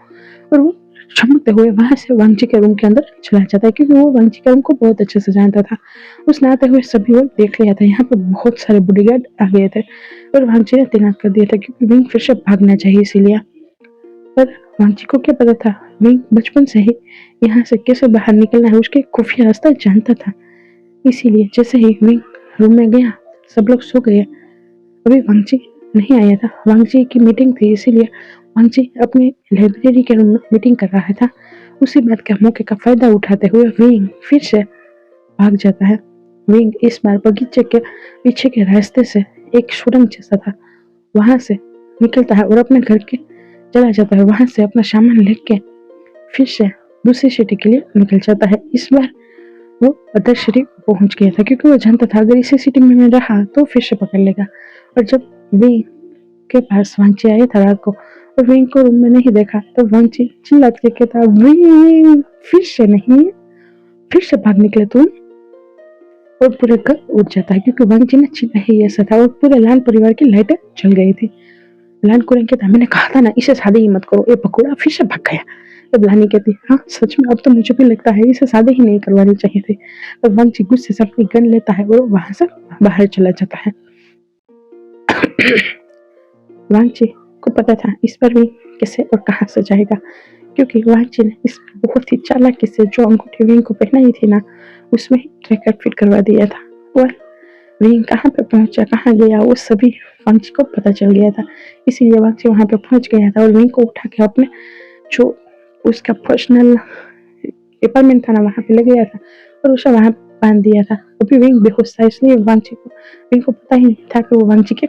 और वो चमकते हुए वहां से वांगची के रूम के अंदर चला जाता है, क्योंकि वो वांगची के रूम को बहुत अच्छे से जानता था। उसने आते हुए सभी लोग देख लिया था, यहाँ पे बहुत सारे बॉडीगार्ड आ गए थे और वांगची ने तैनात कर दिया था, क्योंकि विंग फिर से भागना चाहिए इसीलिए। पर वांगची को क्या पता था विंग बचपन से ही यहाँ से कैसे बाहर निकलना है उसके खुफिया रास्ता जानता था। इसीलिए जैसे ही विंग रूम में गया सब लोग सो गए, अभी वांगची नहीं आया था, वांगची की मीटिंग थी, इसीलिए वांगची अपनी लाइब्रेरी के रूम में मीटिंग कर रहा था। उसी बात के मौके का फायदा उठाते हुए विंग फिर से भाग जाता है। विंग इस बार बगीचे के पीछे के रास्ते से एक सुरंग जैसा था वहां से निकलता है और अपने घर के चला जाता है, वहां से अपना सामान लेके फिर से दूसरी सिटी के लिए निकल जाता है। इस बार वो अदर सिटी पहुंच गया था, क्योंकि वो जानता था अगर इसी सिटी में मैं रहा तो फिर से पकड़ लेगा। और जब विंग के पास वांगची आया था रात को और विंग को रूम में नहीं देखा तो वांगची चिल्लाते कहता विंग फिर से नहीं, फिर से भाग निकले तुम। और पूरे घर उठ जाता है, क्योंकि वांगची ने चिल्ला ही ऐसा था और पूरे लाल परिवार की लाइटें जल गई थी। लाल को कहता मैंने कहा था ना इसे शादी ही मत करो, ये पकौड़ा फिर से भाग गया। तब लानी कहती हाँ सच में अब तो मुझे भी लगता है इसे शादी ही नहीं करवानी चाहिए थी। तब वांगची गुस्से से अपनी गन लेता है और वहां से बाहर चला जाता है। वांगची को पता था इस पर भी कैसे और कहां से जाएगा, क्योंकि वांगची ने इस बहुत ही चालाकी से जो अंगूठी विंग को पहनाई थी ना उसमें ट्रैकर फिट करवा दिया था। और विंग कहाँ पे पहुंचा कहाँ गया वो सभी वांगची को पता चल गया था, इसीलिए वांगची वहां पे पहुंच गया था और विंग को उठा के अपने जो उसका पर्सनल अपार्टमेंट था ना वहां पे ले गया था और उसे वहां बांध दिया था। अभी विंग बेहोश था, इसलिए विंग को पता ही नहीं था कि वो वांगची के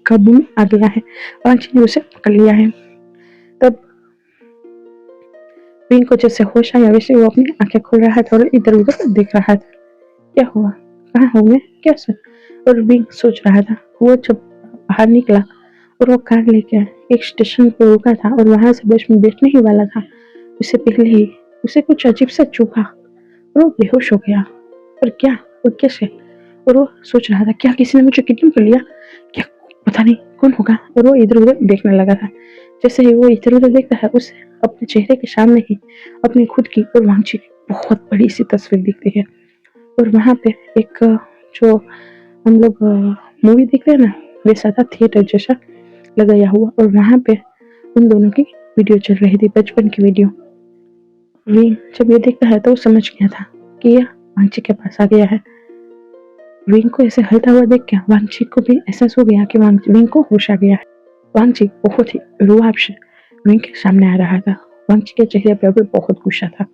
काबू में आ गया है, वांगची ने उसे पकड़ लिया है। तब विंग को जैसे होश आया वैसे वो अपनी आंखें खोल रहा था और इधर उधर देख रहा था, क्या हुआ, कहाँ हूँ मैं, कैसे। और विंग सोच रहा था। वो जब बाहर निकला और वो कार लेके एक स्टेशन पे रुका था और वहां से बस में बैठने ही वाला था, उससे पहले ही उसे कुछ अजीब सा चुभा और वो बेहोश हो गया। पर क्या और कैसे? और वो सोच रहा था, क्या किसी ने मुझे किडनैप कर लिया? क्या, पता नहीं कौन होगा। और वो इधर उधर देखने लगा था। जैसे ही वो इधर उधर देखता है, उसे अपने चेहरे के सामने ही अपनी खुद की और वांगची की बहुत बड़ी सी तस्वीर दिखती है। और वहां पे एक जो हम लोग मूवी देखते हैं ना, वैसा था, थिएटर जैसा लगाया हुआ। और वहां पे उन दोनों की वीडियो चल रही थी, बचपन की वीडियो। विंग जब ये देखता है तो वो समझ गया था कि यह वांगची के पास आ गया है। विंग को ऐसे हलता हुआ देख के वांगची को भी एहसास हो गया कि विंग को होश आ गया है। वांगची बहुत ही रुआब से विंग के सामने आ रहा था। वांगची के चेहरे पे अभी बहुत गुस्सा था,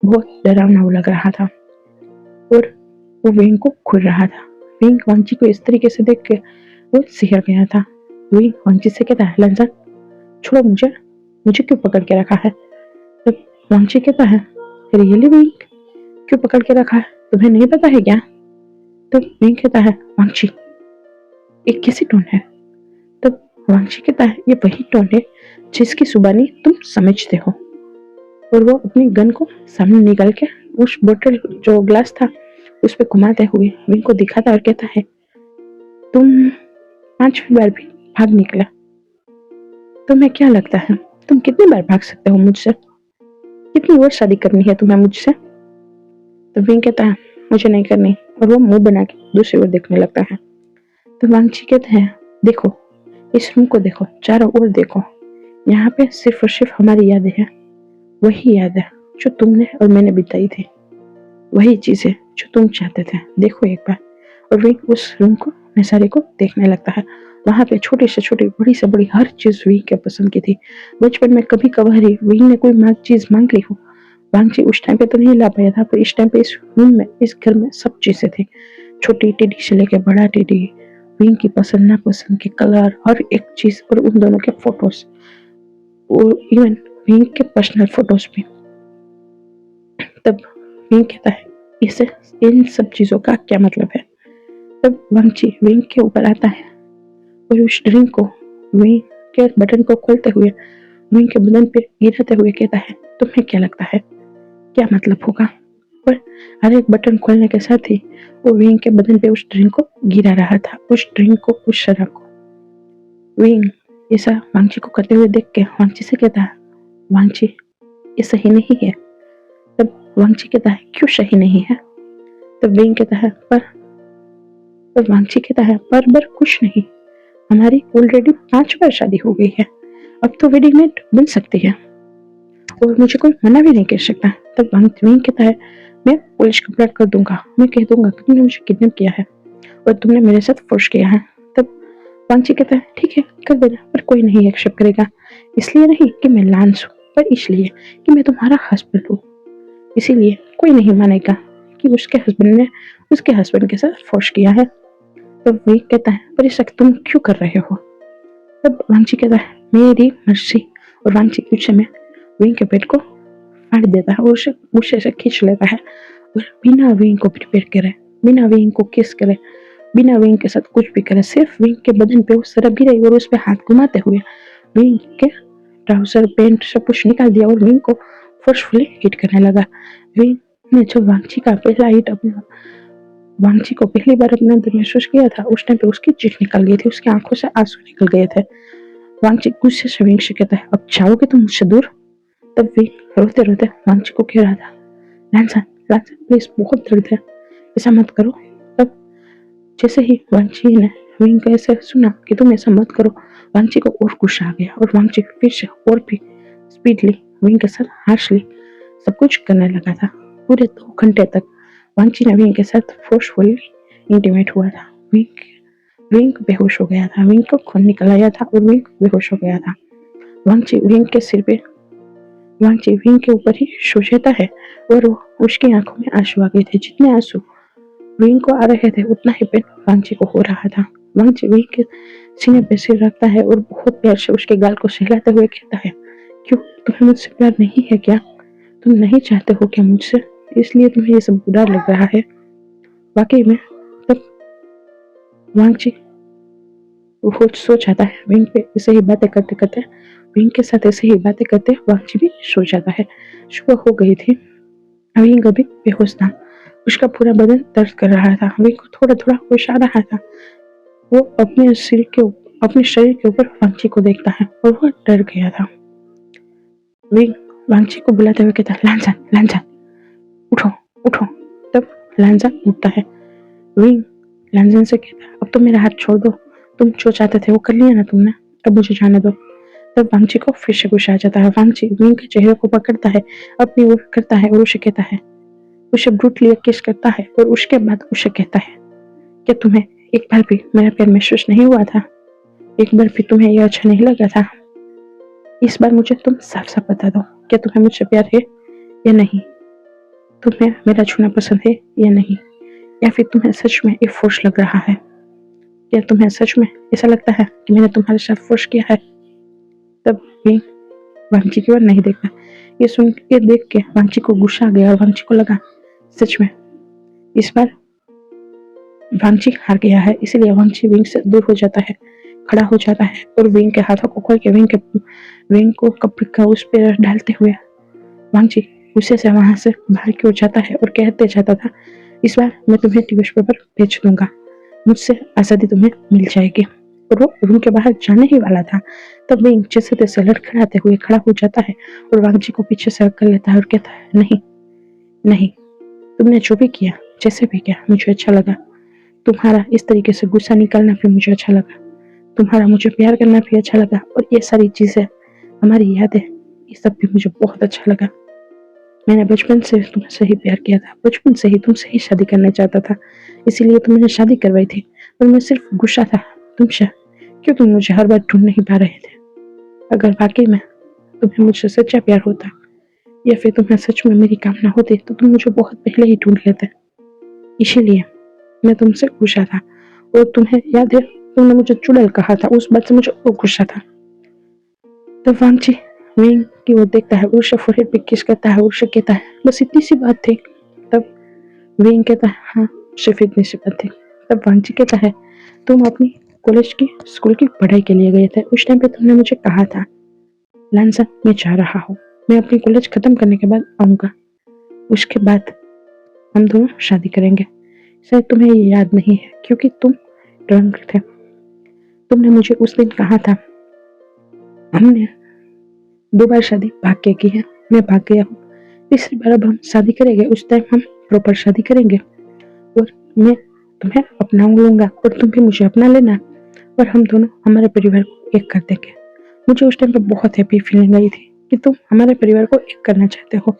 बहुत डरावना वो लग रहा था। और वो विंग को घूर रहा था। विंग वांगची को इस तरीके से देख के वो सिहर गया था। विंग वांगची से कहता है, लंजन छोड़ो मुझे, मुझे क्यों पकड़ के रखा है? तब वांगची कहता है, रियली विंग, क्यों पकड़ के रखा है, तुम्हें नहीं पता है क्या? तब विंग कहता है, वांगची ये कैसी टोन है? तब वांगची कहता है, ये वही टोन है जिसकी जुबानी तुम समझते हो। और वो अपनी गन को सामने निकाल के उस बोतल जो ग्लास था उस पर घुमाते हुए विंग को दिखाता और कहता है, तुम 5वीं बार भी भाग निकला। तुम्हें क्या लगता है तुम कितनी बार भाग सकते हो मुझसे? कितनी और शादी करनी है तुम्हें मुझसे? तो विंग कहता है, मुझे नहीं करनी। और वो मुंह बना के दूसरी ओर देखने लगता है। तो वांगची कहते हैं, देखो इस रूम को देखो, चारों ओर देखो, यहाँ पे सिर्फ और सिर्फ हमारी यादें हैं। वही याद है जो तुमने और मैंने बिताई थी, वही चीजें जो तुम चाहते थे, देखो एक बार। और विंग उस रूम को नजारे को देखने लगता है। वहां पे छोटी से छोटी, बड़ी से बड़ी हर चीज विंग के पसंद की थी। बचपन में कभी कभार ही विंग ने कोई चीज मांग ली हो। वांगची उस टाइम पे तो नहीं ला पाया था, पर इस टाइम पे इस रूम में, इस घर में सब चीजें थी। छोटी टेडी से लेके बड़ा टेडी, विंग की पसंद नापसंद के कलर, हर एक चीज, और उन दोनों के फोटोज, और इवन विंग के पर्सनल फोटोज भी। तब विंग कहता है, इसे इन सब चीजों का क्या मतलब है? तब वांगची विंग के ऊपर आता है और उस ड्रिंक को, विंग के बटन को खोलते हुए विंग के बदन पे गिराते हुए कहता है, तुम्हें क्या लगता है क्या मतलब होगा? पर हर एक बटन खोलने के साथ ही वो विंग के बदन पे उस ड्रिंक को गिरा रहा था, उस ड्रिंक को, उस शराब को। विंग ऐसा वांगची को करते हुए देख के वांगची से कहता है, वांगची ये सही नहीं है। तब वांगची कहता है, क्यों सही नहीं है? तब विंग कहता है, पर वांगची कहता है, पर कुछ नहीं, हमारी ऑलरेडी 5 बार शादी हो गई है, अब तो वेडिंग नाइट बन सकती है और मुझे कोई मना भी नहीं कर सकता। तब विंग कहता है, मैं पुलिस कंप्लेंट कर दूंगा, मैं कह दूंगा कि तुमने मुझे किडनैप किया है और तुमने मेरे साथ फोर्स किया है। तब वांगची कहता है, ठीक है कर देना, पर कोई नहीं एक्सेप्ट करेगा। इसलिए नहीं कि मैं लांस हूँ, पर इसलिए कि मैं तुम्हारा हस्बैंड हूँ। इसीलिए कोई नहीं मानेगा कि उसके हस्बैंड ने उसके हस्बैंड के साथ फोर्स किया है। तब विंग कहता है, पर ऐसा तुम क्यों कर रहे हो? तब वांगची कहता है, मेरी मर्जी। और वांगची गुस्से में विंग के पेट को फाड़ देता है और उसे गुस्से से खींच लेता है। और बिना विंग को प्रिपेयर करे, बिना विंग को किस करे, बिना विंग के साथ कुछ भी करे, सिर्फ विंग के बदन पे उस तरह गिरे और उस पे हाथ घुमाते हुए विंग के ट्राउजर, पैंट सब कुछ निकाल दिया और विंग को फोर्सफुली हिट करने लगा। विंग ने जब वांगची का पहला हिट अपना वांगची को पहली बार अपने अंदर महसूस किया था, उस टाइम पे उसकी चीख निकल गई थी, उसकी आंखों से आंसू निकल गए थे। वांगची गुस्से से विंग से कहता है, अब जाओगे तुम मुझसे दूर? तब विंग रोते रोते वांगची को कह रहा था, लैंसन लैंसन प्लीज, बहुत दर्द है, ऐसा मत करो। तब जैसे ही वांगची ने विंग का ऐसे सुना कि तुम ऐसा मत करो, वांगची को और गुस्सा आ गया और वांगची फिर से और भी स्पीडली विंग के साथ हार्शली सब कुछ करने लगा था। पूरे 2 घंटे तक वांगची ने विंग के साथ फोर्सफुली इंटीमेट हुआ था। विंग बेहोश हो गया था, विंग को खून निकल आया था और विंग बेहोश हो गया था। वांगची विंग के सिर पे, वांगची विंग के ऊपर ही सो जाता है और उसकी आंखों में आंसू आ गए थे। जितने आंसू विंग को आ रहे थे उतना ही पेन वांगची को हो रहा था। वांगची विंग के सीने पे सिर रखता है और बहुत प्यार से उसके गाल को सहलाते हुए कहता है, क्यों तुम्हें मुझसे प्यार नहीं है क्या? तुम नहीं चाहते हो क्या मुझसे? इसलिए तुम्हें ये सब बुरा लग रहा है वाकई में? तब वांगची वो सो जाता है। विंग पे ऐसे ही बातें करते करते विंग के साथ ऐसे ही बातें करते वांगची भी सो जाता है। सुबह हो गई थी। विंग अभी बेहोश था। उसका पूरा बदन दर्द कर रहा था। विंग को थोड़ा थोड़ा होश आ रहा था। वो अपने शरीर के ऊपर वांगची को देखता है और वो डर गया था। विंग वांगची को बुलाते हुए कहता है, लांजान लांजान उठो उठो। तब लांजान उठता है। विंग लांजान से कहता है, अब तो मेरा हाथ छोड़ दो, तुम जो चाहते थे वो कर लिया ना तुमने, अब मुझे जाने दो। तब वांगची को फिर से गुस्सा आ जाता है। वांगची विंग के चेहरे को पकड़ता है, अपनी ओर करता है और उसे कहता है, उसे ब्रूटली किस करता है और उसके बाद उसे कहता है, क्या तुम्हें एक बार भी मेरा प्यार महसूस नहीं हुआ था? एक बार भी तुम्हें यह अच्छा नहीं लगा था? इस बार मुझे तुम साफ साफ बता दो, क्या तुम्हें मुझसे प्यार है या नहीं? तुम्हें मेरा छूना पसंद है या नहीं? या फिर तुम्हें सच में एक फोर्स लग रहा है? क्या तुम्हें सच में ऐसा लगता है कि मैंने तुम्हारे साथ फोर्स किया है? तब भी वांगची की ओर नहीं देखता। ये सुन के देख के वांगची को गुस्सा आ गया और वांगची को लगा सच में इस बार वांगची हार गया है। इसलिए वांगची विंग से दूर हो जाता है, खड़ा हो जाता है और विंग के हाथों को खोल के विंग को कपड़े का उस पर डालते हुए वांगची गुस्से से वहां से बाहर की ओर जाता है और कहते जाता था, इस बार मैं तुम्हें न्यूज़पेपर पर भेज दूंगा, मुझसे आजादी तुम्हें मिल जाएगी। और वो रूम के बाहर जाने ही वाला था। तब विंग जैसे तैसे लड़खड़ाते हुए खड़ा हो जाता है और वांगची को पीछे से कर लेता है और कहता है, नहीं नहीं, तुमने जो भी किया, जैसे भी किया, मुझे अच्छा लगा। तुम्हारा इस तरीके से गुस्सा निकालना भी मुझे अच्छा लगा, तुम्हारा मुझे प्यार करना भी अच्छा लगा, और ये सारी चीजें, हमारी यादें, ये सब भी मुझे बहुत अच्छा लगा। मैंने बचपन से तुमसे ही प्यार किया था, बचपन से ही तुमसे ही शादी करना चाहता था, इसीलिए तो मैंने शादी करवाई थी। और मैं सिर्फ गुस्सा था तुमसे, क्यों तुम मुझे हर बार ढूंढ नहीं पा रहे थे। अगर वाकई में तुम्हें मुझसे सच्चा प्यार होता या फिर तुम्हें सच में मेरी कामना होती तो तुम मुझे बहुत पहले ही ढूंढ लेते। इसीलिए मैं तुमसे गुस्सा था। और तुम्हें याद है, तुमने मुझे चुड़ैल कहा था, उस बात से मुझे और गुस्सा था। तब वांगची विंग की ओर देखता है, उसे फोरहेड पे किस करता है, उसे कहता है, बस इतनी सी बात थी। तब विंग कहता है, हाँ सिर्फ इतनी सी बात थी। तब वांगची कहता है, तुम अपनी कॉलेज की स्कूल की पढ़ाई के लिए गए थे, उस टाइम पे तुमने मुझे कहा था, लांसा मैं जा रहा हूँ, मैं अपनी कॉलेज खत्म करने के बाद आऊंगा, उसके बाद हम दोनों शादी करेंगे। शायद तुम्हें ये याद नहीं है क्योंकि तुम ड्रंक थे। तुमने मुझे उस दिन कहा था, हमने 2 बार शादी भाग के की है, मैं भाग गया हूँ, तीसरी बार अब हम शादी करेंगे, उस टाइम हम प्रॉपर शादी करेंगे और मैं तुम्हें अपना लूंगा और तुम भी मुझे अपना लेना और हम दोनों हमारे परिवार को एक कर देंगे। मुझे उस टाइम पे बहुत हैप्पी फीलिंग आई थी कि तुम हमारे परिवार को एक करना चाहते हो,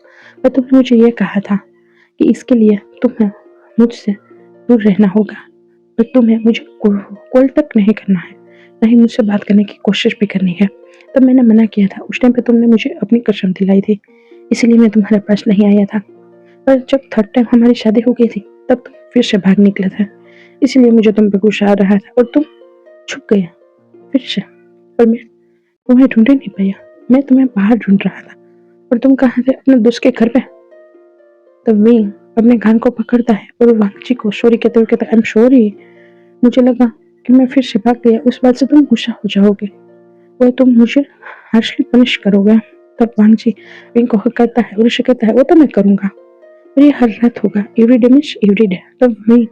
पर तुमने मुझे ये कहा था कि इसके लिए तुम्हें मुझसे दूर रहना होगा और तुम्हें मुझे कॉल तक नहीं करना है, नहीं मुझसे बात करने की कोशिश भी करनी है। तब मैंने मना किया था, उस टाइम पे तुमने मुझे अपनी कसम दिलाई थी, इसलिए मैं तुम्हारे पास नहीं आया था। पर जब थर्ड टाइम हमारी शादी हो गई थी तब तुम फिर से भाग निकले थे, इसलिए मुझे तुम पे गुस्सा आ रहा था और तुम छुप गया फिर से। और मैं तुम्हें ढूंढ नहीं पाया, मैं तुम्हें बाहर ढूंढ रहा था और तुम कहाँ थे? अपने दोस्त के घर पे। तब विंग अपने कान को पकड़ता है और वांगची को सॉरी कहते हुए कहता है, आई एम सॉरी, मुझे लगा कि मैं फिर से भाग गया, उस बात से तुम गुस्सा हो जाओगे और तुम मुझे हार्शली पनिश करोगे। तब वांगची विंग को हक करता है और उसे कहता है, वो तो मैं करूंगा और ये हर रात होगा, every day means every day. तब विंग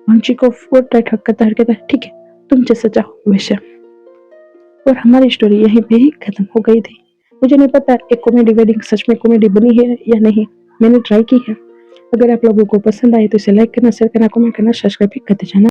वांगची को और टाइट हक करता है, कहता है, ठीक है तुम जैसा चाहो वैसे। और हमारी स्टोरी यहीं पे ही खत्म हो गई थी। मुझे नहीं पता एक कॉमेडी वेडिंग सच में कॉमेडी बनी है या नहीं, मैंने ट्राई की है। अगर आप लोगों को पसंद आए तो इसे लाइक करना, शेयर करना, कमेंट करना, सब्सक्राइब भी करते जाना।